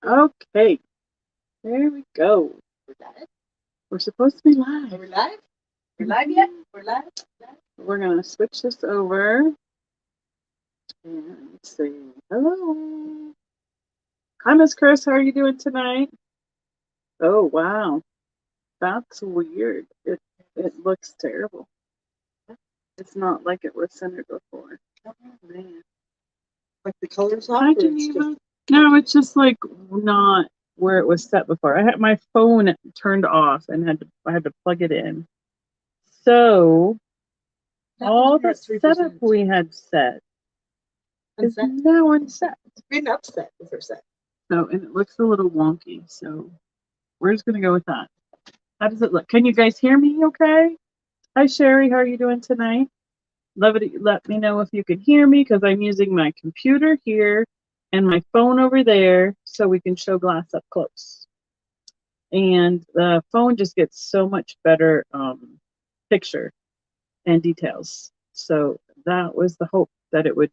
Okay, there we go. We're live. We're supposed to be live. Are we live? We're live yet? We're live. We're gonna switch this over and say hello. Hi, Miss Chris. How are you doing tonight? Oh wow, that's weird. It looks terrible. It's not like it was centered before. Oh, Man. like the colors off. Hi, Or it's Geneva. just No, it's just like not where it was set before. I had my phone turned off and I had to plug it in. So that all was the at setup 3%. we had set is Unset. now unset. It's been upset with her set. So, and it looks a little wonky. So we're just gonna go with that. How does it look? Can you guys hear me okay? Hi Sherry, how are you doing tonight? Let me know if you can hear me because I'm using my computer here and my phone over there so we can show glass up close. And the phone just gets so much better picture and details. So that was the hope that it would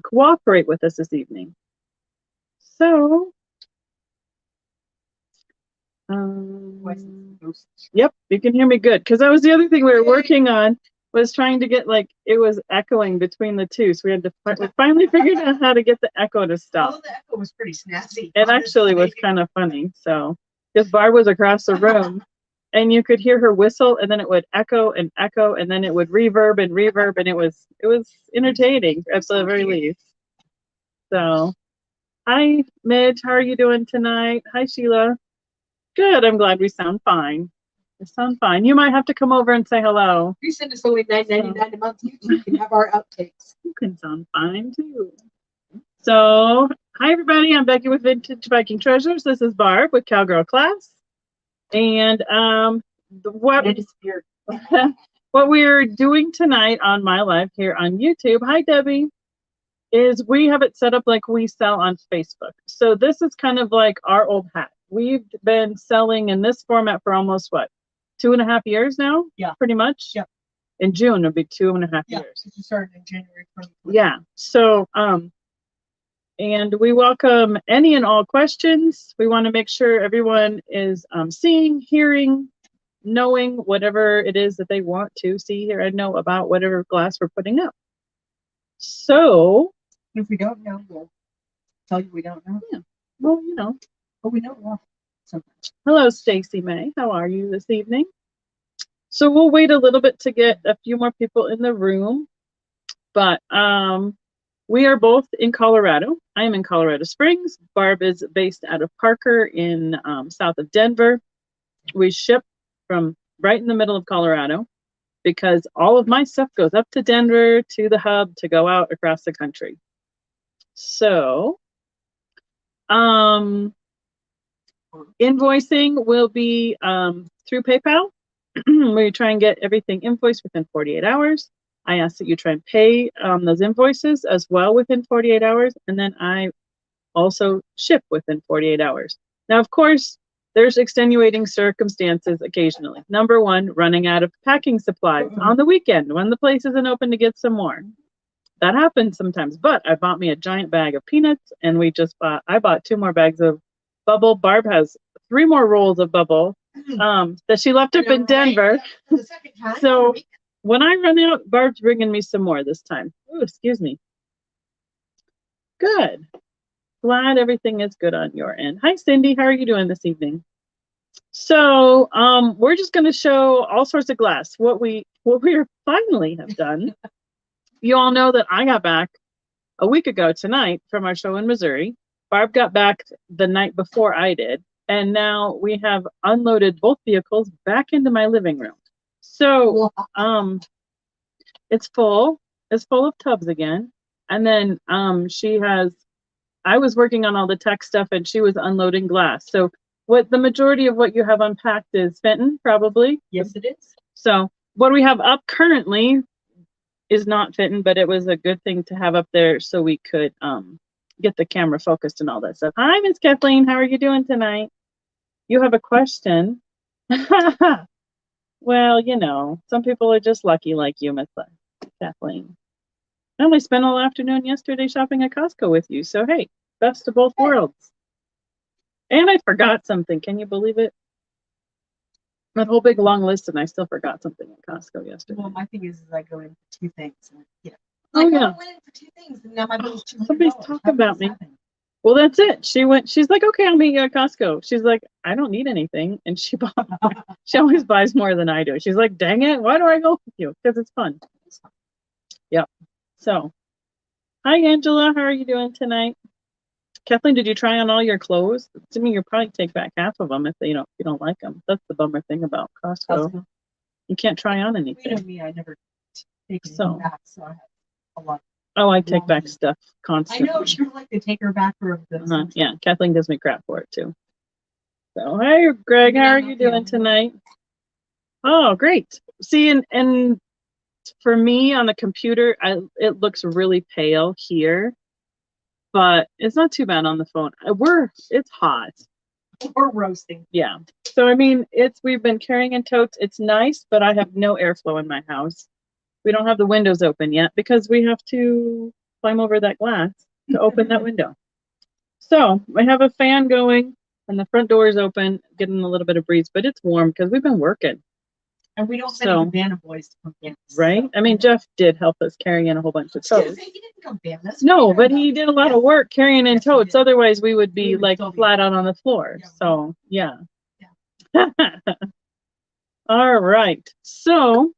cooperate with us this evening. So yep, you can hear me good because that was the other thing we were working on was trying to get like it was echoing between the two, so we had to we finally figured out how to get the echo to stop. Oh, the echo was pretty snazzy. It actually was kind of funny. So because Barb was across the room, and you could hear her whistle, and then it would echo, and then it would reverb, and it was entertaining at the very least. So, hi Midge, how are you doing tonight? Hi Sheila. Good. I'm glad we sound fine. We sound fine. You might have to come over and say hello. You send us only $9.99 a month. You can have our outtakes. You can sound fine too. So, hi everybody. I'm Becky with Vintage Viking Treasures. This is Barb with Cowgirl Class, and what what we're doing tonight on my live here on YouTube. Hi Debbie. Is we have it set up like we sell on Facebook. So this is kind of like our old hat. We've been selling in this format for almost what, 2.5 years now? Yeah. Pretty much? Yeah. In June, it'll be 2.5 Yeah, years. you started in January 2020. Yeah. So, and we welcome any and all questions. We want to make sure everyone is seeing, hearing, knowing whatever it is that they want to see, hear, and know about whatever glass we're putting up. So, if we don't know, we'll tell you we don't know. Yeah. Well, you know. But we don't know sometimes. Hello, Stacy May. How are you this evening? So we'll wait a little bit to get a few more people in the room. But we are both in Colorado. I am in Colorado Springs. Barb is based out of Parker in south of Denver. We ship from right in the middle of Colorado because all of my stuff goes up to Denver to the hub to go out across the country. So, invoicing will be through PayPal. We try and get everything invoiced within 48 hours. I ask that you try and pay those invoices as well within 48 hours, and then I also ship within 48 hours. Now, of course, there's extenuating circumstances occasionally. Number one, running out of packing supplies on the weekend when the place isn't open to get some more. That happens sometimes, but I bought me a giant bag of peanuts, and I bought 2 more bags of bubble. Barb has 3 more rolls of bubble that she left up in Denver. The second time. So when I run out, Barb's bringing me some more this time. Oh, excuse me. Good. Glad everything is good on your end. Hi, Cindy. How are you doing this evening? So we're just going to show all sorts of glass. What we finally have done. You all know that I got back a week ago tonight from our show in Missouri. Barb got back the night before I did. And now we have unloaded both vehicles back into my living room. So it's full. It's full of tubs again. And then I was working on all the tech stuff and she was unloading glass. So the majority of what you have unpacked is Fenton, probably. Yes, it is. So what we have up currently is not Fenton, but it was a good thing to have up there so we could get the camera focused and all that stuff. Hi, Miss Kathleen. How are you doing tonight? You have a question? Well, you know, some people are just lucky like you, Miss Kathleen. I only spent all afternoon yesterday shopping at Costco with you. So, hey, best of both worlds. And I forgot something. Can you believe it? That whole big long list, and I still forgot something at Costco yesterday. Well, my thing is I go in for 2 things. And, Oh, like, yeah. I went in for 2 things, and now my bill's $200. Somebody's talking How about does me. this happen? Well, that's it. She's like, okay, I'll meet you at Costco. She's like, I don't need anything. And she always buys more than I do. She's like, dang it, why do I go with you? Because it's fun. Yep. So, hi, Angela. How are you doing tonight? Kathleen, did you try on all your clothes? To me, you'll probably take back half of them if you don't like them. That's the bummer thing about Costco. You can't try on anything. You know me, I never take anything back, so I have a lot. Oh, I take back stuff constantly. I know you like to take her back for this. Yeah, Kathleen gives me crap for it too. So, hi, Greg. How are you doing tonight? Oh, great. See, and for me on the computer, it looks really pale here, but it's not too bad on the phone. It's hot. We're roasting. Yeah. So I mean, we've been carrying in totes. It's nice, but I have no airflow in my house. We don't have the windows open yet because we have to climb over that glass to open that window. So I have a fan going and the front door is open, getting a little bit of breeze, but it's warm because we've been working. And we don't have any Cabana boys to come in. Right? So. I mean, Jeff did help us carrying in a whole bunch of totes. He didn't come in. No, but he did a lot of work carrying in totes. Otherwise, we would be like flat out on the floor. Yeah, so, yeah. All right. So,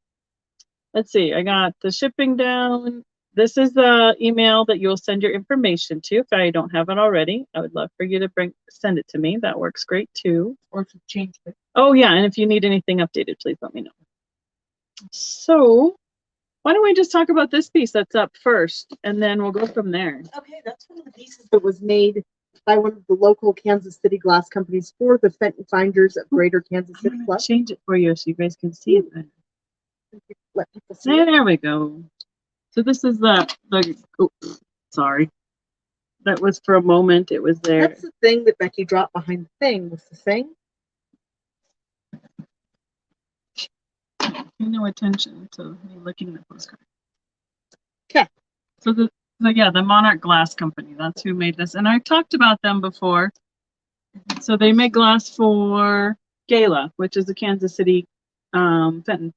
let's see. I got the shipping down. This is the email that you'll send your information to. If I don't have it already, I would love for you to send it to me. That works great too. Or if you change it. Oh yeah, and if you need anything updated, please let me know. So, why don't we just talk about this piece that's up first, and then we'll go from there. Okay, that's one of the pieces that was made by one of the local Kansas City glass companies for the Fenton Finders of Greater Kansas City Club. Change it for you so you guys can see it better. Let people see it. There we go. So this is sorry. That was for a moment. It was there. That's the thing that Becky dropped behind the thing. Was the thing? Pay no attention to me looking at the postcard. Okay. So the Monarch Glass Company. That's who made this, and I've talked about them before. So they make glass for Gala, which is the Kansas City Fenton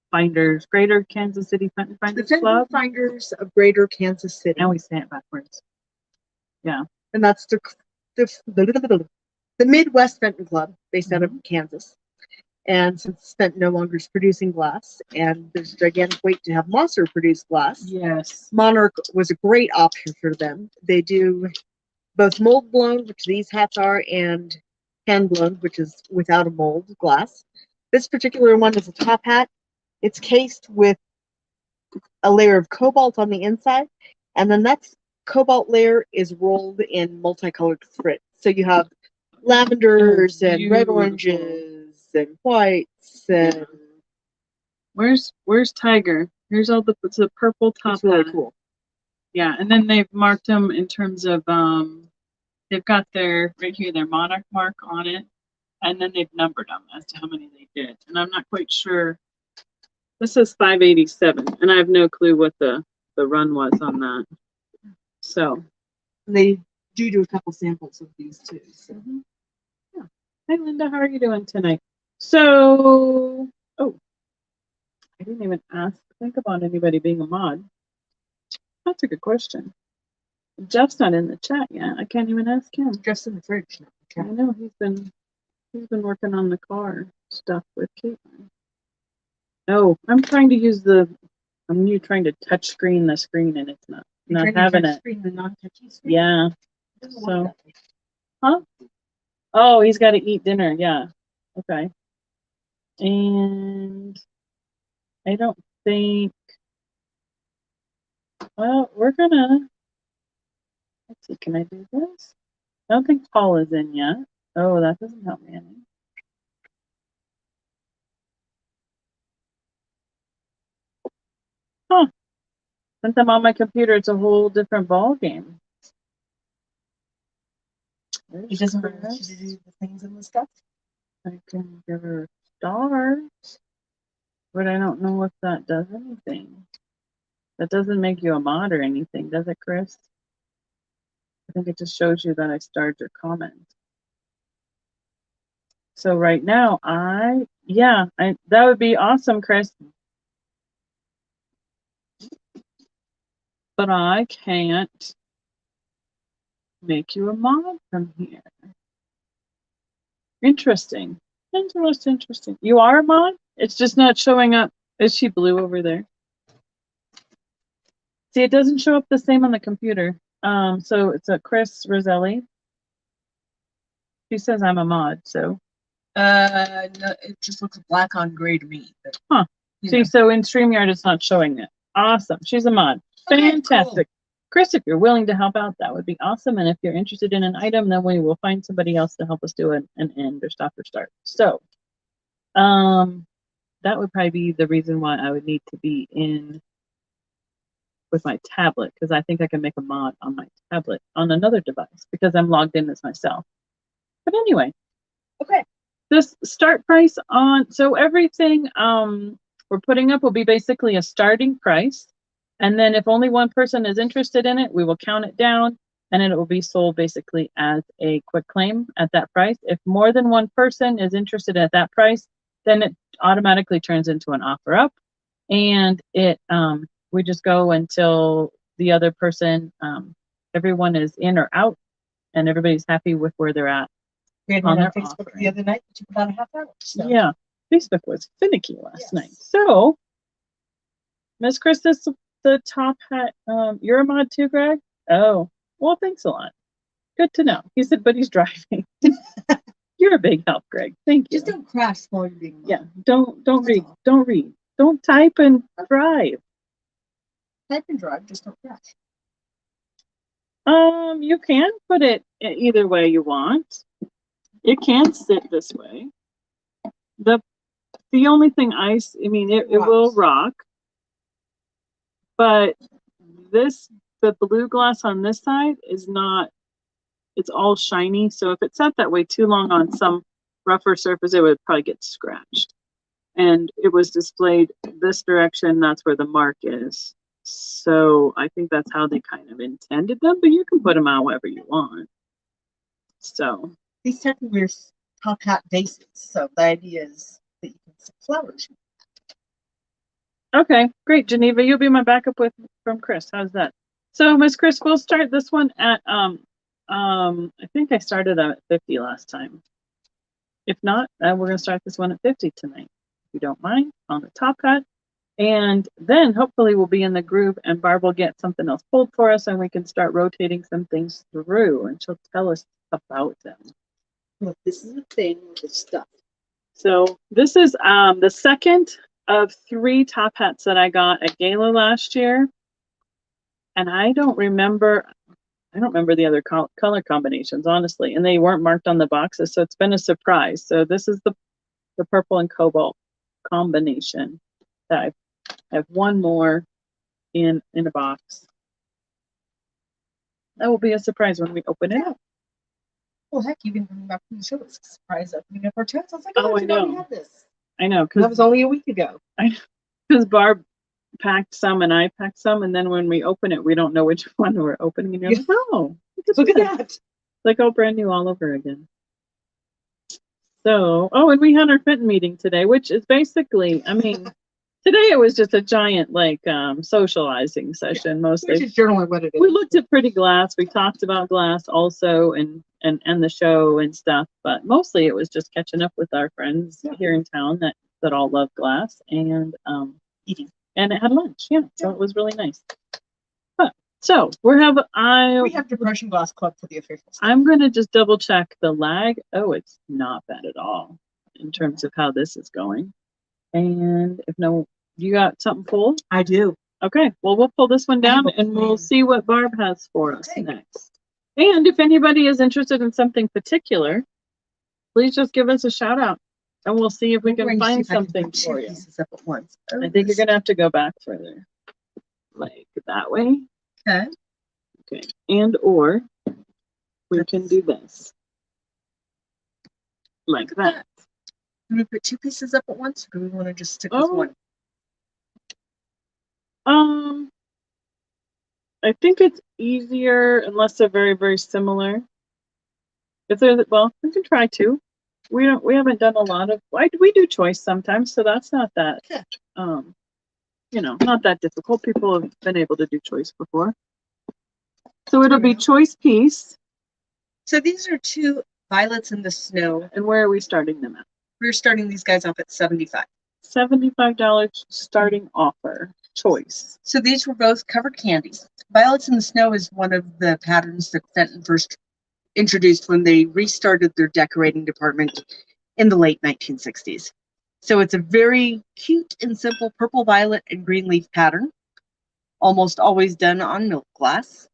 Finders, Greater Kansas City Fenton Finders Club. The Fenton Finders of Greater Kansas City. Now we say it backwards. Yeah. And that's the Midwest Fenton Club based out of Kansas. And since Fenton no longer is producing glass, and there's a gigantic wait to have Mosser produce glass, yes, Monarch was a great option for them. They do both mold blown, which these hats are, and hand blown, which is without a mold glass. This particular one is a top hat. It's cased with a layer of cobalt on the inside, and then that cobalt layer is rolled in multicolored thread. So you have lavenders and red oranges and whites and. Where's Tiger? Here's all the purple top. It's really cool. Yeah, and then they've marked them in terms of they've got their right here their Monarch mark on it, and then they've numbered them as to how many they did. And I'm not quite sure. This says 587, and I have no clue what the run was on that. So they do a couple samples of these too. So. Yeah. Hi Linda, how are you doing tonight? So I didn't even think about anybody being a mod. That's a good question. Jeff's not in the chat yet. I can't even ask him. Jeff's in the fridge now. I know he's been working on the car stuff with Caitlin. Oh, I'm trying to touch screen the screen and it's not having it. Screen, the non-touchy screen? Yeah. So, huh? Oh, he's got to eat dinner. Yeah. Okay. And I don't think. Well, let's see. Can I do this? I don't think Paul is in yet. Oh, that doesn't help me any. Huh. Since I'm on my computer, it's a whole different ball game. It doesn't want you to do the things in the stuff. I can give her stars, but I don't know if that does anything. That doesn't make you a mod or anything, does it, Chris? I think it just shows you that I starred your comment. So right now, that would be awesome, Chris. But I can't make you a mod from here. Interesting. Interesting. You are a mod? It's just not showing up. Is she blue over there? See, it doesn't show up the same on the computer. So it's a Chris Roselli. She says I'm a mod, so. No, it just looks black on gray to me. But, huh. See, so in StreamYard, it's not showing it. Awesome. She's a mod. Fantastic. Cool. Chris, if you're willing to help out, that would be awesome. And if you're interested in an item, then we will find somebody else to help us do an end or stop or start. So, that would probably be the reason why I would need to be in with my tablet, because I think I can make a mod on my tablet on another device because I'm logged in as myself. But anyway, okay. This start price on, so everything we're putting up will be basically a starting price. And then if only one person is interested in it, we will count it down and it will be sold basically as a quick claim at that price. If more than one person is interested at that price, then it automatically turns into an offer up. And it we just go until the other person, everyone is in or out and everybody's happy with where they're at. We had one on Facebook offering the other night that took about a half hour. So. Yeah, Facebook was finicky last night. So, Miss Christus, the top hat, you're a mod too, Greg? Oh, well, thanks a lot. Good to know. He said, but he's driving. You're a big help, Greg. Thank you. Just don't crash while you're being. Yeah, don't read. All. Don't read. Don't type and drive. Type and drive, just don't crash. You can put it either way you want. It can sit this way. The only thing it will rock. But the blue glass on this side is not, it's all shiny. So if it sat that way too long on some rougher surface, it would probably get scratched. And it was displayed this direction, that's where the mark is. So I think that's how they kind of intended them, but you can put them out wherever you want. So. These technically are top hat bases. So the idea is that you can put flowers. Okay, great, Geneva. You'll be my backup from Chris. How's that? So, Miss Chris, we'll start this one at I think I started at 50 last time. If not, we're gonna start this one at 50 tonight, if you don't mind, on the top hat. And then hopefully we'll be in the groove and Barb will get something else pulled for us and we can start rotating some things through and she'll tell us about them. Look, this is the thing with the stuff. So this is the second of 3 top hats that I got at Gala last year. And I don't remember the other color combinations, honestly. And they weren't marked on the boxes, so it's been a surprise. So this is the purple and cobalt combination. That I have one more in a box. That will be a surprise when we open it up. Well, heck, even coming back from the show, it's a surprise opening up our chest. I was like, oh, I know. We had this. I know. That was only a week ago. I know. Because Barb packed some and I packed some, and then when we open it, we don't know which one we're opening. And you're like, oh, look at that. Like all brand new all over again. So, and we had our Fenton meeting today, which is basically, today it was just a giant socializing session mostly. Which is generally what it is. We looked at pretty glass. We talked about glass also and the show and stuff, but mostly it was just catching up with our friends here in town that all love glass and eating. And it had lunch, so it was really nice. But so we have Depression Glass Club for the official stuff. I'm gonna just double check the lag. Oh, it's not bad at all in terms of how this is going. And if no, you got something pulled? I do. Okay, well, we'll pull this one down and we'll see what Barb has for us next. And if anybody is interested in something particular, please just give us a shout out and we'll see if we can find something for you. Up at once. I think you're gonna have to go back further, like that way. Okay. Okay, and or we can do this, like that. Can we put 2 pieces up at once, or do we want to just stick with one? I think it's easier unless they're very, very similar. If they're we can try 2. we haven't done a lot of, we do choice sometimes, so that's not that, Yeah. Not that difficult. People have been able to do choice before. So it'll be choice piece. So these are 2 violets in the snow. And where are we starting them at? We're starting these guys off at $75. $75 starting offer choice. So these were both covered candies. Violets in the Snow is one of the patterns that Fenton first introduced when they restarted their decorating department in the late 1960s. So it's a very cute and simple purple, violet, and green leaf pattern, almost always done on milk glass.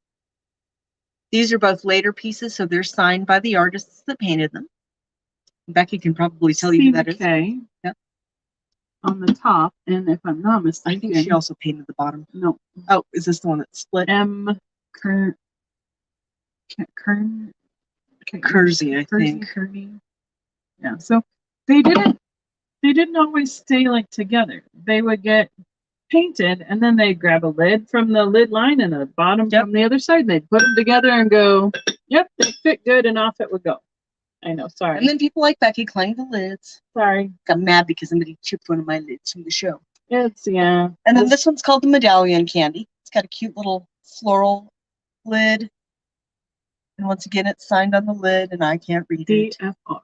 These are both later pieces, so they're signed by the artists that painted them. Becky can probably tell you who that is. Okay. Yep. On the top, and if I'm not mistaken, I think she also painted the bottom. No. Oh, is this the one that's split? Kersey, I think. Kersey. Yeah. So they didn't always stay like together. They would get painted, and then they'd grab a lid from the lid line and a bottom from the other side, and they'd put them together and go, yep, they fit good, and off it would go. I know, sorry. And then people like Becky clanged the lids. Sorry. Got mad because somebody chipped one of my lids from the show. Yeah. And then this one's called the Medallion Candy. It's got a cute little floral lid. And once again, it's signed on the lid, and I can't read it. DFR.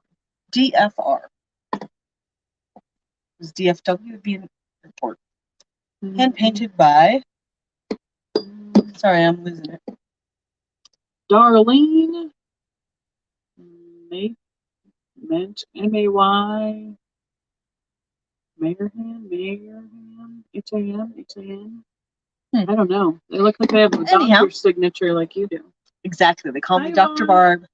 DFR. Because DFW would be an airport. Hand painted by. Sorry, I'm losing it. Darlene. M-A-Y. Mayerham, H-A-M. I don't know. They look like they have a doctor's signature like you do. Exactly. They call me Dr. Barb.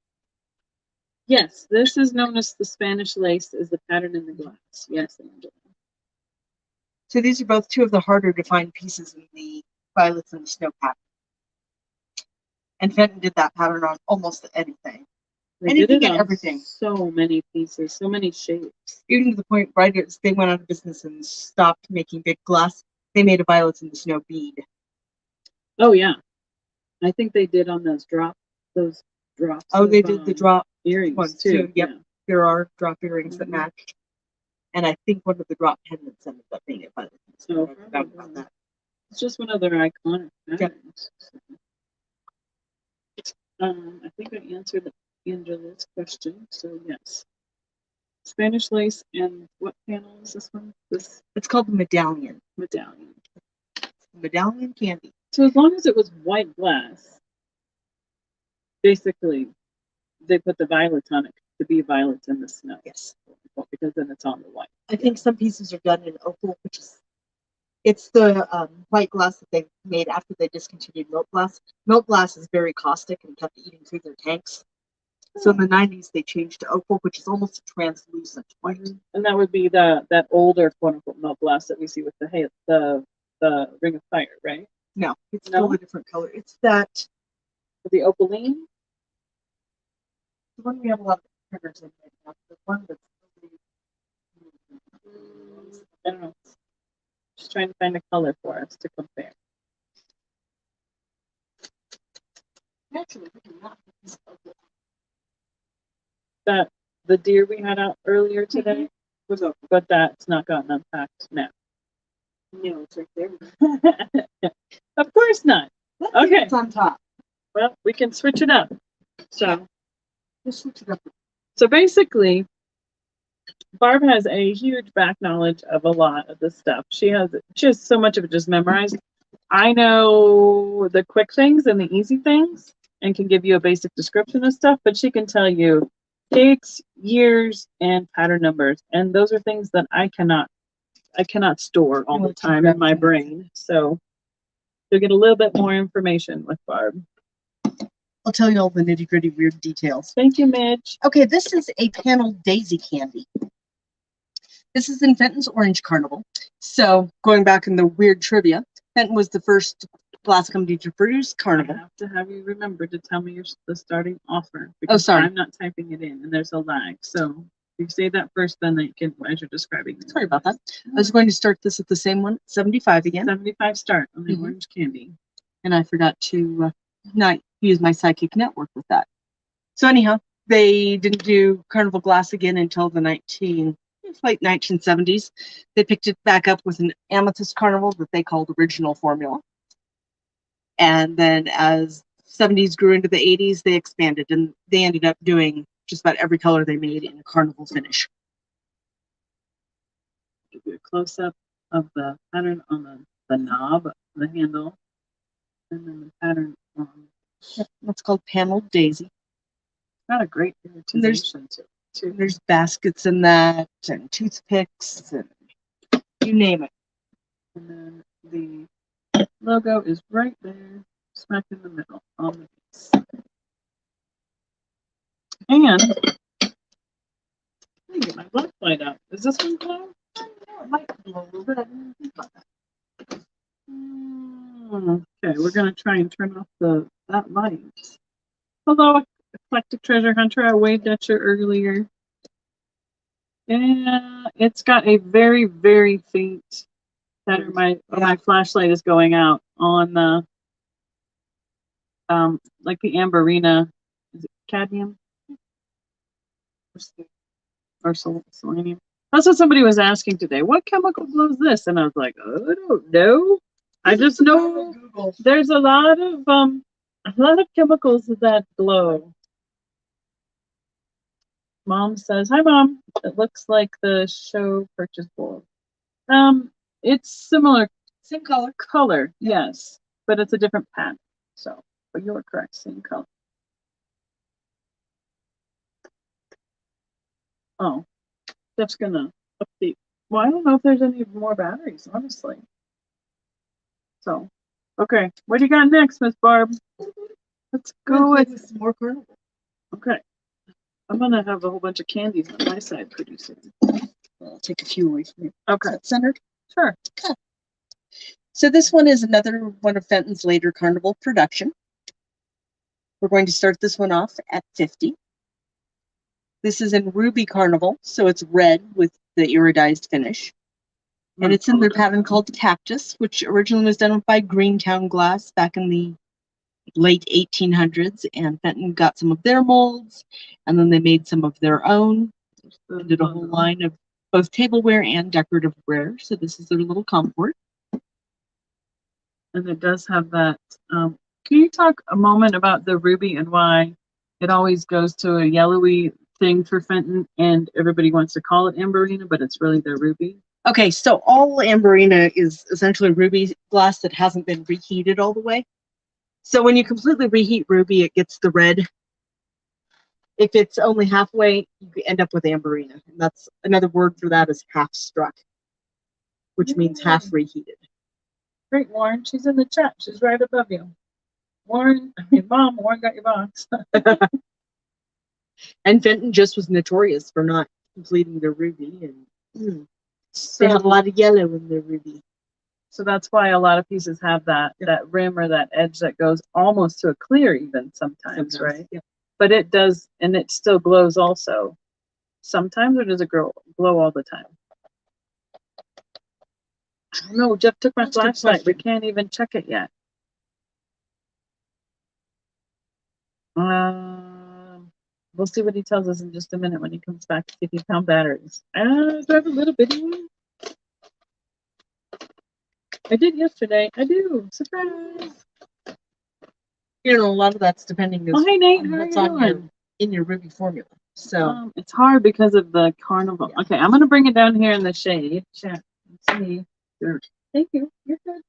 Yes, this is known as the Spanish lace, is the pattern in the glass. Yes, Angela. So these are both 2 of the harder to find pieces in the Violets in the Snow pattern. And Fenton did that pattern on almost anything. Anything and everything. So many pieces, so many shapes. Even to the point, right as they went out of business and stopped making big glass, they made a Violets in the Snow bead. Oh yeah, I think they did on those drops. Oh, they did the drop earrings ones too. Yep, yeah. There are drop earrings that match, and I think one of the drop pendants ended up being a Violets in the Snow. I forgot about that. It's just one of their iconic patterns. Yep. I think I answered Angela's question. So yes, Spanish lace, and what panel is this one? It's called the Medallion. Medallion Candy. So as long as it was white glass, basically, they put the violets on it to be violets in the snow. Yes. Because then it's on the white. I think some pieces are done in opal, which is it's the white glass that they made after they discontinued milk glass. Milk glass is very caustic and kept eating through their tanks. So in the 90s, they changed to opal, which is almost a translucent white. And that would be that older quote unquote milk glass that we see with the Ring of Fire, right? No, it's still a different color. It's that the opaline. The one we have a lot of triggers in right now. The one that's I don't know. Just trying to find a color for us to compare. Naturally, we do not have this opal. That the deer we had out earlier today was open, but that's not gotten unpacked now. No, it's right there. Of course not. Okay. It's on top. Well, we can switch it up. So Just switch it up. So basically, Barb has a huge back knowledge of a lot of this stuff. She has just so much of it just memorized. I know the quick things and the easy things and can give you a basic description of stuff, but she can tell you dates, years, and pattern numbers. And those are things that I cannot store all the time in my brain. So you'll get a little bit more information with Barb. I'll tell you all the nitty-gritty weird details. Thank you, Midge. Okay, this is a panel daisy candy. This is in Fenton's Orange Carnival. So, going back in the weird trivia, Fenton was the first glass company to produce Carnival. I have to have you remember to tell me the starting offer. Oh, sorry. I'm not typing it in, and there's a lag. So, if you say that first, then you can, as you're describing it. Sorry about that. I was going to start this at the same one, 75 again. 75 start on the orange candy. And I forgot to not use my psychic network with that. So anyhow, They didn't do Carnival glass again until the late 1970s. They picked it back up with an amethyst carnival that they called original formula. And then as 70s grew into the 80s, they expanded and they ended up doing just about every color they made in a carnival finish. Give you a close up of the pattern on the knob, the handle, and then the pattern on. That's called paneled daisy. Got a great irritization too. There's baskets in that and toothpicks and you name it. And then the logo is right there, smack in the middle on the piece. And let me get my black light out. Is this one glow? It might blow a little bit. I didn't think about that. Okay, we're gonna try and turn off that light. Hello, eclectic treasure hunter. I waved at you earlier. Yeah, it's got a very, very faint pattern. My flashlight is going out on the like the amberina. Is it cadmium or selenium? That's what somebody was asking today. What chemical glows this? And I was like, oh, I don't know. I just know there's a lot of chemicals that glow. Mom says, "Hi, Mom. It looks like the show purchase bowl. It's similar, Same color. color, yes, but it's a different pattern. So, but you are correct, same color. Oh, Jeff's gonna update. Well, I don't know if there's any more batteries, honestly. So, okay, what do you got next, Miss Barb? Let's go with some more carnival. Okay. I'm gonna have a whole bunch of candies on my side pretty soon. I'll take a few away from you. Okay. Is that centered? Sure. Okay. So this one is another one of Fenton's later carnival production. We're going to start this one off at 50. This is in Ruby Carnival, so it's red with the iridized finish. And it's in their pattern called Cactus, which originally was done by Greentown Glass back in the late 1800s. And Fenton got some of their molds, and then they made some of their own. They did a whole line of both tableware and decorative ware. So this is their little comport. And it does have that. Can you talk a moment about the ruby and why it always goes to a yellowy thing for Fenton, and everybody wants to call it amberina, but it's really their ruby? Okay, so all amberina is essentially ruby glass that hasn't been reheated all the way. So when you completely reheat ruby, it gets the red. If it's only halfway, you end up with amberina. And that's another word for that is half struck, which means half reheated. Great, Warren. She's in the chat. She's right above you. Warren, Mom, Warren got your box. And Fenton just was notorious for not completing their ruby. And So, they have a lot of yellow in their ruby. So that's why a lot of pieces have that rim or that edge that goes almost to a clear even sometimes, right? Yeah. But it does, and it still glows also. Sometimes, or does it glow all the time? I don't know. Jeff took my flashlight. We can't even check it yet. We'll see what he tells us in just a minute when he comes back to see if he found batteries. Do I have a little bitty one? I did yesterday. I do. Surprise. You know, a lot of that's depending on Hi, Nate. what's How are you on doing? in your ruby formula. So It's hard because of the carnival. Yeah. Okay, I'm gonna bring it down here in the shade. Chat. Let's see. Thank you. You're good.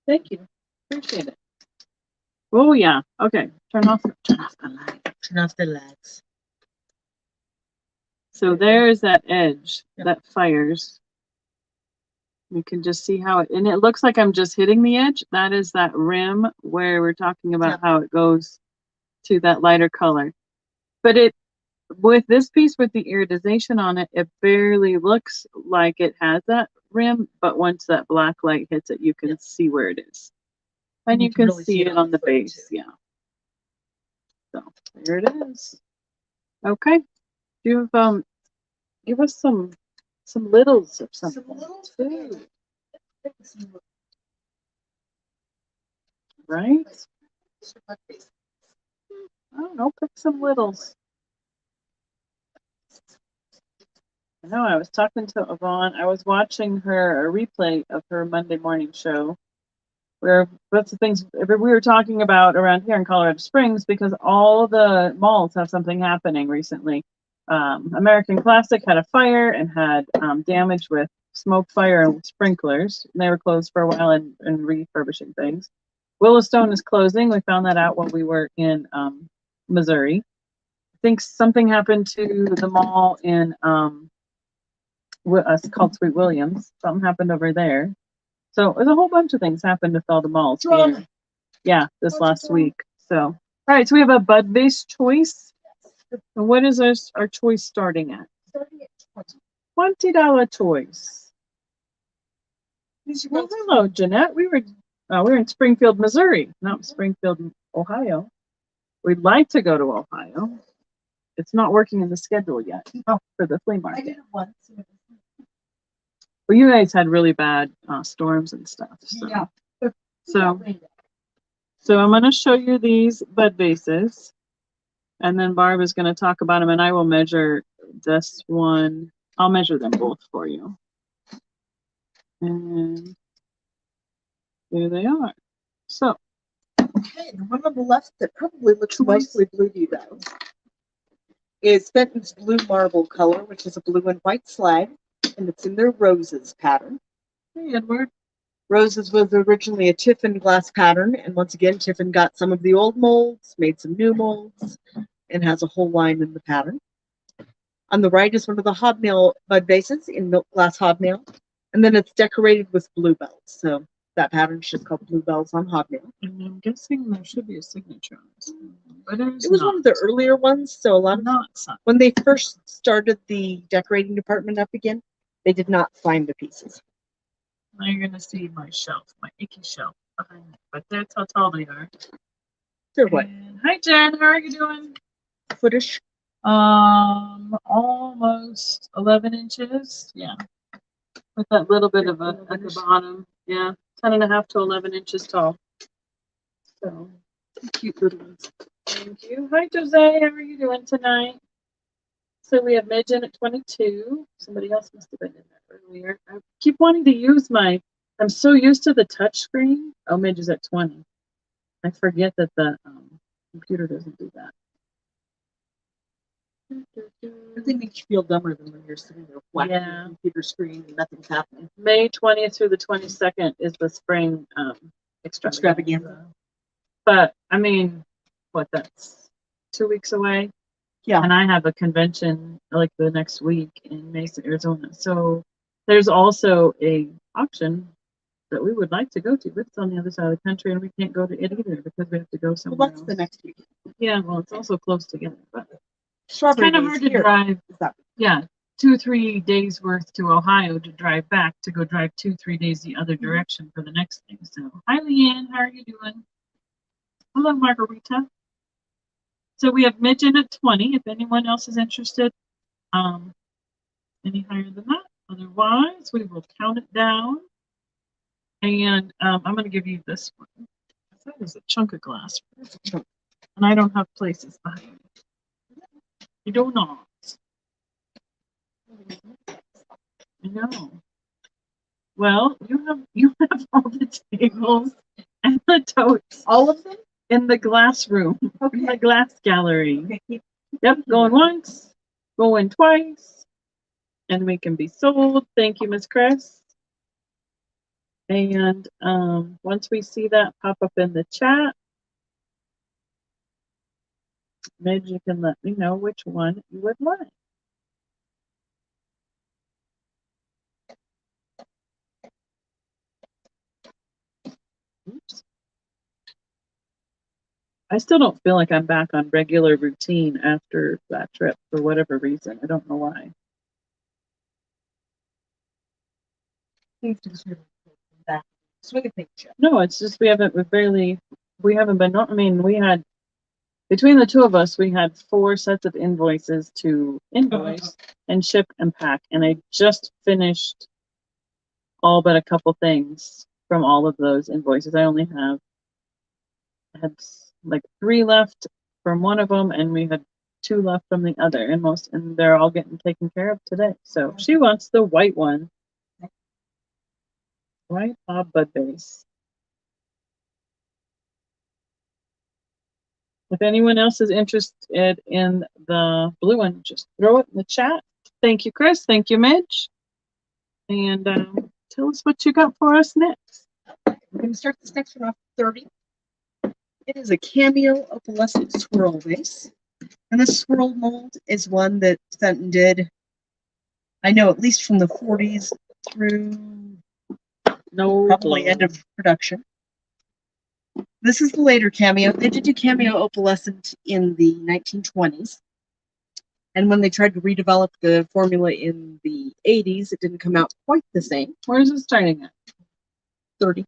Thank you. Appreciate it. Oh yeah. Okay. Turn off the light. turn off the lights. So there's that edge that fires. You can just see how it, and it looks like I'm just hitting the edge. That is that rim where we're talking about how it goes to that lighter color. But it, with this piece with the iridization on it, it barely looks like it has that rim, but once that black light hits it, you can see where it is. And you can really see it on the base, yeah. So there it is. Okay. Do you give us some littles of something. Some littles too. Right? I don't know, pick some littles. I know I was talking to Yvonne. I was watching a replay of her Monday morning show where that's the things we were talking about around here in Colorado Springs because all the malls have something happening recently. American Classic had a fire and had damage with smoke, fire, and sprinklers. They were closed for a while and refurbishing things. Willowstone is closing. We found that out when we were in Missouri. I think something happened to the mall in called Sweet Williams. Something happened over there. So there's a whole bunch of things happened with all the malls here. Yeah, this last week. So, all right, so we have a bud base choice. And what is our choice starting at? $20 choice. Well, hello, Jeanette. We were in Springfield, Missouri, not Springfield, Ohio. We'd like to go to Ohio. It's not working in the schedule yet for the flea market. I did it once. Well, you guys had really bad storms and stuff. So. Yeah. So I'm going to show you these bud bases, and then Barb is going to talk about them, and I will measure this one. I'll measure them both for you. And there they are. So. Okay, the one on the left that probably looks mostly blue to you guys is Fenton's Blue Marble color, which is a blue and white slag, and it's in their roses pattern. Hey, Edward. Roses was originally a Tiffin glass pattern, and once again, Tiffin got some of the old molds, made some new molds, and has a whole line in the pattern. On the right is one of the hobnail bud bases in milk glass hobnail, and then it's decorated with bluebells. So that pattern is just called bluebells on hobnail. And I'm guessing there should be a signature on this, but it was one of the earlier ones, so a lot of when they first started the decorating department up again, they did not find the pieces. Now you're gonna see my shelf, my icky shelf behind me, but that's how tall they are. Sure, what? Hi Jen, how are you doing? Footish. Almost 11 inches. Yeah, with that little bit of a at the bottom. Yeah, 10.5 to 11 inches tall. So cute little ones. Thank you. Hi Jose, how are you doing tonight? So we have Midgen at 22. Somebody else must have been in there earlier. I keep wanting to use I'm so used to the touch screen. Oh, Midge is at 20. I forget that the computer doesn't do that. Nothing makes you feel dumber than when you're sitting there whacking the computer screen and nothing's happening. May 20th through the 22nd is the spring extravaganza. But I mean, that's 2 weeks away. Yeah. And I have a convention like the next week in Mesa, Arizona. So there's also a auction that we would like to go to, but it's on the other side of the country and we can't go to it either because we have to go somewhere that's else. the next week. Yeah, well, it's also close together, but it's Strawberry kind of hard to drive. Yeah, 2-3 days worth to Ohio to drive back to go drive 2-3 days the other direction for the next thing. So, hi Leanne, how are you doing? Hello, Margarita. So we have Midgen at 20. If anyone else is interested, any higher than that. Otherwise, we will count it down. And I'm going to give you this one. That is a chunk of glass. And I don't have places behind me. You do not. I know. Well, you have all the tables and the totes. All of them? In the glass room. Okay. In the glass gallery. Okay. Yep, going once, going twice, and we can be sold. Thank you, Miss Chris. And once we see that pop up in the chat, maybe you can let me know which one you would like. Oops. I still don't feel like I'm back on regular routine after that trip for whatever reason. I don't know why. No, it's just we haven't been. I mean, we had between the two of us, we had 4 sets of invoices to invoice and ship and pack, and I just finished all but a couple things from all of those invoices. I only had like 3 left from one of them, and we had two left from the other, and they're all getting taken care of today. So she wants the white one. White bud base. If anyone else is interested in the blue one, just throw it in the chat. Thank you, Chris. Thank you, Midge. And tell us what you got for us next. We're going to start this next one off 30. It is a cameo opalescent swirl base. And this swirl mold is one that Fenton did, I know, at least from the 40s through probably end of production. This is the later cameo. They did do cameo opalescent in the 1920s. And when they tried to redevelop the formula in the 80s, it didn't come out quite the same. Where is it starting at? $30.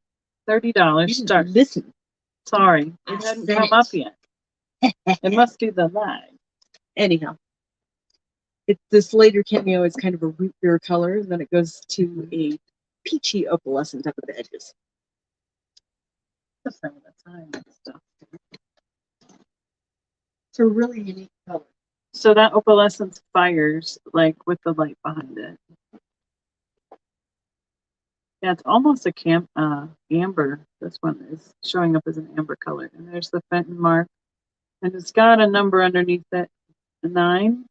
$30 start. Listen. Sorry, it hadn't come up yet. It must be the lag. Anyhow, this later cameo is kind of a root beer color, and then it goes to a peachy opalescent up at the edges. Some of the time and stuff. It's a really unique color. So that opalescence fires like with the light behind it. Yeah, it's almost a amber. This one is showing up as an amber color. And there's the Fenton mark. And it's got a number underneath it. A 9?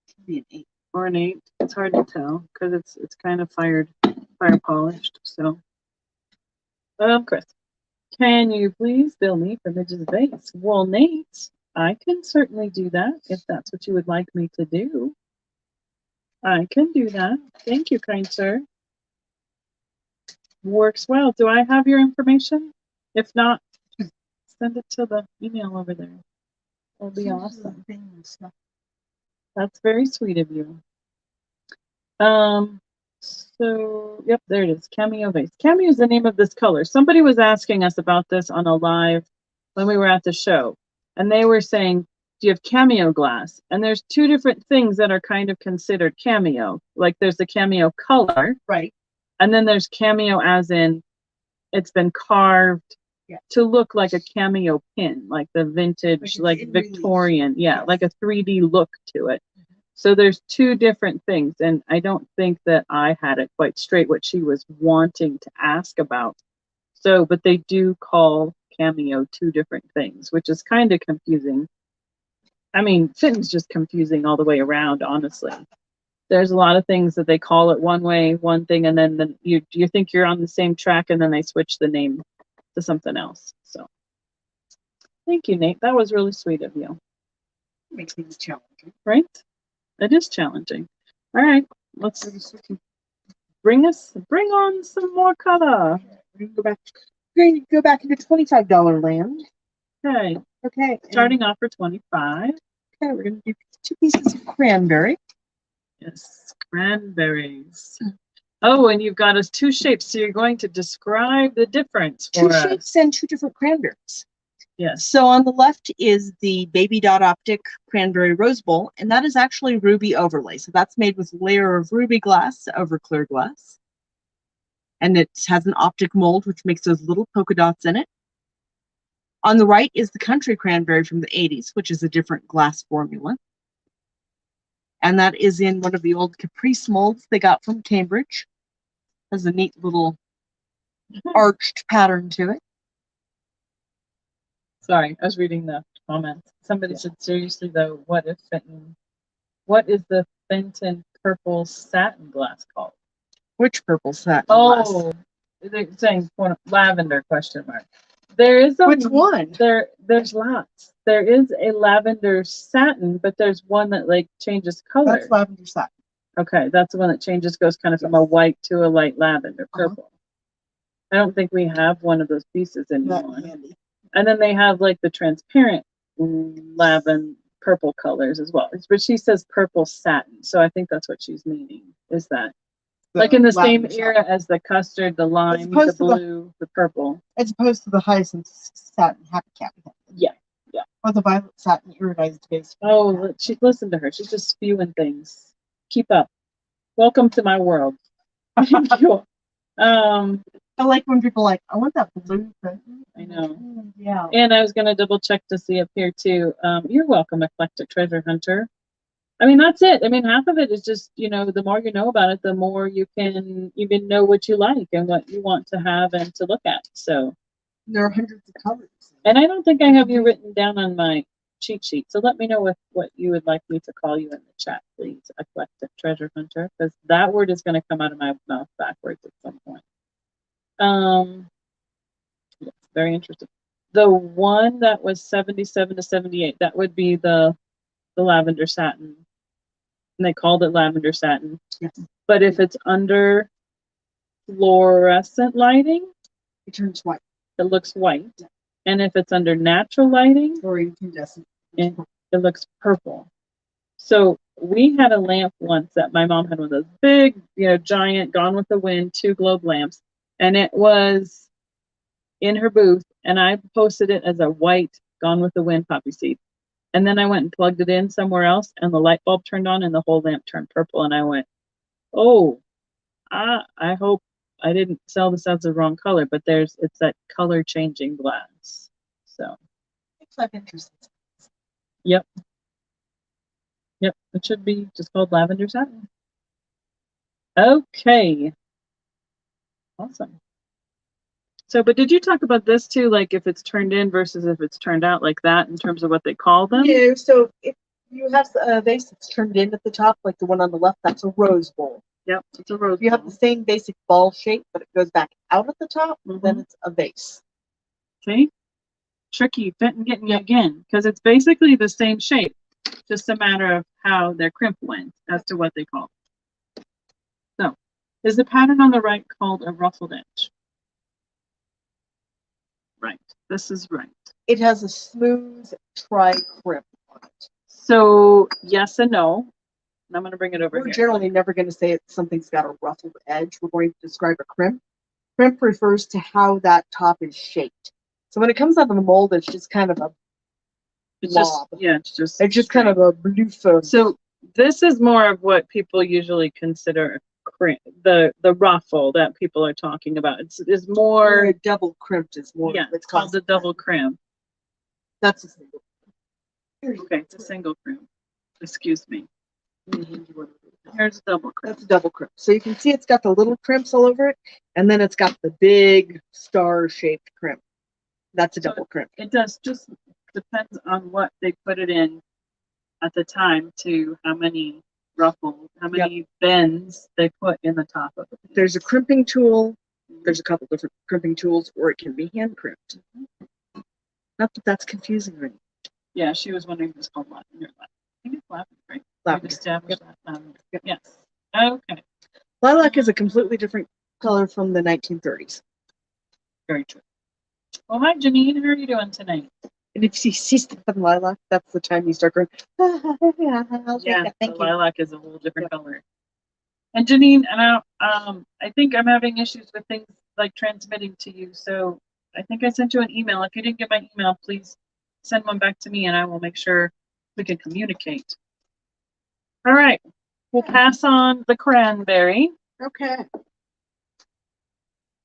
Should be an 8. Or an 8. It's hard to tell because it's kind of fire polished. So Chris, can you please bill me for Midge's base? Well, Nate, I can certainly do that if that's what you would like me to do. I can do that. Thank you, kind sir. Works well. Do I have your information? If not, send it to the email over there. That'll be awesome. That's very sweet of you. So, yep, there it is. Cameo base. Cameo is the name of this color. Somebody was asking us about this on a live when we were at the show. And they were saying, do you have cameo glass? And there's two different things that are kind of considered cameo. Like there's the cameo color. Right. And then there's cameo as in it's been carved to look like a cameo pin, like the vintage, like Victorian. Yeah, like a 3D look to it. So there's two different things. And I don't think that I had it quite straight what she was wanting to ask about. So, but they do call cameo two different things, which is kind of confusing. I mean, Fenton's just confusing all the way around, honestly. There's a lot of things that they call it one way, one thing, and then you think you're on the same track, and then they switch the name to something else. So, thank you, Nate. That was really sweet of you. Makes things challenging, right? It is challenging. All right, let's bring on some more color. We're going to go back into $25 land. Okay. Okay. Starting off for 25. Okay, we're going to do 2 pieces of cranberry. Yes, cranberries. Oh, and you've got us 2 shapes, so you're going to describe the difference for us. 2 shapes and 2 different cranberries. Yes. So on the left is the Baby Dot Optic Cranberry Rose Bowl, and that is actually ruby overlay. So that's made with a layer of ruby glass over clear glass. And it has an optic mold, which makes those little polka dots in it. On the right is the Country Cranberry from the 80s, which is a different glass formula. And that is in one of the old Caprice molds they got from Cambridge. Has a neat little arched pattern to it. Sorry, I was reading the comments. Somebody said, seriously though, what is the Fenton purple satin glass called? Which purple satin glass? Oh, they're saying lavender question mark. There is a Which one? There's lots. There is a lavender satin, but there's one that like changes color. That's lavender satin. Okay, that's the one that changes, goes kind of from a white to a light lavender purple. I don't think we have one of those pieces anymore. And then they have like the transparent lavender purple colors as well. But she says purple satin, so I think that's what she's meaning. Is that like in the same era as the custard, the lime, the blue, the purple, as opposed to the hyacinth satin happy cat? Yeah, yeah. Or the violet satin iridized base. Oh, listen to her. She's just spewing things. Keep up. Welcome to my world. Thank you. I like when people are like, I want that blue Fenton. I know. Yeah. And I was going to double check to see up here too. You're welcome, Eclectic Treasure Hunter. I mean, that's it. I mean, half of it is just, the more you know about it, the more you can even know what you like and what you want to have and to look at. So, There are hundreds of colors. and I don't think I have you written down on my cheat sheet. So let me know what you would like me to call you in the chat, please, Eclectic Treasure Hunter, because that word is going to come out of my mouth backwards at some point. Yes, very interesting. The one that was 77 to 78, that would be the lavender satin. And they called it lavender satin. Yes. But if it's under fluorescent lighting, It turns white. it looks white. And if it's under natural lighting, Or incandescent. it looks purple. So we had a lamp once that my mom had, one of those big, giant Gone with the Wind 2 globe lamps. And it was in her booth, and I posted it as a white Gone with the Wind poppy seed. And then I went and plugged it in somewhere else, and the light bulb turned on, and the whole lamp turned purple. And I went, oh, I hope I didn't sell this as the wrong color, but it's that color changing glass. So, It's like interesting. yep, it should be just called lavender satin. Okay, awesome. So, but did you talk about this too, like if it's turned in versus if it's turned out like that in terms of what they call them? No, so if you have a vase that's turned in at the top, like the one on the left, that's a rose bowl. Yep, it's a rose If you have bowl. the same basic ball shape, but it goes back out at the top, then it's a vase. See? Tricky, Fenton getting you again, because it's basically the same shape, just a matter of how their crimp went as to what they call it. So, is the pattern on the right called a ruffled edge? Right, this is right. It has a smooth tri-crimp on it. So, yes and no. And I'm going to bring it over We're here. generally never going to say something's got a ruffled edge. We're going to describe a crimp. Crimp refers to how that top is shaped. So when it comes out of the mold, it's just kind of a It's just, blob. it's It's just kind of a blue foam. So this is more of what people usually consider the ruffle that people are talking about. It's more, or a double crimped is more. yeah, it's called the double crimp. That's a single. Okay, it's a single crimp. Excuse me. Here's a double crimp. That's a double crimp. So you can see it's got the little crimps all over it, and then it's got the big star-shaped crimp. That's a double crimp. It does just depends on what they put it in at the time to how many ruffles, how many bends they put in the top of it. There's a crimping tool. There's a couple different crimping tools, or it can be hand crimped. Not that that's confusing or anything. Yeah, she was wondering if it's called lavender. I think it's lavender, right? Lavender. We've established that lavender. Yes. Okay. Lilac is a completely different color from the 1930s. Very true. Well, hi, Janine. How are you doing tonight? And if you see stuff in lilac, that's the time you start going, I'll take Yeah, that. Thank the you. lilac is a whole different color. And Janine, and I think I'm having issues with things like transmitting to you. So I think I sent you an email. If you didn't get my email, please send one back to me and I will make sure we can communicate. All right. We'll pass on the cranberry. Okay.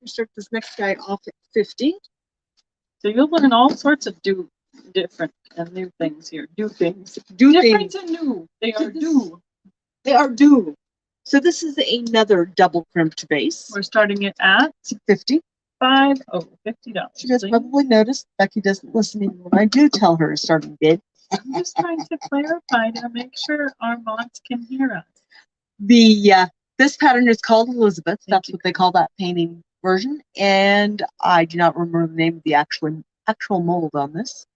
We start this next guy off at 50. So you'll learn all sorts of different and new things here. Do things. Do Different things. and new. They So are this- do. They are due. So this is another double crimped base. We're starting it at 50. $50. She has please. probably noticed Becky doesn't listen even when I do tell her a starting bid. I'm just trying to clarify to make sure our mods can hear us. This pattern is called Elizabeth. Thank That's you. what they call that painting version. And I do not remember the name of the actual mold on this.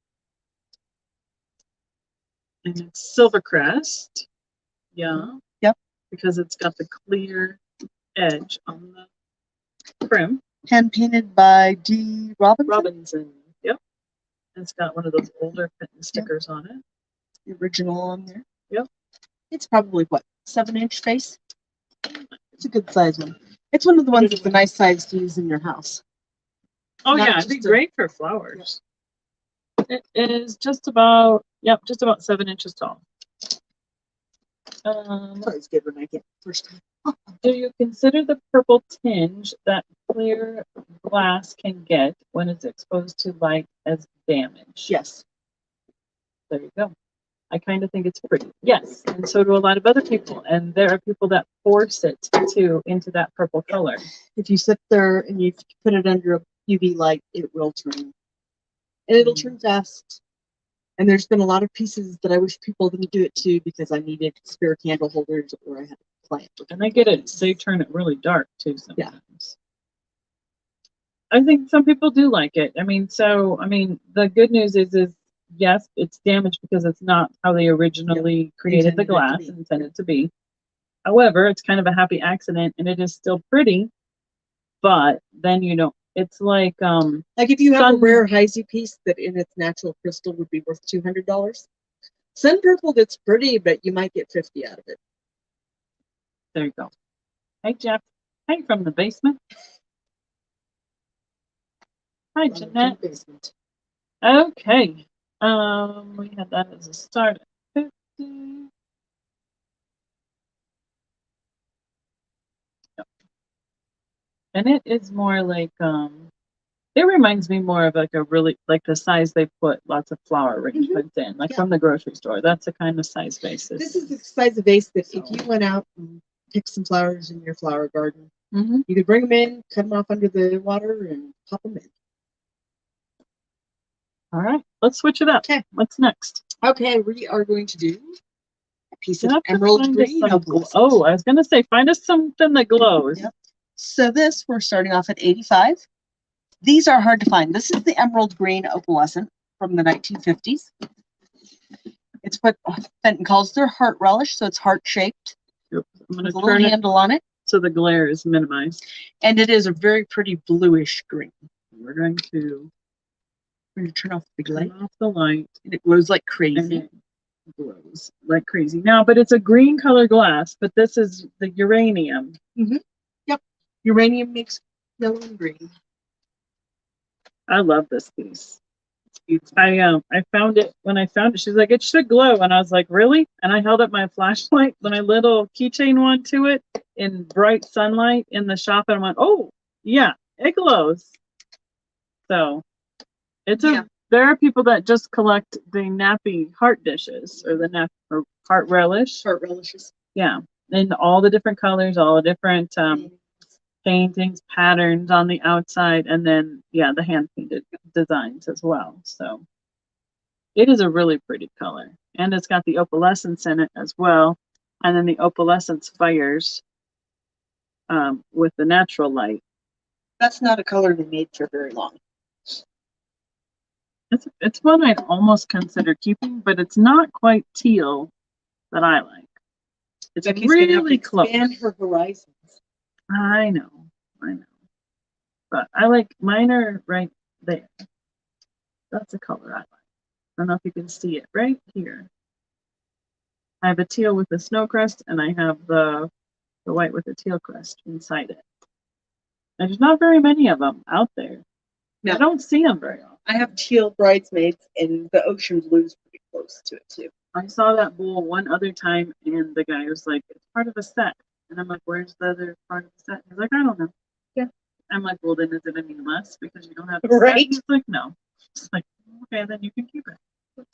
And it's Silvercrest. Yeah. Yep. Because it's got the clear edge on the crimp. Hand painted by D. Robinson. Yep. And it's got one of those older Fenton stickers on it. The original on there. Yep. It's probably what, 7-inch face? It's a good size one. It's one of the ones that's a nice size to use in your house. Oh Not yeah, it'd be just a- great for flowers. It is just about 7 inches tall. It's always good when I get it the first time. Do you consider the purple tinge that clear glass can get when it's exposed to light as damage. Yes. There you go. I kind of think it's pretty. Yes, and so do a lot of other people. And there are people that force it to into that purple color. If you sit there and you put it under a UV light, it will turn. And it'll turn fast. And there's been a lot of pieces that I wish people didn't do it to because I needed spare candle holders or I had a plant. And I get it. They turn it really dark too sometimes. Yeah. I think some people do like it. I mean, the good news is yes, it's damaged because it's not how they originally created the Intended it to glass be. and intended to be. However, it's kind of a happy accident and it is still pretty. But then it's like Like if you have a sun- rare Heisey piece that in its natural crystal would be worth $200. Sun purple that's pretty, but you might get 50 out of it. there you go. Hey Jeff. Hey from the basement. Hi Jeanette. Basement. Okay. We had that as a start at 50. And it is more like it reminds me more of like a really like the size they put lots of flower arrangements in, like Yeah. from the grocery store. That's the kind of size basis. This is the size of vase that if So- you went out and picked some flowers in your flower garden, Mm-hmm. you could bring them in, cut them off under the water, and pop them in. All right, let's switch it up. Okay. What's next? Okay, we are going to do a piece You of have to emerald find us green. some opalescent. Oh, I was gonna say, find us something that glows. Yep. So this, we're starting off at 85. These are hard to find. This is the emerald green opalescent from the 1950s. It's what Fenton calls their heart relish, so it's heart-shaped Yep. I'm gonna with a little turn it handle on it. so the glare is minimized. And it is a very pretty bluish green. We're going to We're going to turn off the light, turn off the light. and it glows like And crazy. it glows like crazy. Now, but it's a green color glass, but this is the uranium. Uranium makes yellow and green. I love this piece. It's beautiful. I found it when I found it. She's like, it should glow, and I was like, really? And I held up my flashlight, my little keychain one to it in bright sunlight in the shop, and I went, oh yeah, it glows. So it's Yeah. there are people that just collect the nappy heart dishes or the or heart relish. Heart relishes. Yeah, in all the different colors, all the different paintings, patterns on the outside, and then the hand painted designs as well. So it is a really pretty color, and it's got the opalescence in it as well, and then the opalescence fires with the natural light. That's not a color they made for very long. It's one I'd almost consider keeping, but it's not quite teal that I like. It's Becky's gonna have to really close. expand her horizons. I know. But I like mine are right there. That's a color I like. I don't know if you can see it right here. I have a teal with a snow crest, and I have the white with a teal crest inside it. And there's not very many of them out there. No. I don't see them very often. I have teal bridesmaids, and the ocean blue's pretty close to it too. I saw that bowl one other time, and the guy was like, it's part of a set. And I'm like, where's the other part of the set? He's like, I don't know. Yeah. I'm like, well, then is it any less because you don't have the Right. set? He's like, no. It's like, okay, then you can keep it.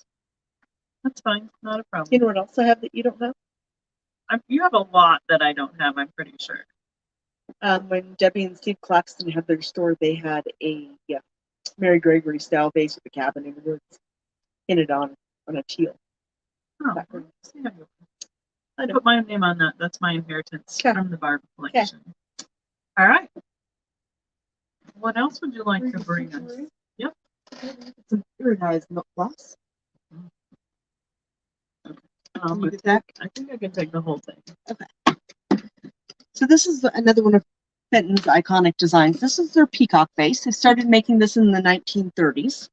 That's fine. Not a problem. You know what else I have that you don't have? You have a lot that I don't have, I'm pretty sure. When Debbie and Steve Claxton had their store, they had a Mary Gregory style vase with a cabin in the woods, painted on a teal. Oh, Background. see how you- I put my name on that. That's my inheritance Okay. from the Barb collection. All right. What else would you like to bring us? Yep. It's a periodized milk glass. Um, You get that? I think I can take the whole thing. So this is another one of Fenton's iconic designs. This is their peacock vase. They started making this in the 1930s.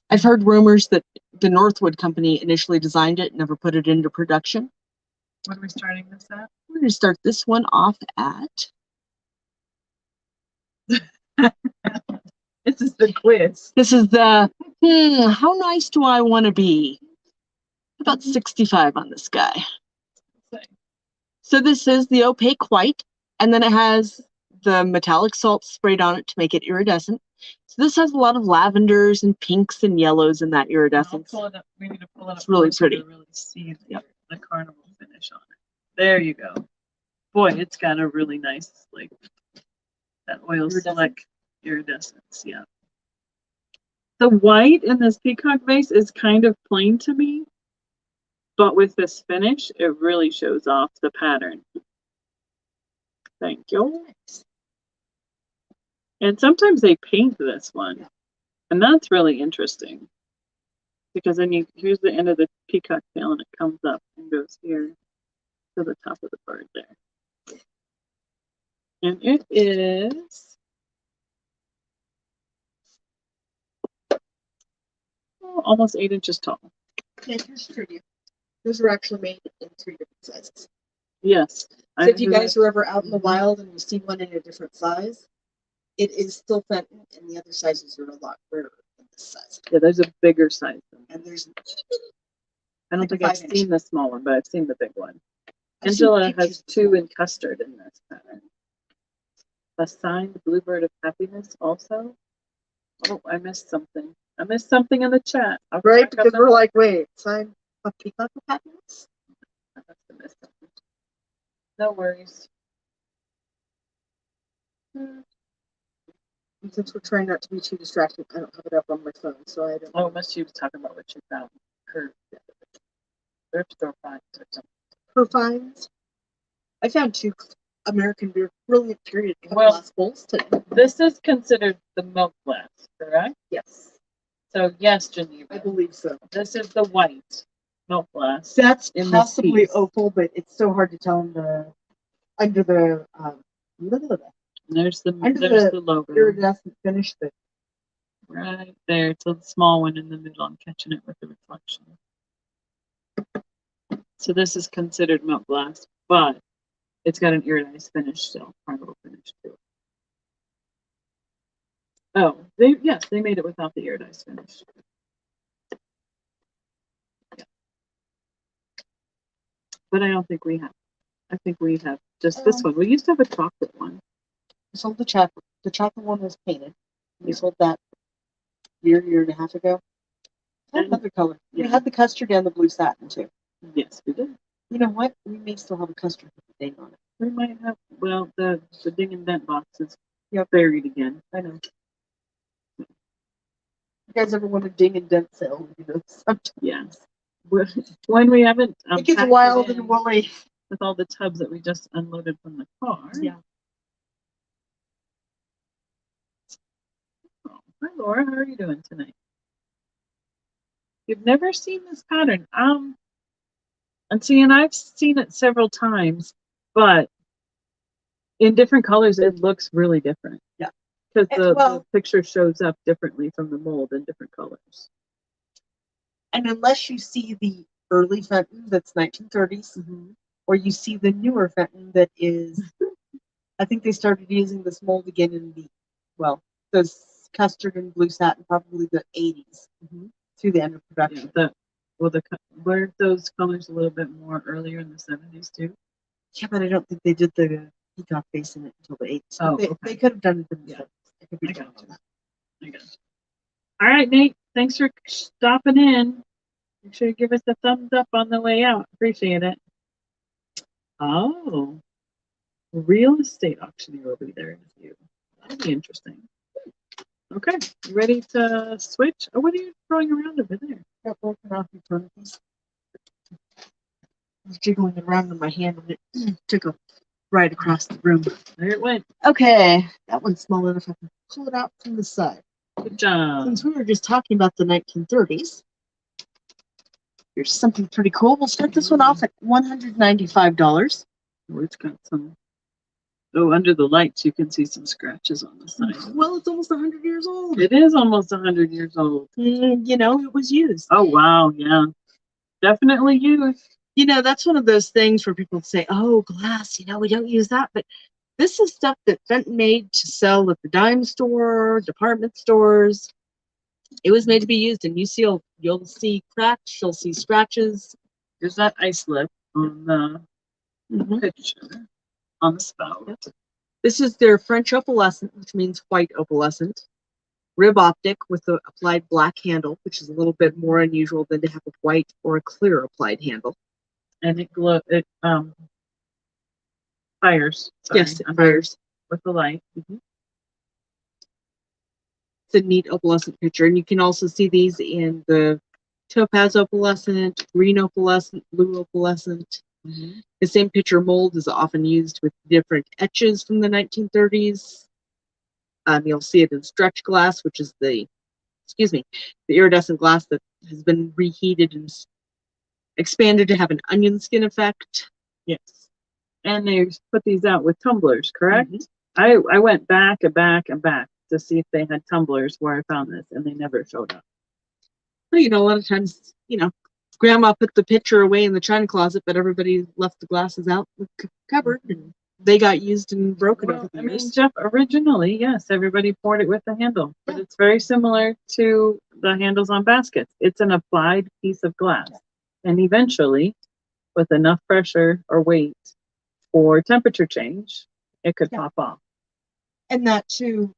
I've heard rumors that the Northwood Company initially designed it, never put it into production. What are we starting this at? We're going to start this one off at, This is the quiz. this is the, how nice do I want to be? About 65 on this guy. So this is the opaque white, and then it has the metallic salt sprayed on it to make it iridescent. So this has a lot of lavenders and pinks and yellows in that I'll iridescence. pull it up. We need to pull it up. It's really closer to pretty. really see the carnival finish on it. There you go. Boy, it's got a really nice, like, that oil slick iridescence. Yeah. The white in this peacock vase is kind of plain to me, but with this finish, it really shows off the pattern. Thank you. And sometimes they paint this one, and that's really interesting because then here's the end of the peacock tail, and it comes up and goes here to the top of the bird there. And it is almost 8 inches tall. Yeah, here's trivia. Those are actually made in 3 different sizes. Yes. So if you guys are ever out in the wild and you see one in a different size, it is still Fenton, and the other sizes are a lot rarer than this size. Yeah, there's a bigger size. And there's I don't like think a I've 5 seen the small one, but I've seen the big one. I've seen Angela pictures has of 2 small. in custard in this pattern. A signed bluebird of happiness also. Oh, I missed something. I missed something in the chat. I'll right, check because on we're that. like, wait, sign a peacock of happiness? I must have missed something. No worries. Since we're trying not to be too distracted, I don't have it up on my phone, so I don't. Oh, must she was talking about what you found. Her thrift store finds or something. Her finds. I found 2 American Beer Brilliant Period cup Well- glass bowls today. This is considered the milk glass, correct? Yes, So yes, I Geneva. believe so. This is the white milk glass. That's In this possibly piece. opal, but it's so hard to tell under the There's the Under the logo iridescent finish. That right there. It's a small one in the middle. I'm catching it with the reflection. So this is considered milk glass, but it's got an iridized finish still, carnival finish too. Oh, they made it without the iridized finish. Yeah. But I don't think we have. I think we have just this one. We used to have a chocolate one. we sold the chocolate. The chocolate one was painted. We sold that year and a half ago. And- Another color. We yeah. had the custard and the blue satin too. Yes, we did. You know what? We may still have a custard with a ding on it. We might have. Well, the ding and dent box is buried again. I know. You guys ever want a ding and dent sale? You know, sometimes. Yes. When we haven't. It gets packed wild in and woolly. with all the tubs that we just unloaded from the car. Yeah. Oh, hi Laura, how are you doing tonight? You've never seen this pattern. And see, and I've seen it several times, but in different colors, it looks really different. Yeah. Because the Well- picture shows up differently from the mold in different colors. And unless you see the early Fenton that's 1930s, or you see the newer Fenton that is, I think they started using this mold again in the custard and blue satin, probably the 80s through the end of production. Yeah, weren't those colors a little bit more earlier in the 70s too? Yeah, but I don't think they did the peacock face in it until the 80s. Oh, they, okay. they could have done it in the Yeah. 70s. I could be I got wrong on you. that. I got it. All right, Nate. Thanks for stopping in. Make sure you give us a thumbs up on the way out. Appreciate it. Oh, real estate auctioneer will be there in a few. That'll be interesting. Okay, you ready to switch? Oh, what are you throwing around over there? Got broken off eternities. I was jiggling it around in my hand and it took a ride across the room. There it went. Okay, that one's small enough I can pull it out from the side. Good job. Since we were just talking about the 1930s, here's something pretty cool. We'll start this one off at $195. Oh, it's got some. Oh, under the lights, you can see some scratches on the side. Well, it's almost 100 years old. It is almost 100 years old. You know, it was used. Oh, wow. Yeah. Definitely used. You know, that's one of those things where people say, oh, glass, we don't use that. But this is stuff that Fenton made to sell at the dime store, department stores. It was made to be used, and you'll see cracks, you'll see scratches. There's that ice lip on the picture, on the spout. This is their French opalescent, which means white opalescent. Rib optic with the applied black handle, which is a little bit more unusual than to have a white or a clear applied handle. And it fires. Yes, it under- fires. with the light. It's a neat opalescent picture, and you can also see these in the topaz opalescent, green opalescent, blue opalescent. The same picture mold is often used with different etches from the 1930s. You'll see it in stretch glass, which is the iridescent glass that has been reheated and expanded to have an onion skin effect. Yes. And they put these out with tumblers, correct? I went back and back and back to see if they had tumblers where I found this, and they never showed up. Well, a lot of times, Grandma put the picture away in the china closet, but everybody left the glasses out in the cupboard, and they got used and broken over the years. Jeff, originally, yes, everybody poured it with the handle, but it's very similar to the handles on baskets. It's an applied piece of glass, and eventually, with enough pressure or weight for temperature change, it could pop off. And that too,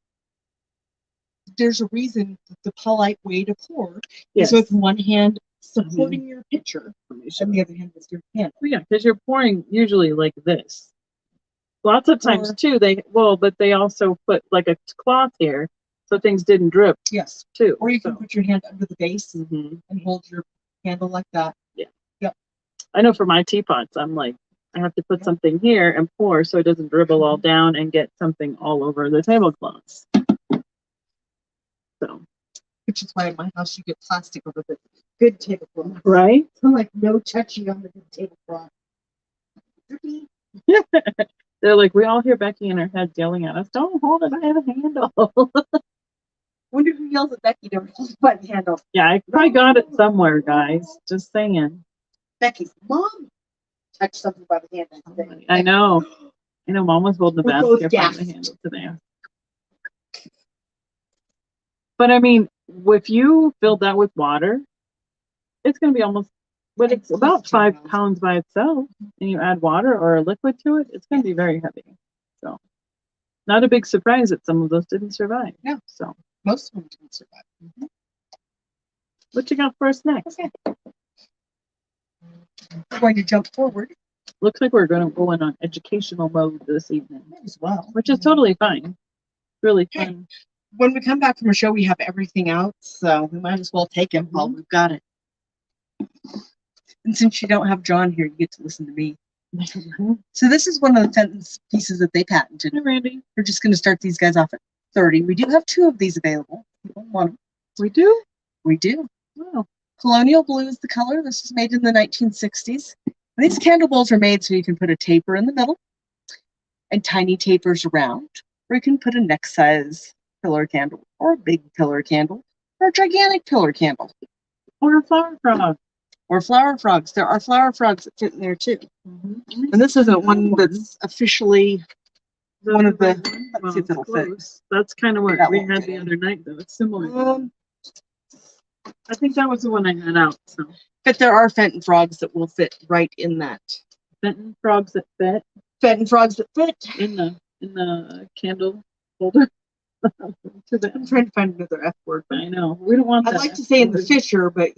there's a reason that the polite way to pour is with one hand supporting your pitcher and the other hand with your hand. Yeah, because you're pouring usually like this. Lots of times too, but they also put like a cloth here so things didn't drip. Yes. Too. Or you can put your hand under the base and hold your handle like that. Yeah. Yep. I know for my teapots, I'm like, I have to put something here and pour so it doesn't dribble all down and get something all over the tablecloths. So. Which is why in my house you get plastic over the good tablecloth. Right? I'm like, no touching on the good tablecloth. They're like, we all hear Becky in her head yelling at us, don't hold it by the handle. Wonder who yells at Becky to hold by the handle. Yeah, I probably got it somewhere, guys. Just saying. Becky's mom touched something by the handle today. I know. Mom was holding the We both basket by gasped. the handle today. But I mean, if you filled that with water, it's going to be almost, but it's about 5 pounds by itself. And you add water or a liquid to it, it's going to be very heavy. So, not a big surprise that some of those didn't survive. No. So, Most of them didn't survive. What you got for us next? Okay. We're going to jump forward. Looks like we're going to go in on educational mode this evening, as well, which is totally fine. Really fun. When we come back from a show, we have everything out, so we might as well take it while we've got it. And since you don't have John here, you get to listen to me. So this is one of the Fenton's pieces that they patented. Hey, Randy. We're just going to start these guys off at 30. We do have 2 of these available. People want them. We do? We do. Wow. Colonial blue is the color. This was made in the 1960s. And these candle bowls are made so you can put a taper in the middle and tiny tapers around, or you can put a neck size pillar candle, or a big pillar candle, or a gigantic pillar candle. Or a flower frog. Or flower frogs. There are flower frogs that fit in there too. And this isn't one that's officially one of the. Let's see if it'll fit. That's kind of what That we won't had fit the in. other night, though. It's similar. I think that was the one I had out. So But there are Fenton frogs that will fit right in that. Fenton frogs that fit Fenton frogs that fit. in the candle holder. I'm trying to find another F word. I know we don't want. I'd that like to say in the word. Fisher, but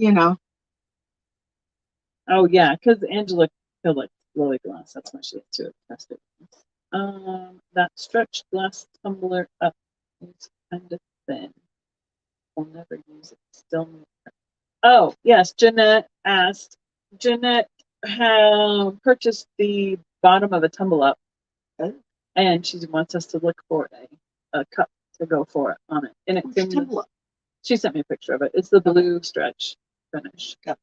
Oh yeah, because Angela filled like Lily glass. That's why she had to test it. That stretched glass tumbler up is kind of thin. We'll never use it. Still. Oh yes, Jeanette asked. Jeanette had purchased the bottom of a tumble up, and she wants us to look for a cup to go for it on it. And it's in the, she sent me a picture of it. It's the blue stretch finish cup.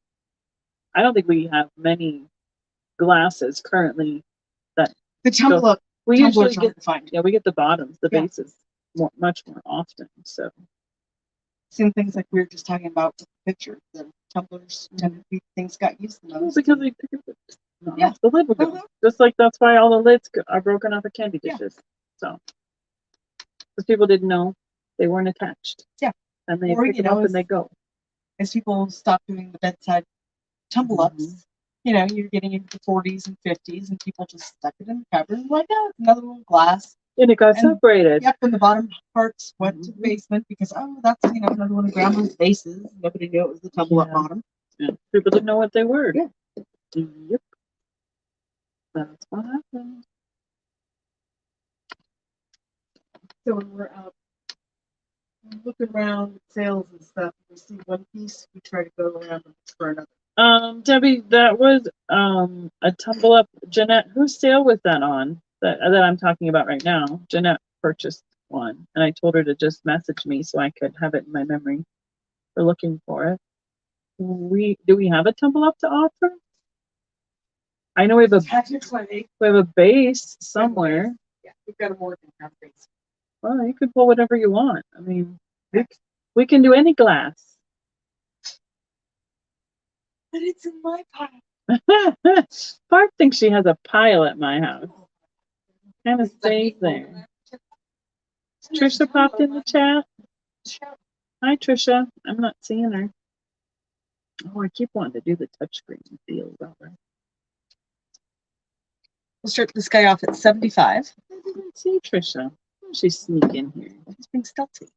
I don't think we have many glasses currently that the tumble up. we usually Tumblers are hard get. to find. Yeah, we get the bottoms, the Yeah. bases, much more often. So Same things like we were just talking about with the picture. The tumblers tend to be things got used the well, most. because they pick up Yeah. the lid would go. Mhm. Just like that's why all the lids are broken off of candy Yeah. dishes. So because people didn't know they weren't attached. Yeah. And they Or, pick you them know, up and they go. As people stop doing the bedside tumble ups, you're getting into the 40s and 50s, and people just stuck it in the cupboard and like, oh, another little glass. And it got And- separated. Yep, and the bottom parts went to the basement because, oh, that's, another one of Grandma's bases. Nobody knew it was the tumble up Yeah. bottom. Yeah. People didn't know what they were. Yeah. Yep. That's what happened. So when we're out looking around at sales and stuff, we see one piece, we try to go around and look for another. Debbie, that was a tumble up. Jeanette, whose sale was that on? That I'm talking about right now. Jeanette purchased one, and I told her to just message me so I could have it in my memory for looking for it. Do we have a tumble up to offer? I know we have a base somewhere. Yeah, we've got a Morgantown base. Well, you could pull whatever you want. I mean, we can do any glass. But it's in my pile. Barb thinks she has a pile at my house. Kind of stays there. Trisha popped in the chat. Hi, Trisha. I'm not seeing her. Oh, I keep wanting to do the touchscreen deal. We'll start this guy off at 75. I didn't see Trisha. She's sneaking here. He's being stealthy.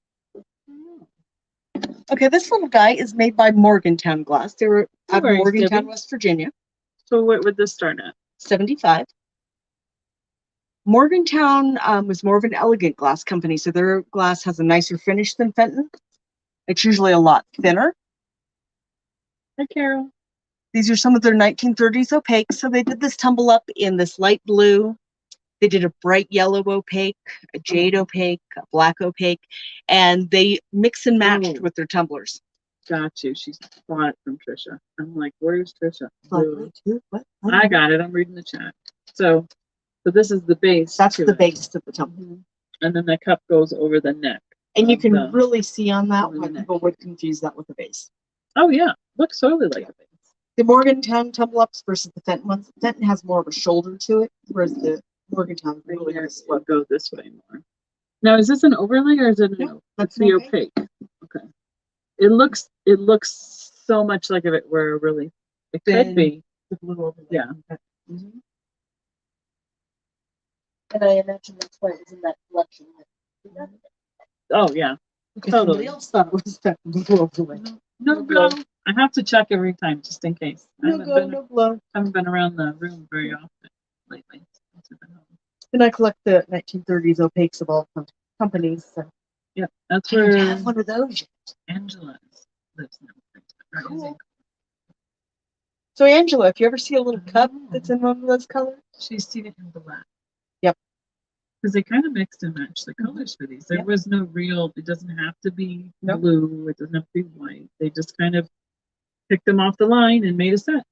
Okay, this little guy is made by Morgantown Glass. They were No out of worries, Morgantown, Debbie. West Virginia. So what would this start at? 75. Morgantown was more of an elegant glass company, so their glass has a nicer finish than Fenton. It's usually a lot thinner. Hi, Carol. These are some of their 1930s opaques. So they did this tumble up in this light blue. They did a bright yellow opaque, a jade opaque, a black opaque, and they mix and matched with their tumblers. Got you. She's bought it from Trisha. I'm like, where's Trisha? What? I got it. I'm reading the chat. So this is the base. That's to the it. base to the tumbler. And then the cup goes over the neck. And you can the- really see on that over the why neck. people would confuse that with the base. Oh yeah, looks totally like a base. The Morgantown tumble ups versus the Fenton ones. Fenton has more of a shoulder to it, whereas the Morgantown really has a We'll slope. go this way more. Now, is this an overlay or is it No, an that's the an opaque? Okay. It looks so much like if it were really. It could Then- be. The blue overlay. Yeah. Mhm. And I imagine that's why it's in that collection. Oh yeah. Because Totally. somebody else thought it was that blue overlay. No No go. glow. I have to check every time just in case. I No haven't go, been, no glow. haven't been around the room very often lately. Since I've been home. And I collect the 1930s opaques of all companies. So Yeah, that's I don't where have one of those yet. Angela lives now. Cool. So Angela, if you ever see a little cup that's in one of those colors, She's seen it in black. Yep. Because they kind of mixed and matched the colors for these. There Yep. was no real, it doesn't have to be Nope. blue, it doesn't have to be white. They just kind of picked them off the line and made a set.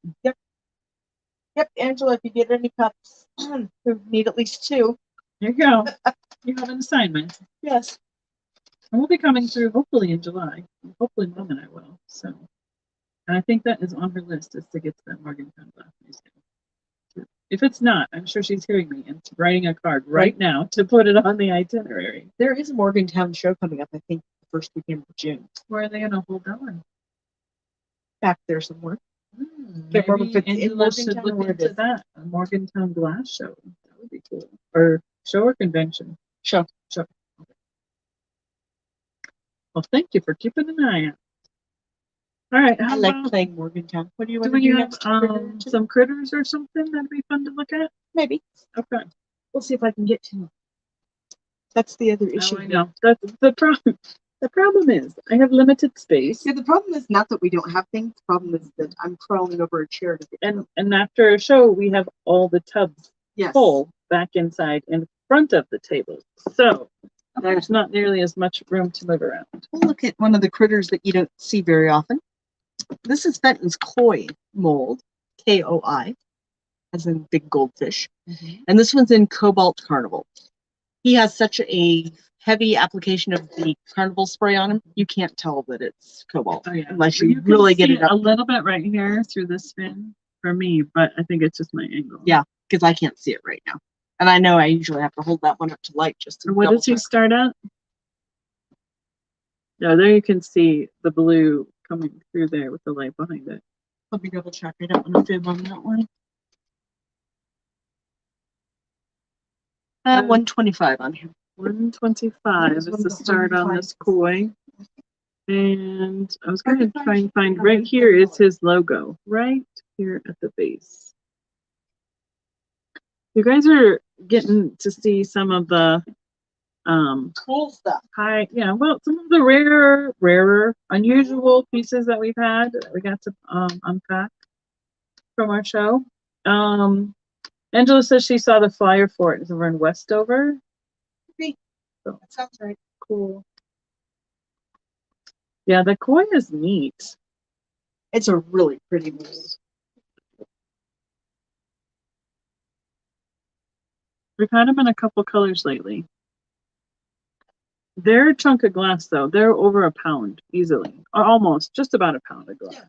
Yep, Angela, if you get any cups, we need at least 2. There you go. You have an assignment. Yes. And we'll be coming through hopefully in July. Hopefully Mom and I will. So, and I think that is on her list is to get to that Morgantown Glass Museum. If it's not, I'm sure she's hearing me and writing a card right now to put it on the itinerary. There is a Morgantown show coming up, I think, the first weekend of June. Where are they going to hold that one? Back there somewhere. Maybe remember if it's in Angela should Morgantown or look where it into is. that. A Morgantown Glass Show. That would be cool. Or show or convention. Show. Okay. Well, thank you for keeping an eye out. All right. I How like about, playing Morgantown. What do you do want to we do have next? Critter? some critters or something that'd be fun to look at? Maybe. Okay. We'll see if I can get to them. That's the other issue. Oh, I know. That's the problem. The problem is I have limited space, Yeah, the problem is not that we don't have things. The problem is that I'm crawling over a chair to get to them. and after a show we have all the tubs Yes. full back inside in front of the table. So there's not nearly as much room to move around. We'll look at one of the critters that you don't see very often. This is Fenton's koi mold, KOI, as in big goldfish. And this one's in Cobalt Carnival. He has such a heavy application of the carnival spray on him, you can't tell that it's cobalt Oh, yeah. unless Well, you can really get see it up, a little bit right here through this fin for me, but I think it's just my angle. Yeah. because I can't see it right now. And I know I usually have to hold that one up to light just to And what double does he check. start at? Yeah, there you can see the blue coming through there with the light behind it. Let me double check. I don't want to fib on that one. 125 on here. 125 is the start on this koi. And I was going to try and find right here is his logo, right here at the base. You guys are getting to see some of the Cool stuff. some of the rarer, unusual pieces that we've had that we got to unpack from our show. Angela says she saw the flyer for it over in Westover. Great. So, That sounds right. cool. Yeah, the koi is neat. It's a really pretty mold. We've had them in a couple colors lately. They're a chunk of glass, though. They're over a pound easily, or almost just about a pound of glass. Yeah.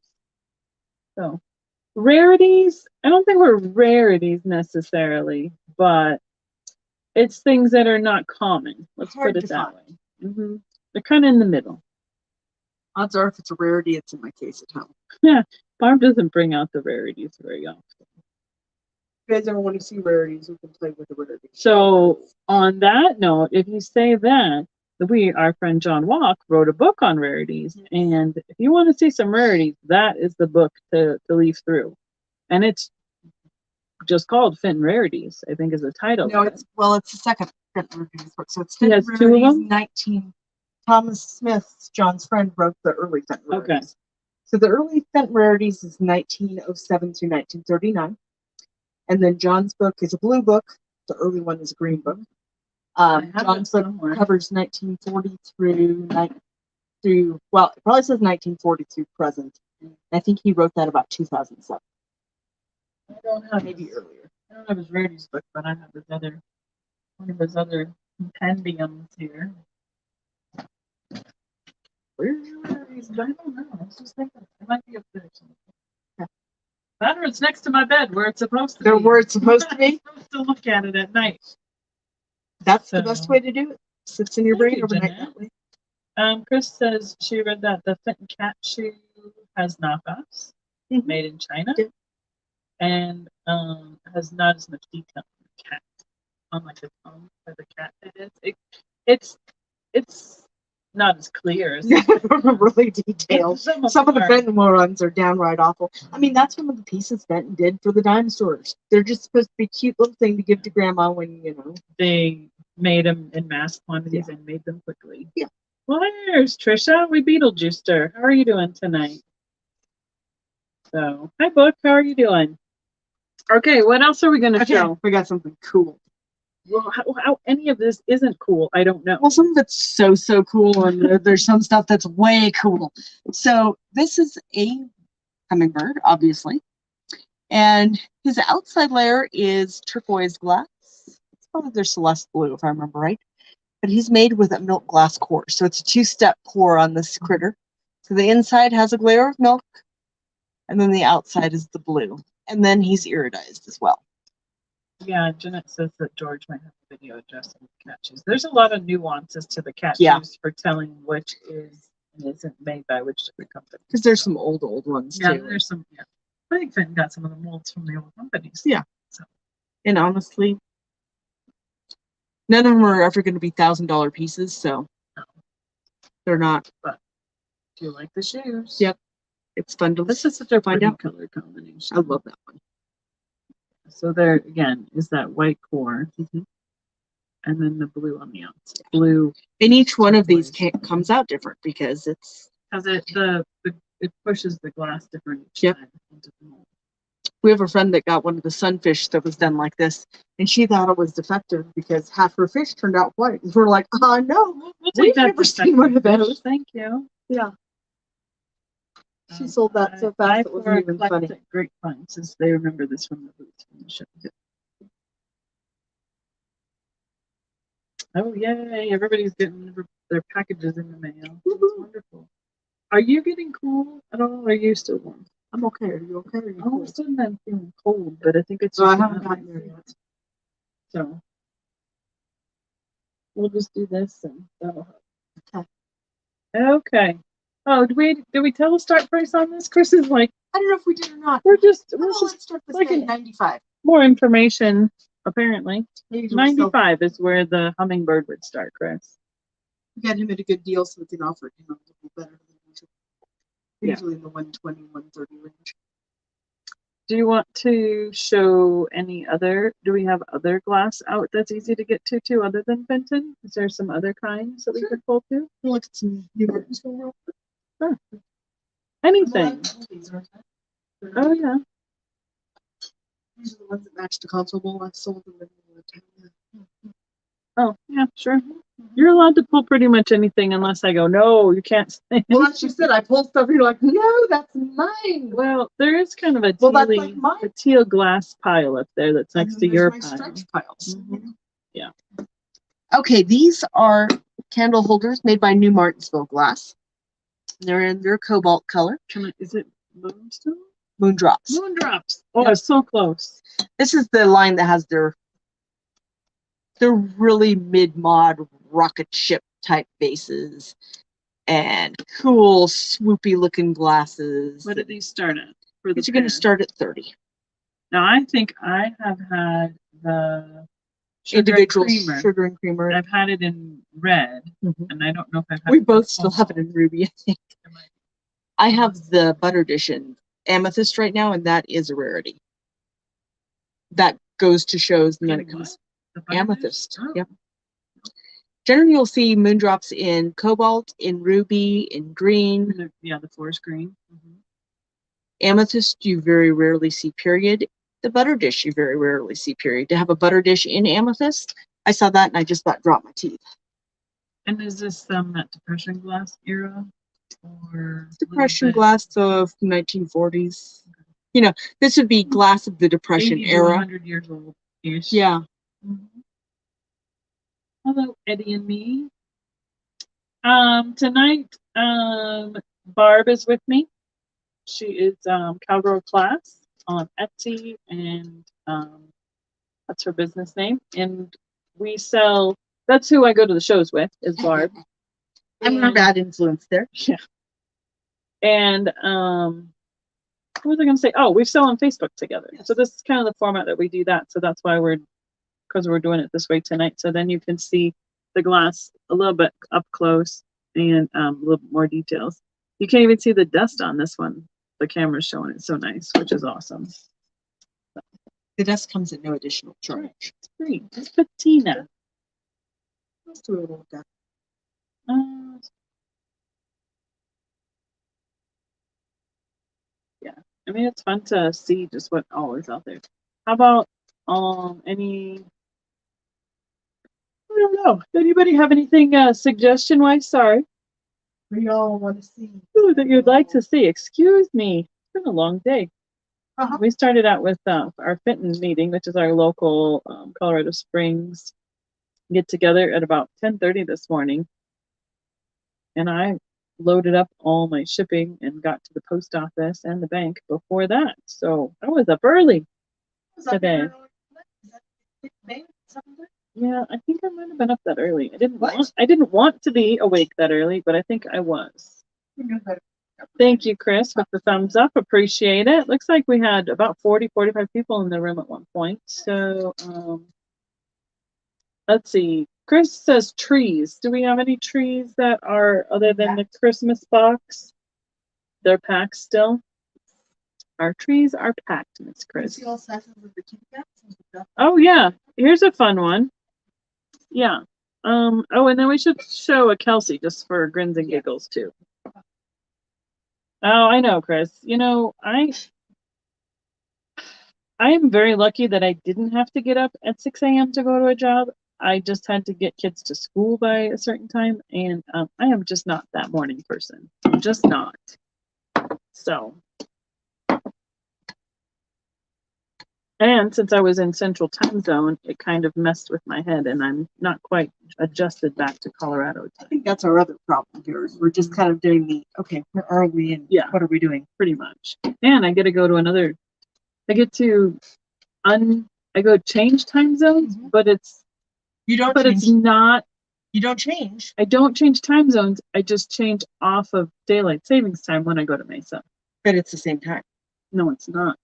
So, rarities, I don't think we're rarities necessarily, but it's things that are not common. Let's Hard put it to that find. way. They're kind of in the middle. Odds are, if it's a rarity, it's in my case at home. Yeah, Barb doesn't bring out the rarities very often. If you guys ever want to see rarities, we can play with the rarities. So, on that note, if you say that, our friend John Walk wrote a book on rarities, and if you want to see some rarities, that is the book to leaf through. And it's just called Fenton Rarities, I think is the title. No, it's the second Fenton Rarities book. So it's He Fenton has two of Rarities them? 19. Thomas Smith, John's friend, wrote the early Fenton Rarities. Okay. So the early Fenton Rarities is 1907 through 1939. And then John's book is a blue book. The early one is a green book. John's book covers 1940 well, it probably says 1940 through present. I think he wrote that about 2007. I don't have maybe earlier. I don't have his rarities book, but I have one of his other compendiums here. Where's your rarities? I don't know. I was just thinking it might be up there somewhere. That or it's next to my bed where it's supposed to be. Where it's supposed to be? I'm supposed to look at it at night. That's the best way to do it. Sits in your Thank brain you, overnight Jeanette. that way. Chris says she read that the Fenton cat shoe has knockoffs made in China and has not as much detail on the cat, unlike the tongue of the cat. It's not as clear as really detailed. Some of the Fenton ones are downright awful. I mean, that's one of the pieces Fenton did for the dime stores. They're just supposed to be a cute little thing to give to grandma when, they made them in mass quantities and made them quickly. Yeah. Well, there's Trisha. We Beetlejuiced her. How are you doing tonight? So, hi, Book. How are you doing? Okay, what else are we going to show? We got something cool. Well, how any of this isn't cool, I don't know. Well, some of it's so cool, and there's some stuff that's way cool. So this is a hummingbird, obviously, and his outside layer is turquoise glass. It's probably their Celeste blue, if I remember right. But he's made with a milk glass core, so it's a two-step pour on this critter. So the inside has a layer of milk, and then the outside is the blue, and then he's iridized as well. Yeah, Jeanette says that George might have a video addressing the cat shoes. There's a lot of nuances to the cat shoes for telling which is and isn't made by which different company. Because there's some old ones yeah, too. there's some. Yeah, I think Fenton got some of the molds from the old companies. Yeah. So. And honestly, none of them are ever going to be $1,000 pieces, so they're not. But do you like the shoes? Yep. It's fun to This is such a pretty out. color combination. I love that one. So there again is that white core, and then the blue on the outside. Blue. And each one of these comes out different because it's because it pushes the glass different each side into the mold. We have a friend that got one of the sunfish that was done like this, and she thought it was defective because half her fish turned out white. And we're like, no, we'll take that never seen one of those. Thank you. Yeah. She sold that so fast it wasn't even funny. Great fun, since they remember this from the boots from the show. Oh yay! Everybody's getting their packages in the mail. That's wonderful. Are you getting cool at all? Or are you still warm? I'm okay. Are you okay? Are you all of a sudden I'm feeling cold, but I think it's. I haven't gotten there yet. So we'll just do this, and that'll help. Okay. Oh, did we tell the start price on this? Chris is like, I don't know if we did or not. We're just let's start this like at 95. More information. apparently. Maybe we'll sell- 95 is where the hummingbird would start, Chris. We got him at a good deal, so we can offer him a little better than usual. Yeah. Usually in the 120, 130 range. Do you want to show any other, do we have other glass out that's easy to get to too, other than Fenton? Is there some other kinds that we could pull to? We'll look at some new Martinsville real quick. Sure. Anything. Oh, yeah. These are the ones that match the console bowl. I've sold them in the town. Oh, yeah, sure. You're allowed to pull pretty much anything unless I go, no, you can't say Well, it. as you said, I pulled stuff. You're like, no, that's mine. Well, there is kind of a Well, that's tealy, like mine. a teal glass pile up there that's And next then to your there's my pile. stretch piles. Mhm. Okay, these are candle holders made by New Martinsville Glass. They're in their cobalt color, Is it moonstone? moondrops. Moondrops. Oh, Yep. it's so close. This is the line that has their really mid-mod rocket ship type bases and cool swoopy looking glasses. What did these start at? For the These are going to pair? start at 30. Now, I think I have had the sugar and Individual creamer. sugar and creamer. I've had it in red, Mhm. and I don't know if I've had We it in both still have it cobalt. in ruby, I think. I have the butter dish in amethyst right now, and that is a rarity. That goes to shows, and then In it comes what? The butter dish? amethyst. Oh. Yep. Generally, you'll see moondrops in cobalt, in ruby, in green. Yeah, the forest green. Mhm. Amethyst, you very rarely see period. The butter dish, you very rarely see period. To have a butter dish in amethyst, I saw that and I just about dropped my teeth. And is this that depression glass era? Or Depression glass of 1940s. You know, this would be glass of the Depression 80 to era. 100 years old ish. Yeah. Mhm. Hello, Eddie and me. Tonight, Barb is with me. She is Cowgirl Class on Etsy, and that's her business name. And we sell. That's who I go to the shows with. Is Barb. I'm her bad influence there. Yeah. And what was I going to say? Oh, we sell on Facebook together. Yes. So this is kind of the format that we do that. So that's why because we're doing it this way tonight. So then you can see the glass a little bit up close and a little bit more details. You can't even see the dust on this one. The camera's showing it so nice, which is awesome. The dust comes at no additional charge. It's free. It's patina. Let's do a little dust. Yeah, I mean it's fun to see just what all is out there. How about any? I don't know. Anybody have anything suggestion wise? Sorry. We all want to see. Ooh, that you'd like to see. Excuse me. It's been a long day. Uh-huh. We started out with our Fenton meeting, which is our local Colorado Springs get together at about 10:30 this morning. And I loaded up all my shipping and got to the post office and the bank before that. So I was up early today. Yeah, I think I might have been up that early. I didn't want to be awake that early, but I think I was. Thank you, Chris, with the thumbs up. Appreciate it. Looks like we had about 45 people in the room at one point. So let's see. Chris says trees. Do we have any trees that are other than the Christmas box? They're packed still. Our trees are packed, Miss Chris. Oh yeah, here's a fun one. Yeah. Oh, and then we should show a Kelsey just for grins and giggles too. Oh, I know, Chris. You know, I am very lucky that I didn't have to get up at 6 a.m. to go to a job. I just had to get kids to school by a certain time, and I am just not that morning person. I'm just not. So, and since I was in Central Time Zone, it kind of messed with my head, and I'm not quite adjusted back to Colorado I time. think that's our other problem here. We're just kind of doing the, okay, where are we and what are we doing? Pretty much. And I get to go to another. I get to I go change time zones, but it's not. You don't change. I don't change time zones. I just change off of daylight savings time when I go to Mesa. But it's the same time. No, it's not.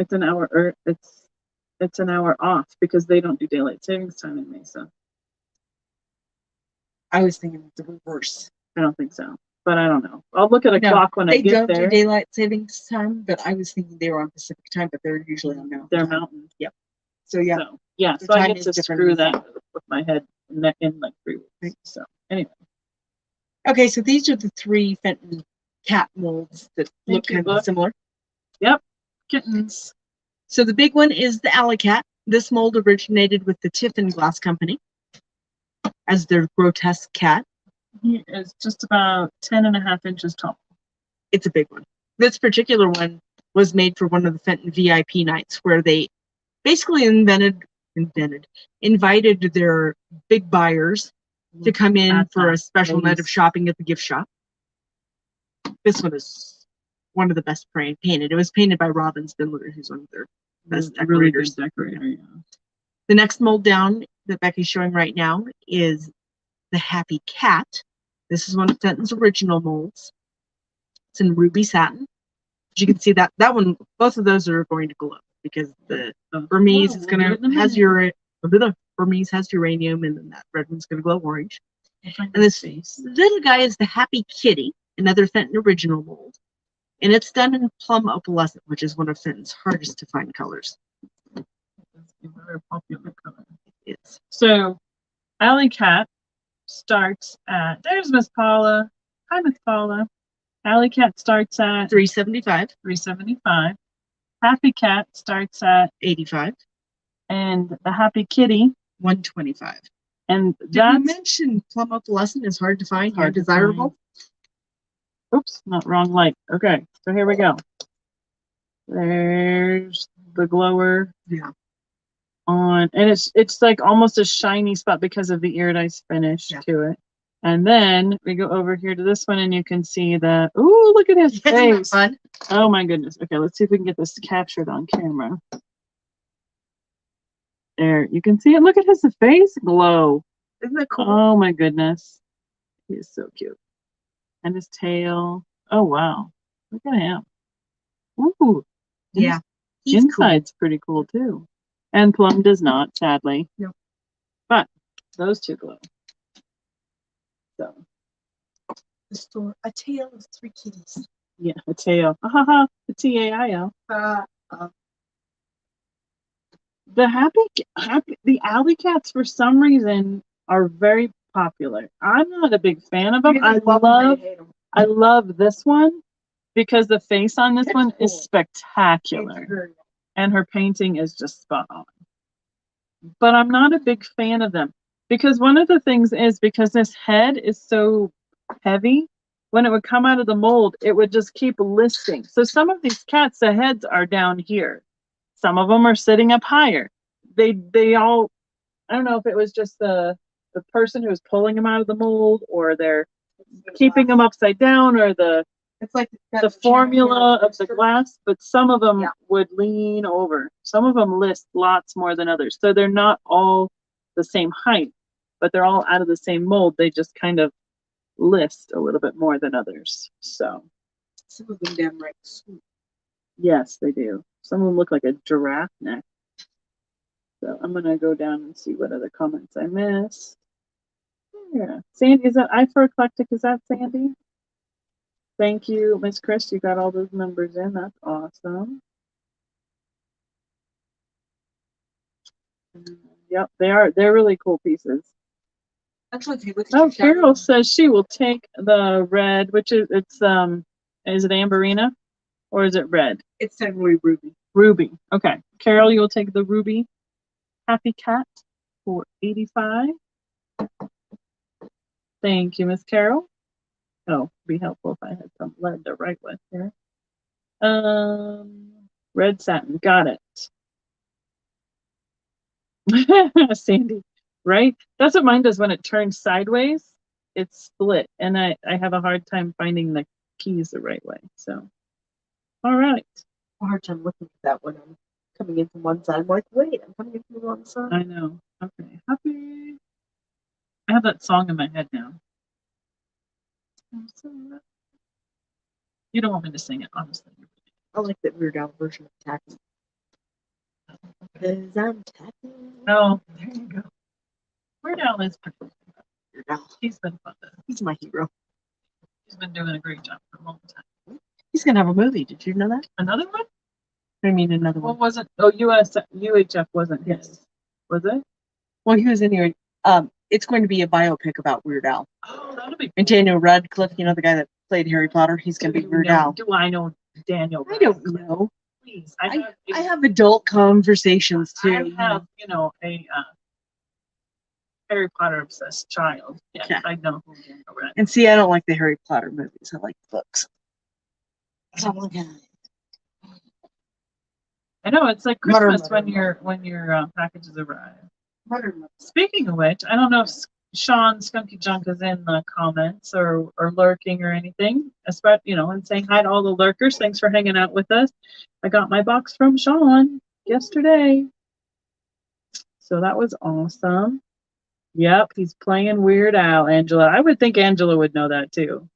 It's an hour. It's it's an hour off because they don't do daylight savings time in Mesa. I was thinking the reverse. I don't think so, but I don't know. I'll look at a No, clock when I they get don't there. do daylight savings time, but I was thinking they were on Pacific time, but they're usually on Mountain. They're time. mountain. Yep. So yeah. So yeah, Their so I time get is to different screw in that with my head in like 3 weeks. Right. So anyway, Okay, so these are the 3 Fenton cat molds that look Thank you, kind of book. similar. yep, kittens. So the big one is the Alley Cat. This mold originated with the Tiffin Glass Company as their grotesque cat. He is just about 10.5 inches tall. It's a big one. This particular one was made for one of the Fenton VIP nights where they basically invited their big buyers to come in for a special night of shopping at the gift shop. This one is one of the best painted. It was painted by Robin Spindler, who's one of their best Really good decorators. decorator, yeah. The next mold down that Becky's showing right now is the Happy Cat. This is one of Fenton's original molds. It's in ruby satin. As you can see that one, both of those are going to glow because the Burmese is going to Burmese has uranium, and then that red one's going to glow orange. And this little guy is the Happy Kitty, another Fenton original mold, and it's done in plum opalescent, which is one of Fenton's hardest to find colors. It's a very popular color. It's So, Alley Cat starts at, there's Miss Paula. Hi, Miss Paula. Alley Cat starts at $375, $375. Happy Cat starts at $85, and the Happy Kitty, $125. and Did we that's mention plum opalescent is hard to find, hard to desirable? oops, not wrong light. Okay, so here we go. There's the glower. Yeah. On, and it's like almost a shiny spot because of the iridized finish to it. And then we go over here to this one, and you can see that. Ooh, look at his face! Fun? Oh my goodness. Okay, let's see if we can get this captured on camera. There, you can see it. Look at his face glow. Isn't that cool? Oh my goodness, he is so cute. And his tail. Oh wow, look at him. Ooh, Yeah. His inside's pretty cool too. And Plum does not, sadly. No. But those two glow. So. The store, a tale of 3 kitties. Yeah, a tail. The T-A-I-L. The alley cats for some reason are very popular. I'm not a big fan of them. I love this one because the face on this one is spectacular. And her painting is just spot on. But I'm not a big fan of them because one of the things is because this head is so heavy, when it would come out of the mold, it would just keep listing. So some of these cats, the heads are down here. Some of them are sitting up higher. They all, I don't know if it was just the person who was pulling them out of the mold, or they're keeping them upside down, or it's like the formula of the glass, but some of them would lean over. Some of them list lots more than others. So they're not all the same height, but they're all out of the same mold. They just kind of list a little bit more than others. So some of them damn right. Yes, they do. Some of them look like a giraffe neck. So I'm gonna go down and see what other comments I missed. Yeah, Sandy, is that I for Eclectic? Is that Sandy? Thank you, Miss Chris. You got all those numbers in. That's awesome. Yep, they are. They're really cool pieces. Actually, if you look at Oh, Carol says she will take the red, which is is it Amberina or is it red? It's technically ruby. Ruby. Okay, Carol, you will take the ruby Happy Cat for $85. Thank you, Miss Carol. Oh, it'd be helpful if I had some lead to write with here. Red satin, got it. Sandy, right? That's what mine does when it turns sideways. It's split, and I have a hard time finding the keys the right way. So, all right. A hard time looking at that when I'm coming in from one side. I'm like, wait, I'm coming in from the wrong side. I know. Okay, happy. I have that song in my head now. You don't want me to sing it, honestly. I like that Weird Al version of Taxi. 'Cause I'm tapping. Oh, there you go. Weird Al is pretty good. Weird Al. He's been fun. He's my hero. He's been doing a great job for a long time. He's gonna have a movie. Did you know that? Another one? I mean, another What one. was it? Oh, UHF wasn't Yes. his. Was it? Well, he was in here. It's going to be a biopic about Weird Al. Oh, that'll be. And Daniel Radcliffe, you know, the guy that played Harry Potter, he's going to be Weird Al. Do I know Daniel? I don't Radcliffe? know. Please, I have adult conversations too. I have, a Harry Potter obsessed child. Yes, Yeah. I know who Daniel Radcliffe. And see, I don't like the Harry Potter movies. I like the books. I know it's like Mutter, Christmas mutter, when your packages arrive. Mutter. Speaking of which, I don't know if Sean Skunky Junk is in the comments or lurking or anything. And saying hi to all the lurkers. Thanks for hanging out with us. I got my box from Sean yesterday, so that was awesome. Yep, he's playing Weird Al, Angela. I would think Angela would know that too.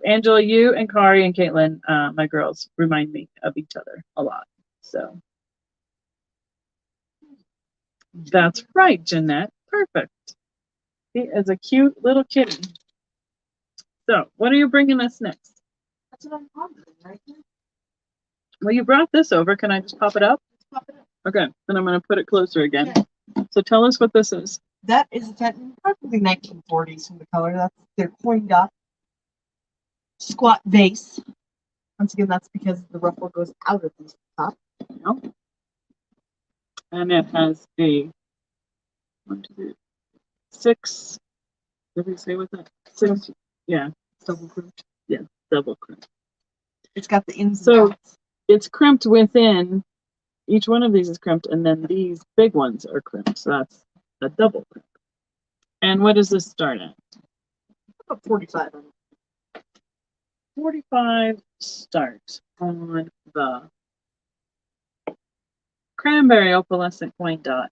Angela, you and Kari and Caitlin, my girls, remind me of each other a lot. So that's right, Jeanette. Perfect. He is a cute little kitty. So, what are you bringing us next? That's what I'm pondering right now. Well, you brought this over. Can I just pop it up? Pop it up. Okay, then I'm going to put it closer again. Okay. So tell us what this is. That is a Fenton, probably 1940s from the color. That's their coin dot squat vase. Once again, that's because the ruffle goes out at the top. Yep. And it has a 1, 2, 3, 6. What did we say with that? 6. Yeah, Double crimped. yeah, double crimped. It's got the ins So- and outs. It's crimped within. Each one of these is crimped, and then these big ones are crimped. So that's a double crimp. And what does this start at? About 45 on it. 45 start on the cranberry opalescent coin dot.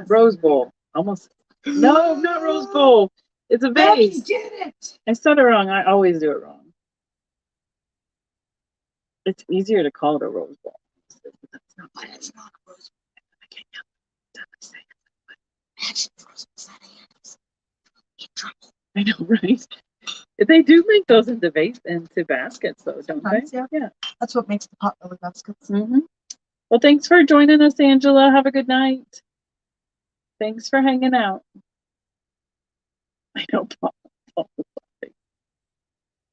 Rose bowl. Almost. No, not rose bowl. It's a Becky vase. did it! I said it wrong. I always do it wrong. It's easier to call it a rose bowl. But it's not a rose. I can't say it. Imagine frozen bananas. In trouble. I know, right? They do make those into baskets, though, don't they? Sometimes, yeah. Yeah. That's what makes the pot really baskets. Mm-hmm. Well, thanks for joining us, Angela. Have a good night. Thanks for hanging out. I know, Paul.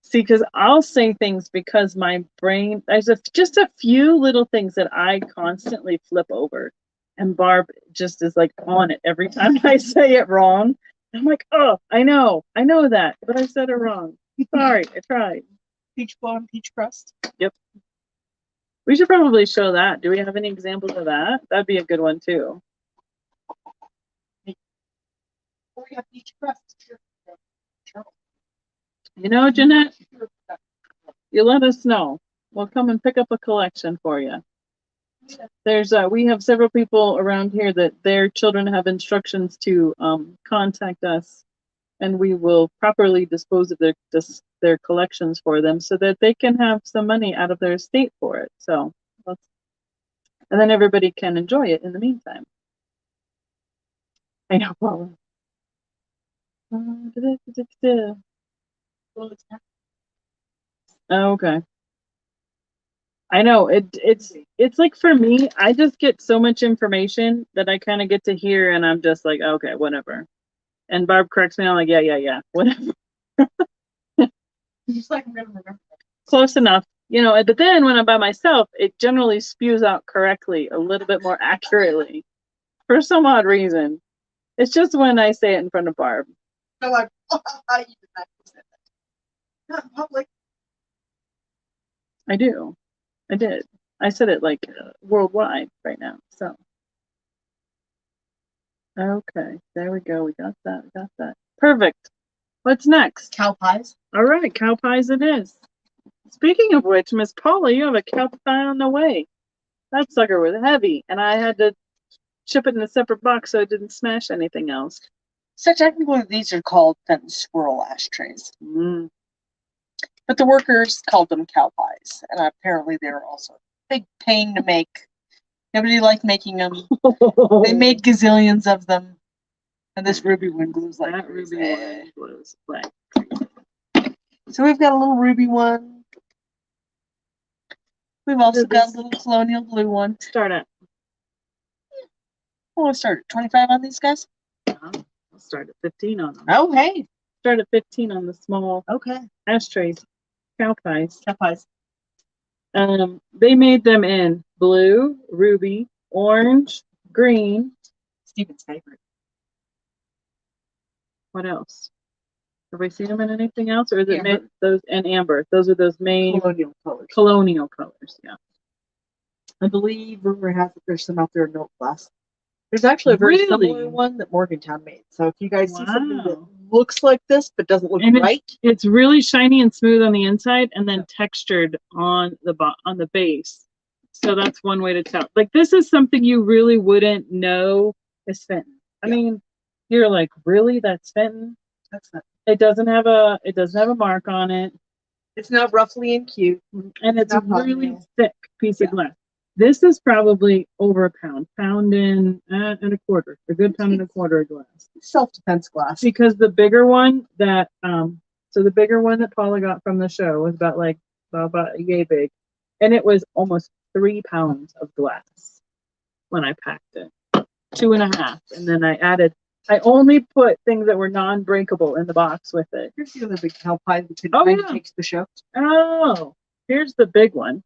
See, because I'll say things because my brain, there's just a few little things that I constantly flip over. And Barb just is like on it every time I say it wrong. I'm like, oh, I know that, but I said it wrong. Sorry, I tried. Peach bone, peach crust. Yep. We should probably show that. Do we have any examples of that? That'd be a good one too. Or we have peach crust. You know, Jeanette, you let us know. We'll come and pick up a collection for you. We have several people around here that their children have instructions to contact us, and we will properly dispose of their collections for them so that they can have some money out of their estate for it. So, and then everybody can enjoy it in the meantime. I know, Paula. Oh, okay. I know it's like for me, I just get so much information that I kind of get to hear, and I'm just like, okay, whatever. And Barb corrects me, I'm like, yeah, whatever. Just like I'm gonna remember. Close enough, But then when I'm by myself, it generally spews out correctly, a little bit more accurately, for some odd reason. It's just when I say it in front of Barb. So like, I even said that. Not in public. I do. I did. I said it like worldwide right now. So. Okay, there we go. We got that. Perfect. What's next? Cow pies. All right, cow pies it is. Speaking of which, Miss Paula, you have a cow pie on the way. That sucker was heavy, and I had to ship it in a separate box so it didn't smash anything else. So technically, these are called Fenton squirrel ashtrays, Mm. but the workers called them cow pies, and apparently they were also big pain to make. Nobody liked making them. They made gazillions of them. And this ruby one glues like that crazy. ruby one was like So we've got a little ruby one. We've also got a Rubies. little colonial blue one. start at. Oh, I started 25 on these guys. I'll start at 15 on them. Oh, hey. Start at 15 on the small Okay. ashtrays, cow pies. Cow pies. They made them in blue, ruby, orange, green. Stephen's favorite. What else? Have we seen them in anything else, or is it Amber. those and amber? Those are those main Colonial colors. colonial colors. Yeah. I believe rumor has it there's some out there in milk glass. There's actually a very Really? similar one that Morgantown made. So if you guys see something that Wow. looks like this but doesn't look And right, it's really shiny and smooth on the inside, and then textured on the base. So that's one way to tell. Like this is something you really wouldn't know is Fenton. I Yeah. mean, you're like, really? That's Fenton? that's not. It doesn't have a mark on it, It's not roughly and cute. and it's a not really popular. thick piece Yeah. of glass. This is probably over a pound and a quarter, a good pound and a quarter of glass. Self-defense glass. Because the bigger one that the bigger one that Paula got from the show was about yay big, and it was almost 3 pounds of glass when I packed it, 2.5, and then I only put things that were non-breakable in the box with it. Here's the other big cow pie that could Oh, bring yeah. take to the show. Oh, here's the big one.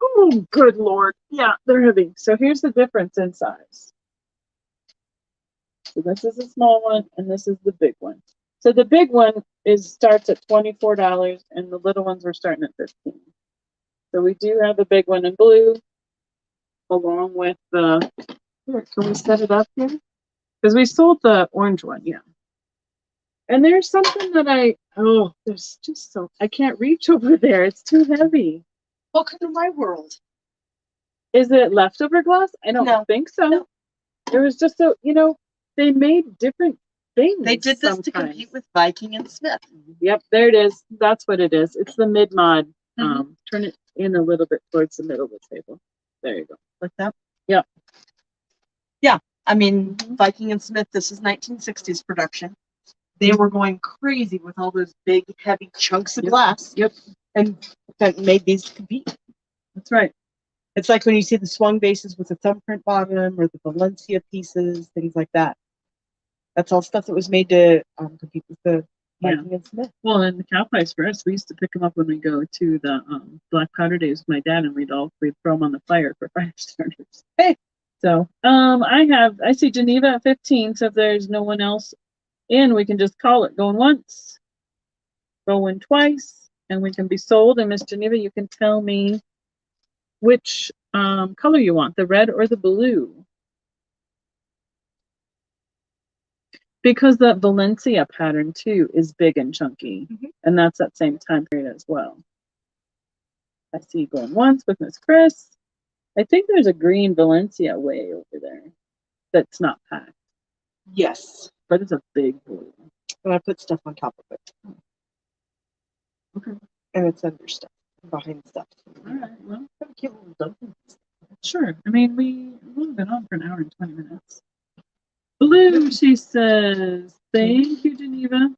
Oh, good Lord. Yeah, they're heavy. So here's the difference in size. So this is a small one, and this is the big one. So the big one starts at $24, and the little ones were starting at $15. So we do have a big one in blue, along with the. Here, can we set it up here? Because we sold the orange one, yeah. And there's something that there's just I can't reach over there. It's too heavy. Welcome to my world. Is it leftover glass? I don't No. think so. No. It was just they made different things. They did this to sometimes. compete with Viking and Smith. Yep, there it is. That's what it is. It's the mid-mod. Mhm. Turn it in a little bit towards the middle of the table. There you go. Like that? Yep. Yeah. I mean, Mhm. Viking and Smith, this is 1960s production. They were going crazy with all those big, heavy chunks of Yep. glass. Yep. And that made these to compete. That's right. It's like when you see the swung bases with the thumbprint bottom or the Valencia pieces, things like that. That's all stuff that was made to compete with the Viking and Smith. Well, and the cow pies for us, we used to pick them up when we go to the black powder days with my dad, and we'd throw them on the fire for fire starters. Hey. So I see Geneva at 15. So if there's no one else in, we can just call it going once, going twice, and we can be sold. And Miss Geneva, you can tell me which color you want, the red or the blue. Because that Valencia pattern too is big and chunky, and that's that same time period as well. I see you going once with Miss Chris. I think there's a green Valencia way over there that's not packed, Yes. but it's a big blue. And I put stuff on top of it. Okay. And it's under stuff, behind stuff. All right. Well, Have a cute little dumpling. sure. I mean, we've been on for an hour and 20 minutes. Blue, she says. Thank you, Geneva.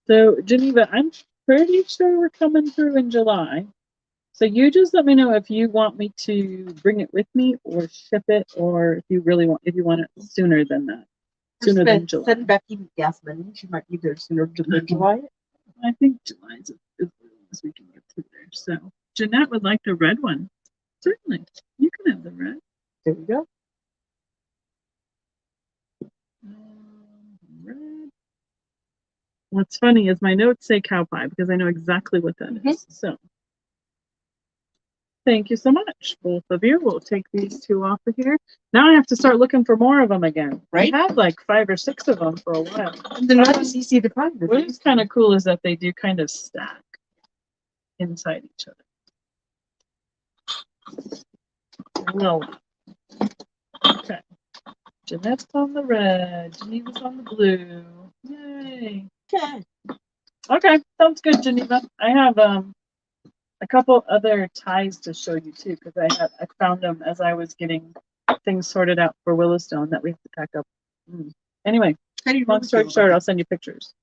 So, Geneva, I'm pretty sure we're coming through in July. So you just let me know if you want me to bring it with me or ship it, or if you want it sooner than that. Sooner than July. Send Becky Gassman. She might be there sooner than July. I think July is as early as we can get through there. So Jeanette would like the red one. Certainly. You can have the red. There we go. Red. What's funny is my notes say cow pie because I know exactly what that is. So thank you so much, both of you. We'll take these two off of here. Now I have to start looking for more of them again. Right? I had like 5 or 6 of them for a while. They're not as easy to find. What is kind of cool is that they do kind of stack inside each other. No. Okay. Jeanette's on the red. Geneva's on the blue. Yay. Okay. Okay, sounds good, Geneva. I have a couple other ties to show you too, because I found them as I was getting things sorted out for Willowstone that we have to pack up. Anyway, How do you long really story feel short, about I'll send you pictures.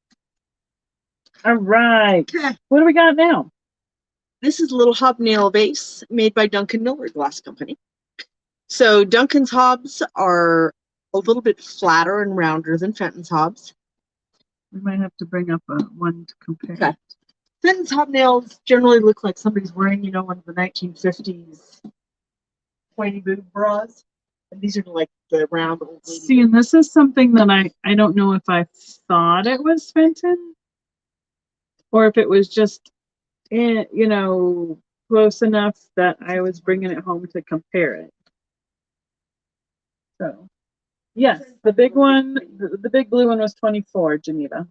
All right. Okay. What do we got now? This is a little hobnail vase made by Duncan Miller Glass Company. So Duncan's hobs are a little bit flatter and rounder than Fenton's hobs. We might have to bring up one to compare. Okay. Fenton's hobnails generally look like somebody's wearing, one of the 1950s pointy boob bras. And these are like the round old lady. See, and this is something that I don't know if I thought it was Fenton or if it was just, close enough that I was bringing it home to compare it. So, yes, the big one, the big blue one was 24, Geneva.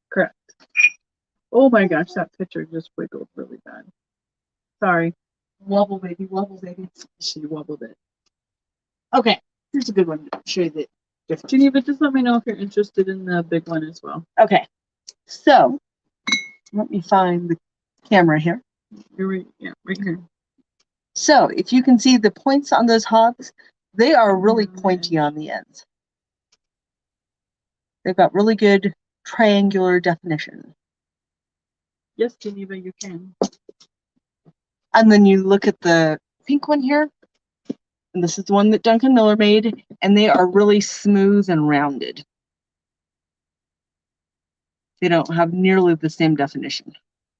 Correct. Oh my gosh, that picture just wiggled really bad. Sorry. Wobble baby, wobble baby. She wobbled it. Okay, here's a good one to show you the difference. Geneva, just let me know if you're interested in the big one as well. Okay. So let me find the camera here. Right here. So if you can see the points on those hobs, they are really pointy on the ends. They've got really good triangular definition. Yes, Geneva, you can. And then you look at the pink one here, and this is the one that Duncan Miller made, and they are really smooth and rounded. They don't have nearly the same definition.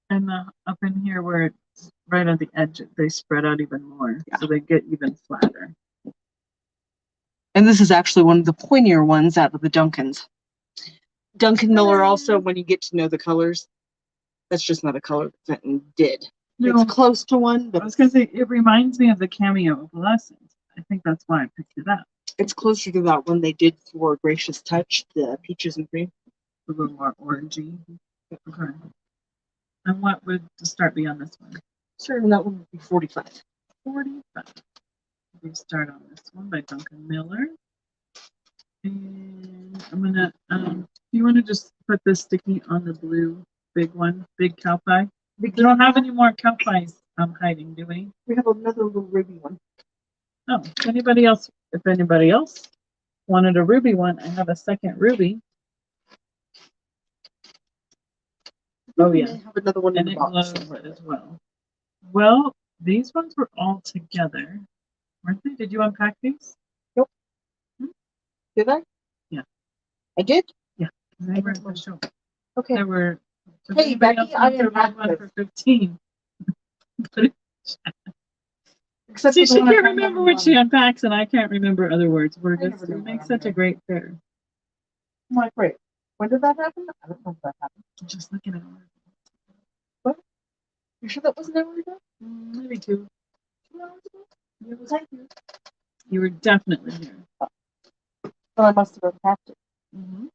And up in here where it's right on the edge, they spread out even more, Yeah. so they get even flatter. And this is actually one of the pointier ones out of the Duncans. Duncan Miller also, when you get to know the colors, that's just not a color that Fenton did. No, It's close to one, I but was going to say, it reminds me of the cameo of Lessons. I think that's why I picked it up. it's closer to that one they did for Gracious Touch, the peaches and cream. A little more orangey. Okay. And what would the start be on this one? Sure, and that one would be 45. 45. We start on this one by Duncan Miller. And I'm gonna, you want to just put this sticky on the blue big one, big cow pie? We don't have any more cow pies hiding, do we? We have another little ruby one. Oh, if anybody else wanted a ruby one, I have a second ruby. Oh yeah, have another one in and the it box. glows as well. Well, these ones were all together, weren't they? Did you unpack these? Did I? Yeah. I did? Yeah. They were in the show. Okay. There were. So Hey, anybody Becky, else I wants a red unpacked one this. for 15. Except See, for the she one I can't found remember on what the she unpacks, and I can't remember other words. I never We know make what such a I'm great pair. I'm like, wait, when did that happen? I don't know if that happened. Just looking at her. What? You sure that wasn't ever ago? Maybe 2 hours ago? Yeah, was I here? You were definitely here. Well, I must have unpacked it. Mm-hmm.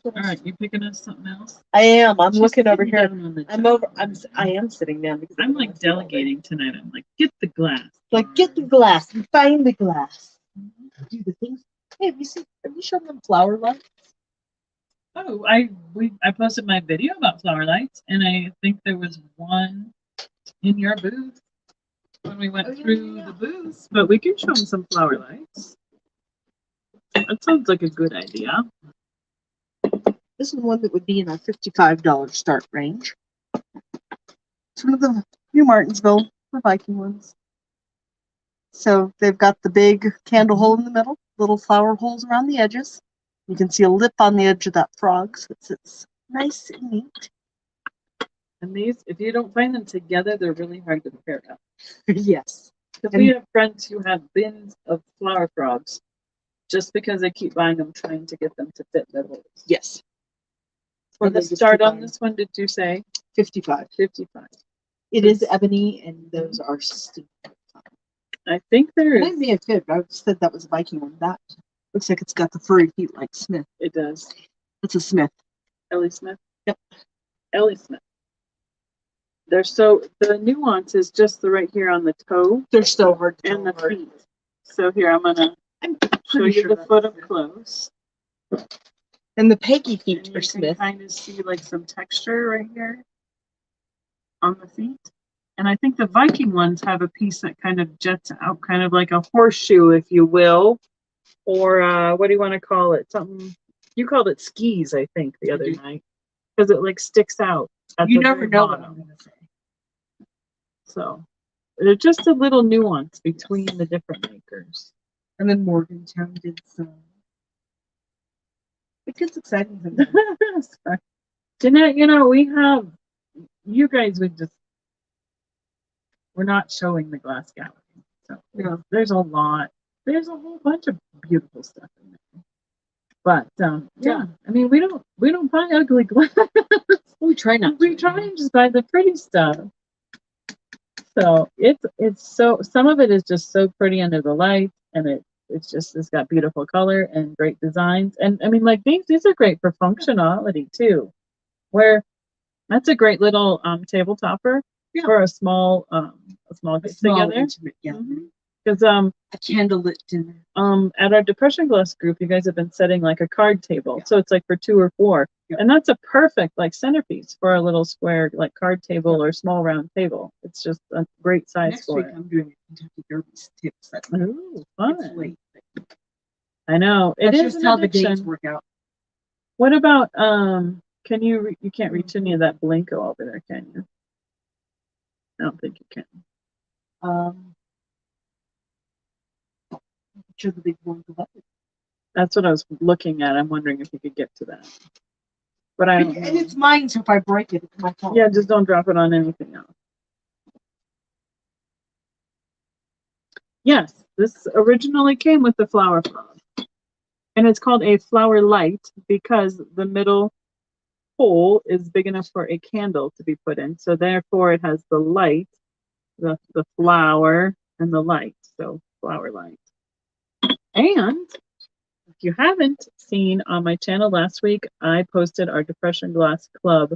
All right, you picking us something else? I am. I'm She's looking over sitting here. down on the I'm job. over. I am sitting down because I'm like delegating tonight. I'm like, get the glass. like, get the glass and find the glass. Mhm. Do the things. Hey, have you shown them flower lights? Oh, I posted my video about flower lights, and I think there was one in your booth when we went through the booths. But we can show them some flower lights. That sounds like a good idea. This is one that would be in our $55 start range. It's one of the New Martinsville, the Viking ones. So they've got the big candle hole in the middle, little flower holes around the edges. You can see a lip on the edge of that frog, so it's nice and neat. And these, if you don't find them together, they're really hard to pair up. Yes. Because we have friends who have bins of flower frogs just because they keep buying them, trying to get them to fit their holes. Yes. For And the they just start keep on buying. this one, did you say 55. 55? It is ebony, and those are steel. I think there And I is. may have fib. I said that was a Viking one. That looks like it's got the furry feet like Smith. It does. It's a Smith. Ellie Smith? Yep. Ellie Smith. They're so, the nuance is just the right here on the toe They're so hard to and the tell apart. feet. So here, I'm going to I'm show pretty you sure the that's foot up Smith. close. And the peggy And feet you for can Smith. kind of see like some texture right here on the feet. And I think the Viking ones have a piece that kind of jets out, kind of like a horseshoe, if you will. Or what do you want to call it? Something you called it skis, I think, the other night. Because it like sticks out at You the never very know what bottom. I'm going to say. So there's just a little nuance between the different makers. And then Morgantown did some. It gets exciting sometimes. Jeanette, you know, we have, you guys would just, we're not showing the glass gallery. So Yeah. there's a lot, there's a whole bunch of beautiful stuff in there. But yeah, I mean, we don't buy ugly glass. We try not We to. try and just buy the pretty stuff. So it's so, some of it is just so pretty under the light, and it's got beautiful color and great designs. And I mean, like these are great for functionality too, where that's a great little table topper for a small get together. Intimate, yeah. Because A candlelit dinner. at our depression glass group, you guys have been setting like a card table, so it's like for 2 or 4, and that's a perfect like centerpiece for a little square like card table or small round table. It's just a great size Next for week it. I'm doing a Kentucky Derby table set. Ooh, It's fun! late. I know it That's is just an how the addiction. dates work out. What about can you can't reach any of that Blinko over there, can you? I don't think you can. Sure the big one go up. That's what I was looking at. I'm wondering if you could get to that. But I don't know. And it's mine, so if I break it, it's my fault. Yeah, just don't drop it on anything else. Yes, this originally came with the flower frog. And it's called a flower light because the middle hole is big enough for a candle to be put in. So therefore it has the light, the flower, and the light. So flower light. And if you haven't seen on my channel last week, I posted our Depression Glass Club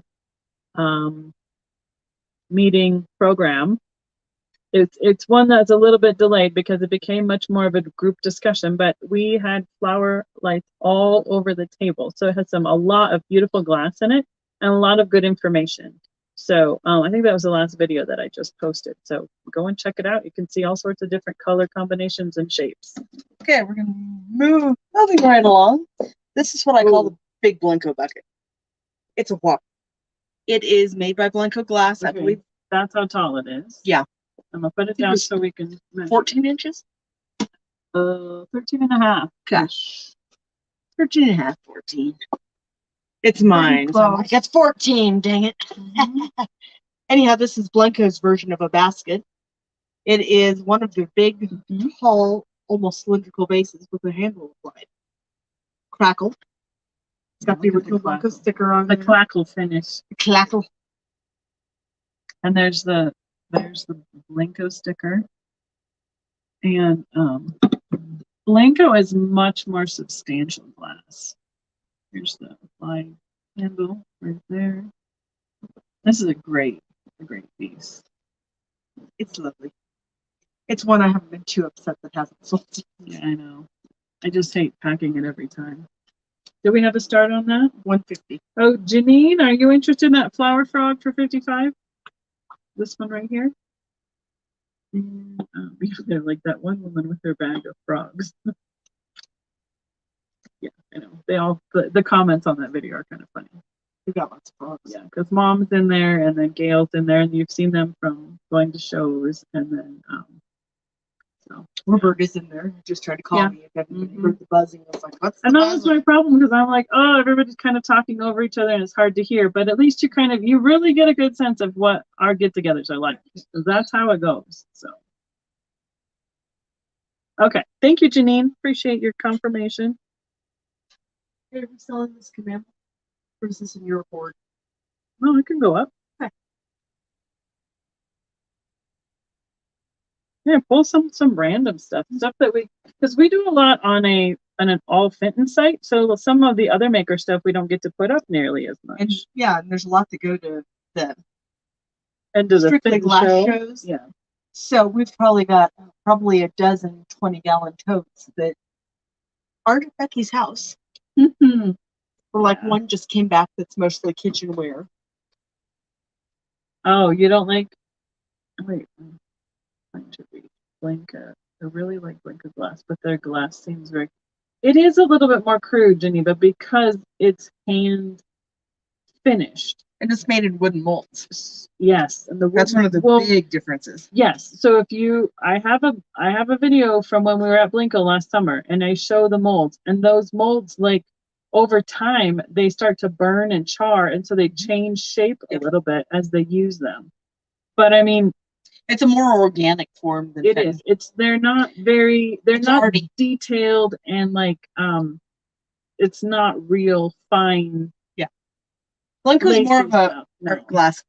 meeting program. It's one that's a little bit delayed because it became much more of a group discussion, but we had flower lights all over the table. So it has a lot of beautiful glass in it and a lot of good information. So I think that was the last video that I just posted. So go and check it out. You can see all sorts of different color combinations and shapes. Okay, we're gonna moving right along. This is what I call the big Blanco bucket. It's a whopper. It is made by Blanco Glass, I believe. That's how tall it is. Yeah. I'm gonna put it down so we can measure. 14 inches? 13 and a half. Gosh. 13 and a half, 14. It's mine. So I'm like, it's 14, dang it. Anyhow, this is Blanco's version of a basket. It is one of the big, tall, almost cylindrical bases with a handle applied. Crackle. It's got the original Blanco sticker on The there. clackle finish. Clackle. And there's the Blanco sticker. And Blanco is much more substantial glass. Here's the applied handle right there. This is a great piece. It's lovely. It's one I haven't been too upset that hasn't sold. Yeah, I know. I just hate packing it every time. Do we have a start on that? 150. Oh, Janine, are you interested in that flower frog for 55? This one right here? And they're like that one woman with her bag of frogs. Yeah, I know. They all the comments on that video are kind of funny. We got lots of frogs. Yeah, because Mom's in there and then Gail's in there, and you've seen them from going to shows, and then so Robert is in there. Just tried to call me. If everybody heard the buzzing, I was like, what's the and that was buzzing? my problem because I'm like, oh, everybody's kind of talking over each other and it's hard to hear. But at least you really get a good sense of what our get-togethers are like. So that's how it goes. So okay, thank you, Janine. Appreciate your confirmation. Hey, are we selling this command? Or is this in your report? Well, it can go up. Okay. Yeah, pull some random stuff that because we do a lot on an all Fenton site, so some of the other maker stuff we don't get to put up nearly as much. And yeah, and there's a lot to go to the strictly Fenton glass shows. Yeah. So we've probably got a dozen 20-gallon totes that aren't at Becky's house. Or like Yeah. one just came back that's mostly kitchenware. Oh, you don't like? Wait, I'm trying to read Blanca. I really like Blanca glass, but their glass seems very. It is a little bit more crude, Geneva, because it's hand finished. And it's made in wooden molds. Yes, and the That's one of the well, big differences. yes. So if you, I have a video from when we were at Blinko last summer, and I show the molds, and those molds, like over time, they start to burn and char, and so they change shape a little bit as they use them. But I mean, It's a more organic form than it Fenton. is. They're not very. They're It's not arty. detailed and like it's not real fine. Blanco's more lacy of a stuff. No. art glass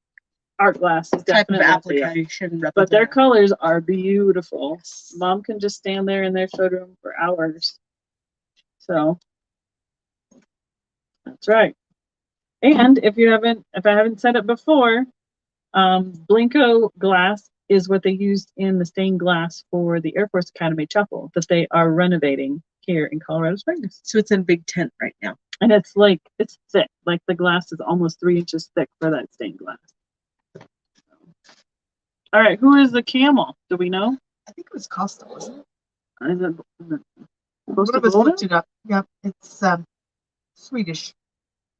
Art glass is type of definitely what they are. application. But their rather colors are beautiful. Mom can just stand there in their showroom for hours. So that's right. And if I haven't said it before, Blinko glass is what they used in the stained glass for the Air Force Academy chapel that they are renovating here in Colorado Springs. so it's in big tent right now. And it's thick. Like the glass is almost 3 inches thick for that stained glass. All right, who is the camel? Do we know? I think it was Costa, wasn't it? Is it One Costa of us Golden? looked it up. Yep, it's Swedish.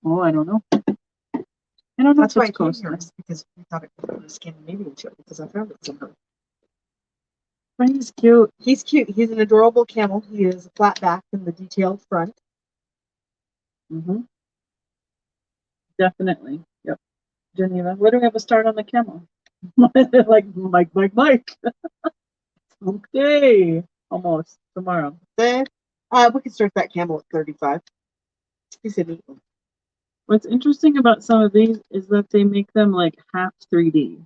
Oh, I don't know. I don't know That's if why it's it came Costa. here, is because we thought it was a Scandinavian show because I found it somehow. But he's cute. He's cute. He's an adorable camel. He is a flat back and the detailed front. Mm-hmm. Definitely. Yep. Geneva. Where do we have a start on the camel? like Mike. Okay. Almost tomorrow. Then we could start that camel at 35. He's an eagle. What's interesting about some of these is that they make them like half 3D.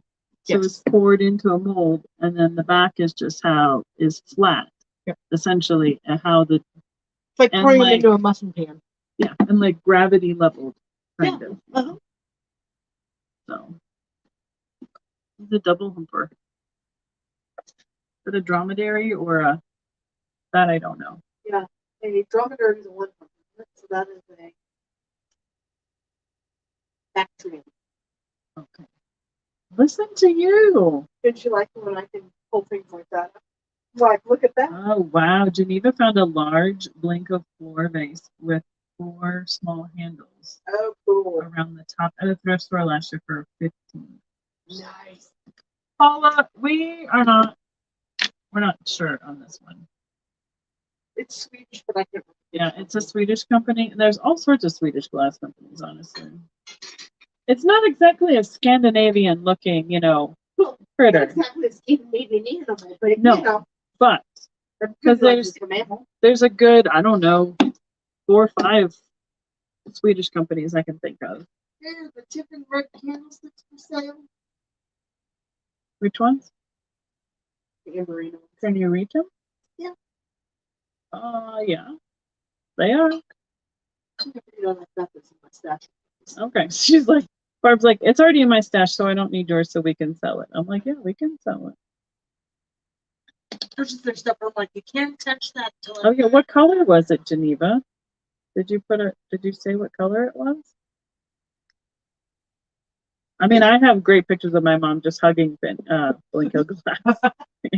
So Yes. it's poured into a mold, and then the back is just how is flat. Yep. Essentially, and how the It's like And pouring like- it into a muffin pan. and like gravity leveled kind of. Uh-huh. So it's a double humper. Is it a dromedary or a that I don't know. A dromedary is a one humper, so that is a Bactrian. Okay. Listen to you. Don't you like it when I can pull things like that? Like, look at that. Oh wow. Geneva found a large Blinko floor vase with 4 small handles Oh, cool. around the top at a thrift store last year for 15. Nice. Paula, we're not sure on this one. It's Swedish, but I can't remember. Yeah, it's a Swedish company. There's all sorts of Swedish glass companies, honestly. It's not exactly a Scandinavian looking, Well, critter, not exactly a Scandinavian animal, but No. you know, but that's 'Cause good like there's- for mammal. there's a good, I don't know, 4 or 5 Swedish companies I can think of. There's the tip and red candlesticks for sale. Which ones? The Amberino. Can you reach them? Yeah. Yeah. They are. You know, I've got this in my stash. Okay. She's like, Barb's like, it's already in my stash, so I don't need yours, so we can sell it. I'm like, yeah, we can sell it. There's just their stuff. I'm like, you can't touch that till Oh yeah, what color was it, Geneva? Did you say what color it was? I mean, I have great pictures of my mom just hugging Blinko glass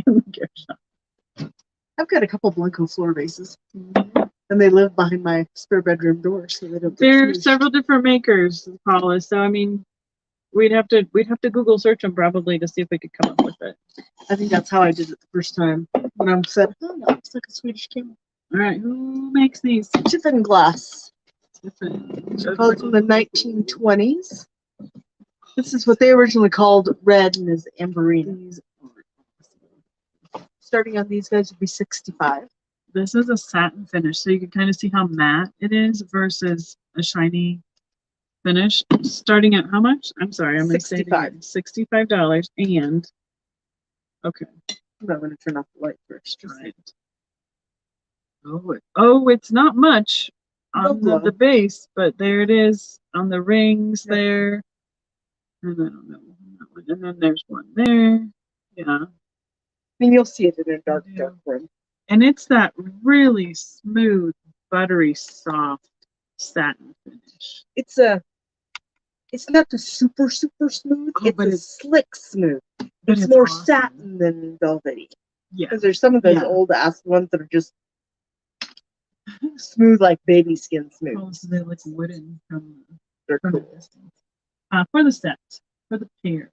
in the gift shop. I've got a couple Blanco floor vases, and they live behind my spare bedroom door, so they don't get There are smushed. several different makers, Paula. So I mean, we'd have to Google search them probably to see if we could come up with it. I think that's how I did it the first time. When I said, "Oh, that looks like a Swedish camel." All right, who makes these? Tiffin glass. Different. Called from the 1920s. This is what they originally called red and is Amberino. Starting on these guys would be 65. This is a satin finish, so you can kind of see how matte it is versus a shiny finish. Starting at how much? I'm sorry, I'm going to say it again. $65. And okay, I'm going to turn off the light first. right. Oh, it's not much No on glow. the base, but there it is on the rings Yeah. there. And I don't know. And then there's one there. Yeah. I mean, you'll see it in a dark Yeah. room. And it's that really smooth, buttery, soft satin finish. It's not the super smooth. Oh, but It's a it's- slick smooth. but It's it's more awesome. satin than velvety. Yeah. Because there's some of those Yeah. old ass ones that are just smooth like baby skin smooth. Oh, so they look wooden They're from a cool. distance. For the set, for the pair.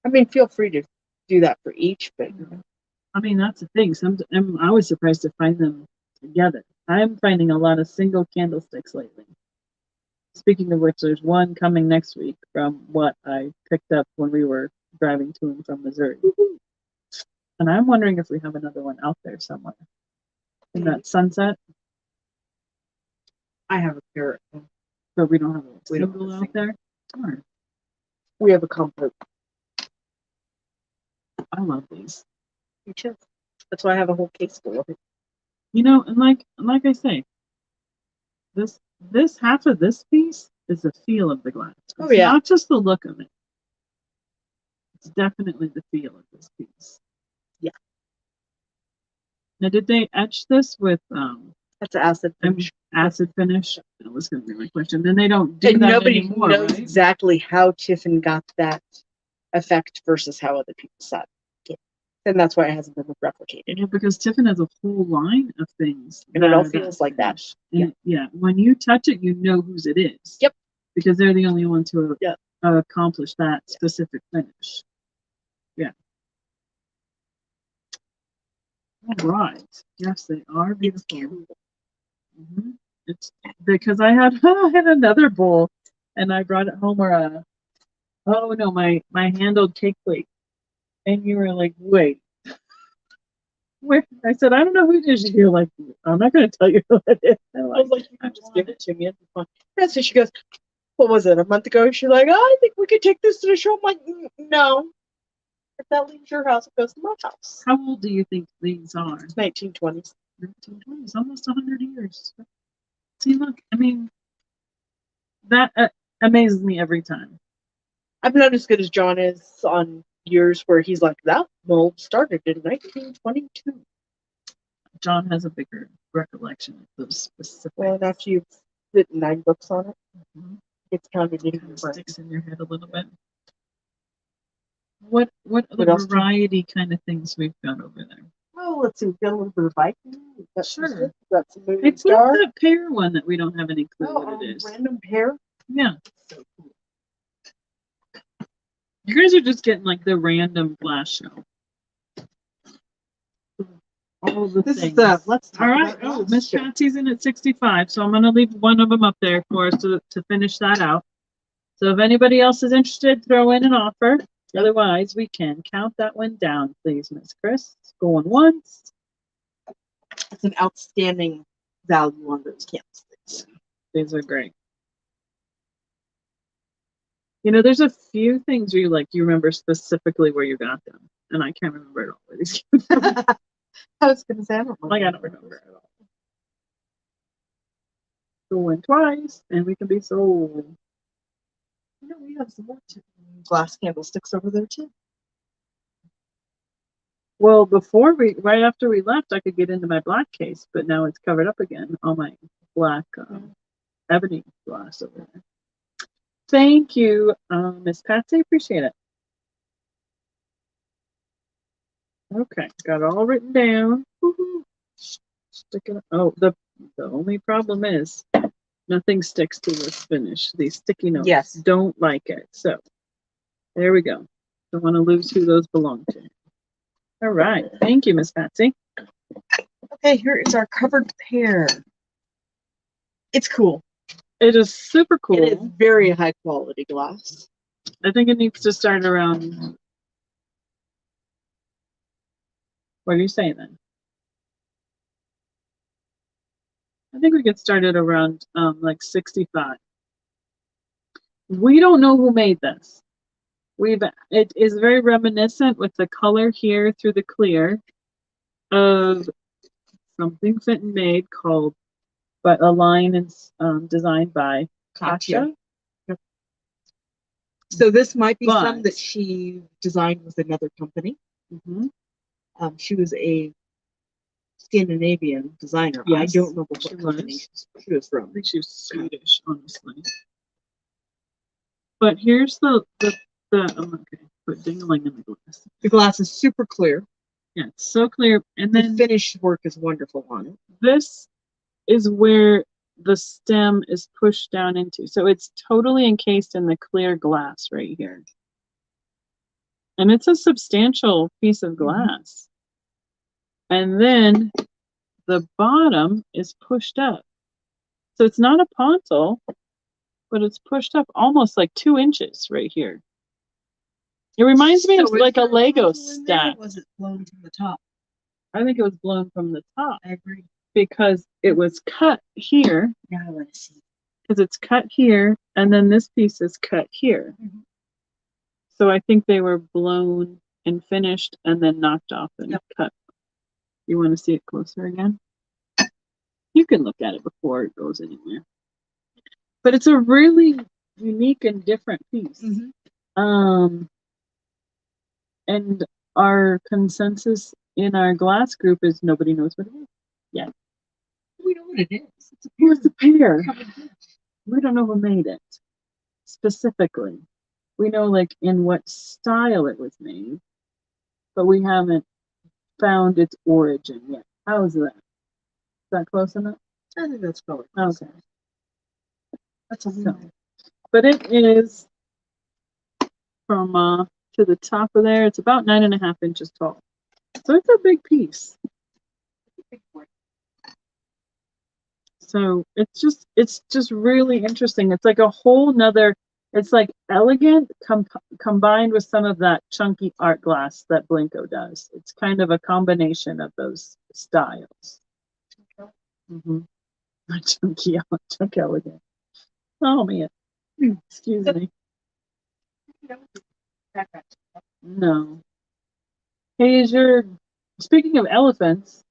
I mean, feel free to do that for each, but I mean, that's the thing. I was surprised to find them together. I'm finding a lot of single candlesticks lately. Speaking of which, there's one coming next week from what I picked up when we were driving to and from Missouri. And I'm wondering if we have another one out there somewhere. In that sunset, I have a pair. but we don't have a We don't have single a out single. there. Darn, We have a comfort. I love these. Me too. That's why I have a whole case full of it. You know, and like I say, this half of this piece is the feel of the glass. It's Oh, yeah. not just the look of it. It's definitely the feel of this piece. Yeah. Now, did they etch this with That's acid finish. acid finish? That was going to be my question. Then they don't do And that nobody anymore, knows right? exactly how Tiffin got that effect versus how other people saw it. And that's why it hasn't been replicated. Yeah, because Tiffin has a whole line of things. And it that all are feels like that. finish. And yeah, when you touch it, you know whose it is. Yep. Because they're the only ones who Yeah. accomplish that specific finish. Yeah. All right. Yes, they are It's beautiful. cute. Mhm. It's because I had I had another bowl, and I brought it home where oh no, my handled cake plate, and you were like, wait. Where I said, I don't know who it is. You're like, I'm not going to tell you who it is. I was like, you can just give it to me. It's fine. And so she goes, what was it, a month ago? She's like, oh, I think we could take this to the show. I'm like, no. If that leaves your house, it goes to my house. How old do you think these are? 1920s. 1920s, almost 100 years. See, look, I mean, that amazes me every time. I'm not as good as John is on years where he's like, that mold started in 1922. John has a bigger recollection of those specific. Well, and after you've written 9 books on it, Mhm. it's counted in Kind your of brain. sticks in your head a little bit. What What other else do you- variety kind of things we've got over there? Oh, let's see. We've got a little bit of Viking. We've got some Sure. Smith, we've got some Hey, Moving put Star. up that pear one that we don't have any clue Oh, what it is. random pair. Yeah, So cool. you guys are just getting like the random flash show. All the This is things. the let's talk All right. about Oh, glass Miss show. Patsy's in at 65, so I'm gonna leave one of them up there for us to finish that out. So if anybody else is interested, throw in an offer. Otherwise, we can count that one down, please, Miss Chris. Going once. It's an outstanding value on those candlesticks. These are great. You know, there's a few things where you remember specifically where you got them, and I can't remember at all where these came from. I was going to say, I don't Like, I don't remember at all. Going twice, and we can be sold. You know, we have some more glass candlesticks over there too. Well, right after we left, I could get into my black case, but now it's covered up again. All my black ebony glass over there. Thank you, Miss Patsy. Appreciate it. Okay, got it all written down. Woohoo. Stick it. Oh, the only problem is nothing sticks to this finish. These sticky notes Yes. don't like it. So there we go. Don't want to lose who those belong to. All right. Thank you, Miss Patsy. Okay, here is our covered pair. It's cool. It is super cool. It is very high quality glass. I think it needs to start around. What are you saying then? I think we could start at around like 65. We don't know who made this. It is very reminiscent with the color here through the clear of something Fenton made called, but a line is designed by Katya. So this might be some But- that she designed with another company. Mhm. She was a Scandinavian designer. I Yes, don't remember what she company was. she was I from. think she was Swedish, honestly. But here's the okay, put dingling in the glass. The glass is super clear. Yeah, it's so clear. And The then finish work is wonderful on it. this is where the stem is pushed down into. So it's totally encased in the clear glass right here. And it's a substantial piece of glass. And then the bottom is pushed up. So it's not a pontil, but it's pushed up almost like 2 inches right here. It reminds me of So is like a there Lego pontil in there, or stack. was it blown from the top? I think it was blown from the top I agree. because it was cut here, Now I want to see. because it's cut here, and then this piece is cut here. Mhm. So I think they were blown and finished and then knocked off and cut. You want to see it closer again? You can look at it before it goes anywhere. But it's a really unique and different piece. And our consensus in our glass group is nobody knows what it is yet. We know what it is. It's a pear. We don't know who made it specifically. We know like in what style it was made, but we haven't found its origin yet. How is that? Is that close enough? I think that's probably Okay. That's a So, but it is from to the top of there. It's about 9.5 inches tall. So it's a big piece. So it's just really interesting. It's like a whole nother, it's like elegant combined with some of that chunky art glass that Blinko does. It's kind of a combination of those styles. Chunky elegant. Oh man. Excuse me. No. Hey, speaking of elephants,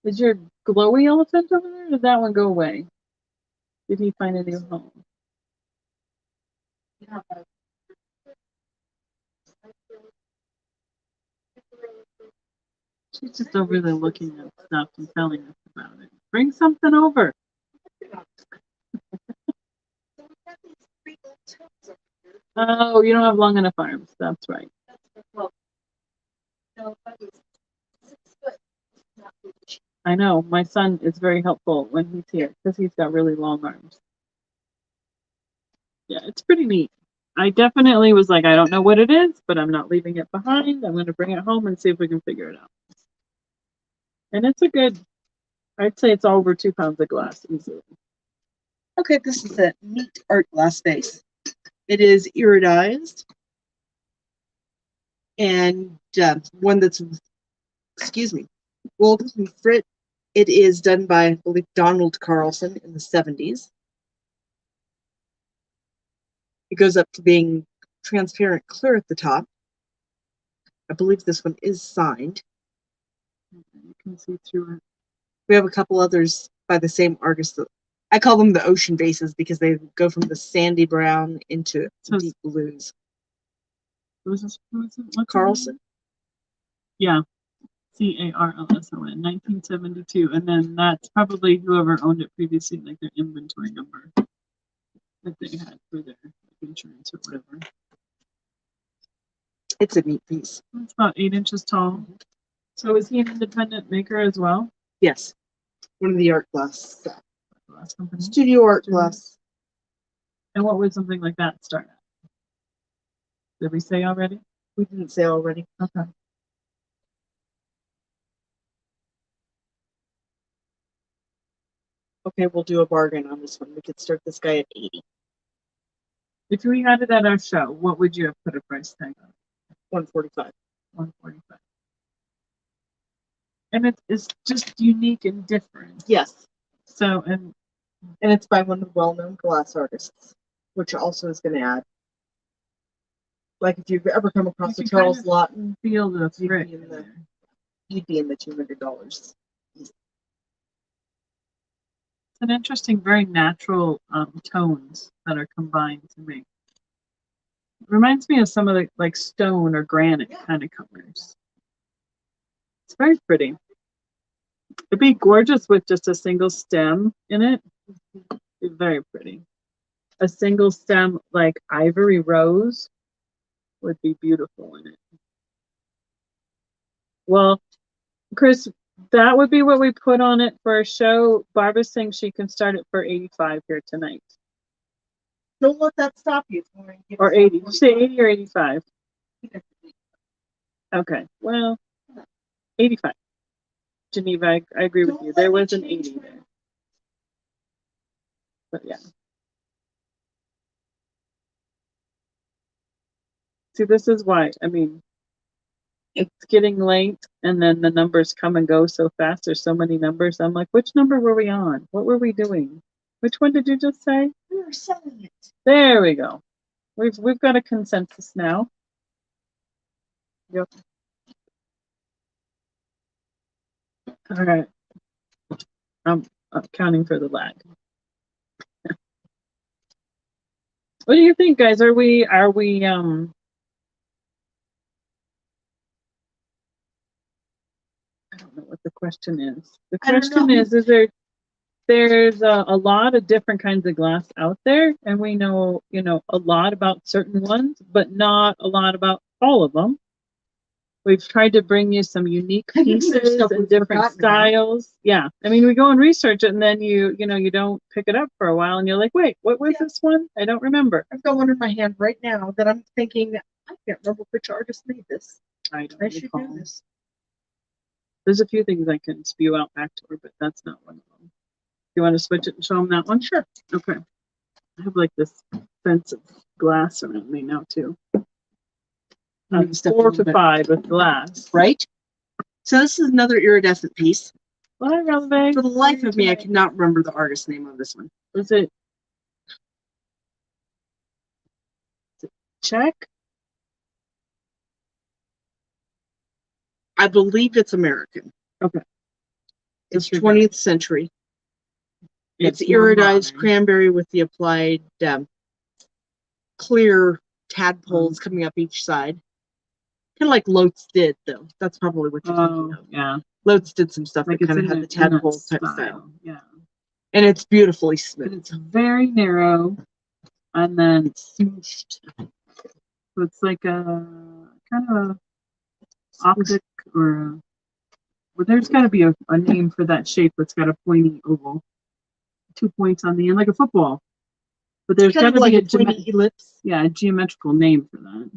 is your glowy elephant over there? Or did that one go away? Did he find a new home? She's just over there looking at stuff and telling us about it. Bring something over. Oh, you don't have long enough arms. That's right. I know. My son is very helpful when he's here because he's got really long arms. Yeah, it's pretty neat. I definitely was like, I don't know what it is, but I'm not leaving it behind. I'm going to bring it home and see if we can figure it out. And it's a good, I'd say it's over 2 pounds of glass easily. Okay, this is a neat art glass vase. It is iridized and one that's, rolled and frit. It is done by, I believe, Donald Carlson in the 70s. It goes up to being transparent clear at the top. I believe this one is signed. You can see through it. We have a couple others by the same artist. I call them the ocean vases because they go from the sandy brown into deep blues. Who is it? What's Carlson? Yeah. Carlson, 1972. And then that's probably whoever owned it previously, like their inventory number that they had for their insurance or whatever. It's a neat piece. It's about 8 inches tall. So is he an independent maker as well? Yes. One of the art glass company. Studio art glass. And what would something like that start at? Did we say already? We didn't say already. Okay. Okay, we'll do a bargain on this one. We could start this guy at 80. If we had it at our show, what would you have put a price tag on? 145. 145. And it's just unique and different. Yes. So, and it's by one of the well-known glass artists, which also is going to add. Like if you've ever come across a Charles Lawton, feel the you'd be in the $200. It's an interesting, very natural tones that are combined to make. It reminds me of some of the like stone or granite kind of colors. It's very pretty. It'd be gorgeous with just a single stem in it. Be very pretty. A single stem like ivory rose would be beautiful in it. Well, Chris, that would be what we put on it for a show. Barbara's saying she can start it for 85 here tonight. Don't let that stop you. Or 80. Did you say 80 or 85? Okay. Well, 85. Geneva, I agree with you. There was an 80 there. But yeah. See, this is why. I mean, it's getting late and then the numbers come and go so fast. There's so many numbers. I'm like, which number were we on? What were we doing? Which one did you just say? We were selling it. There we go. We've got a consensus now. Yep. All right. I'm counting for the lag. What do you think, guys? Are we I don't know what the question is. The question is there's a lot of different kinds of glass out there, and we know, a lot about certain ones, but not a lot about all of them. We've tried to bring you some unique pieces and different styles. Yeah. I mean, we go and research it and then you don't pick it up for a while and you're like, wait, what was this one? I don't remember. I've got one in my hand right now that I'm thinking, I can't remember which artist made this. I don't I should recall. do this. There's a few things I can spew out back to her, but that's not one of them. You want to switch it and show them that one? Sure. Okay. I have like this fence of glass around me now too. 4 to 5 with glass. Right? So this is another iridescent piece. Well, hi, For the life of me, I cannot remember the artist name of this one. Is it Czech? I believe it's American. Okay. It's 20th century. It's more iridized modern. cranberry with the applied clear tadpoles coming up each side. Kind of like Lotes did, though. That's probably what you're thinking of. Yeah. Lotes did some stuff Like that kind of had the tadpole type style. Yeah. And it's beautifully smooth. And it's very narrow, and then It's smooshed. so it's like a kind of a optic or well, there's got to be a name for that shape that's got a pointy oval, 2 points on the end, like a football. But there's got to like be a pointy ellipse. a geometrical name for that.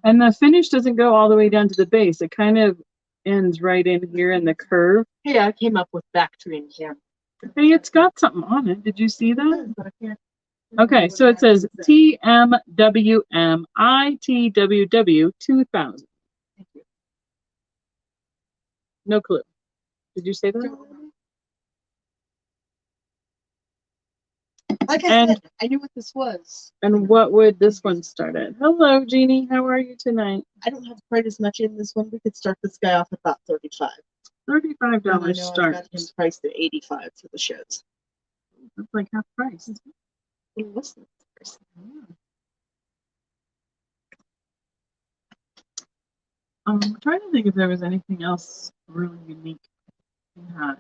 And the finish doesn't go all the way down to the base. It kind of ends right in here in the curve. Hey, I came up with Bactria in here. Hey, it's got something on it. Did you see that? But I can't. Okay, so it says TMWM-ITWW 2000. No clue. Did you say that? Like I said, I knew what this was. And what would this one start at? Hello, Jeannie. How are you tonight? I don't have quite as much in this one. We could start this guy off at about $35. $35 I know start. I've got him priced at $85 for the shows. That's like half price. Less than price. I'm trying to think if there was anything else really unique we had.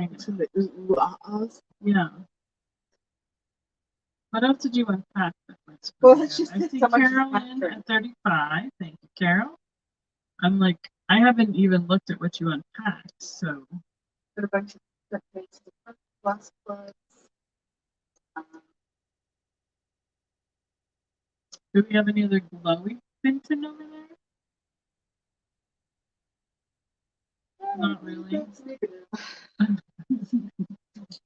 It's in the ooh-ahs. Yeah. What else did you unpack? Well, it's just I see so much Carolyn at 35. Thank you, Carol. I'm like, I haven't even looked at what you unpacked, so. Got a bunch of different things, glass plugs. Do we have any other glowy Fenton over there? Not really. That's negative.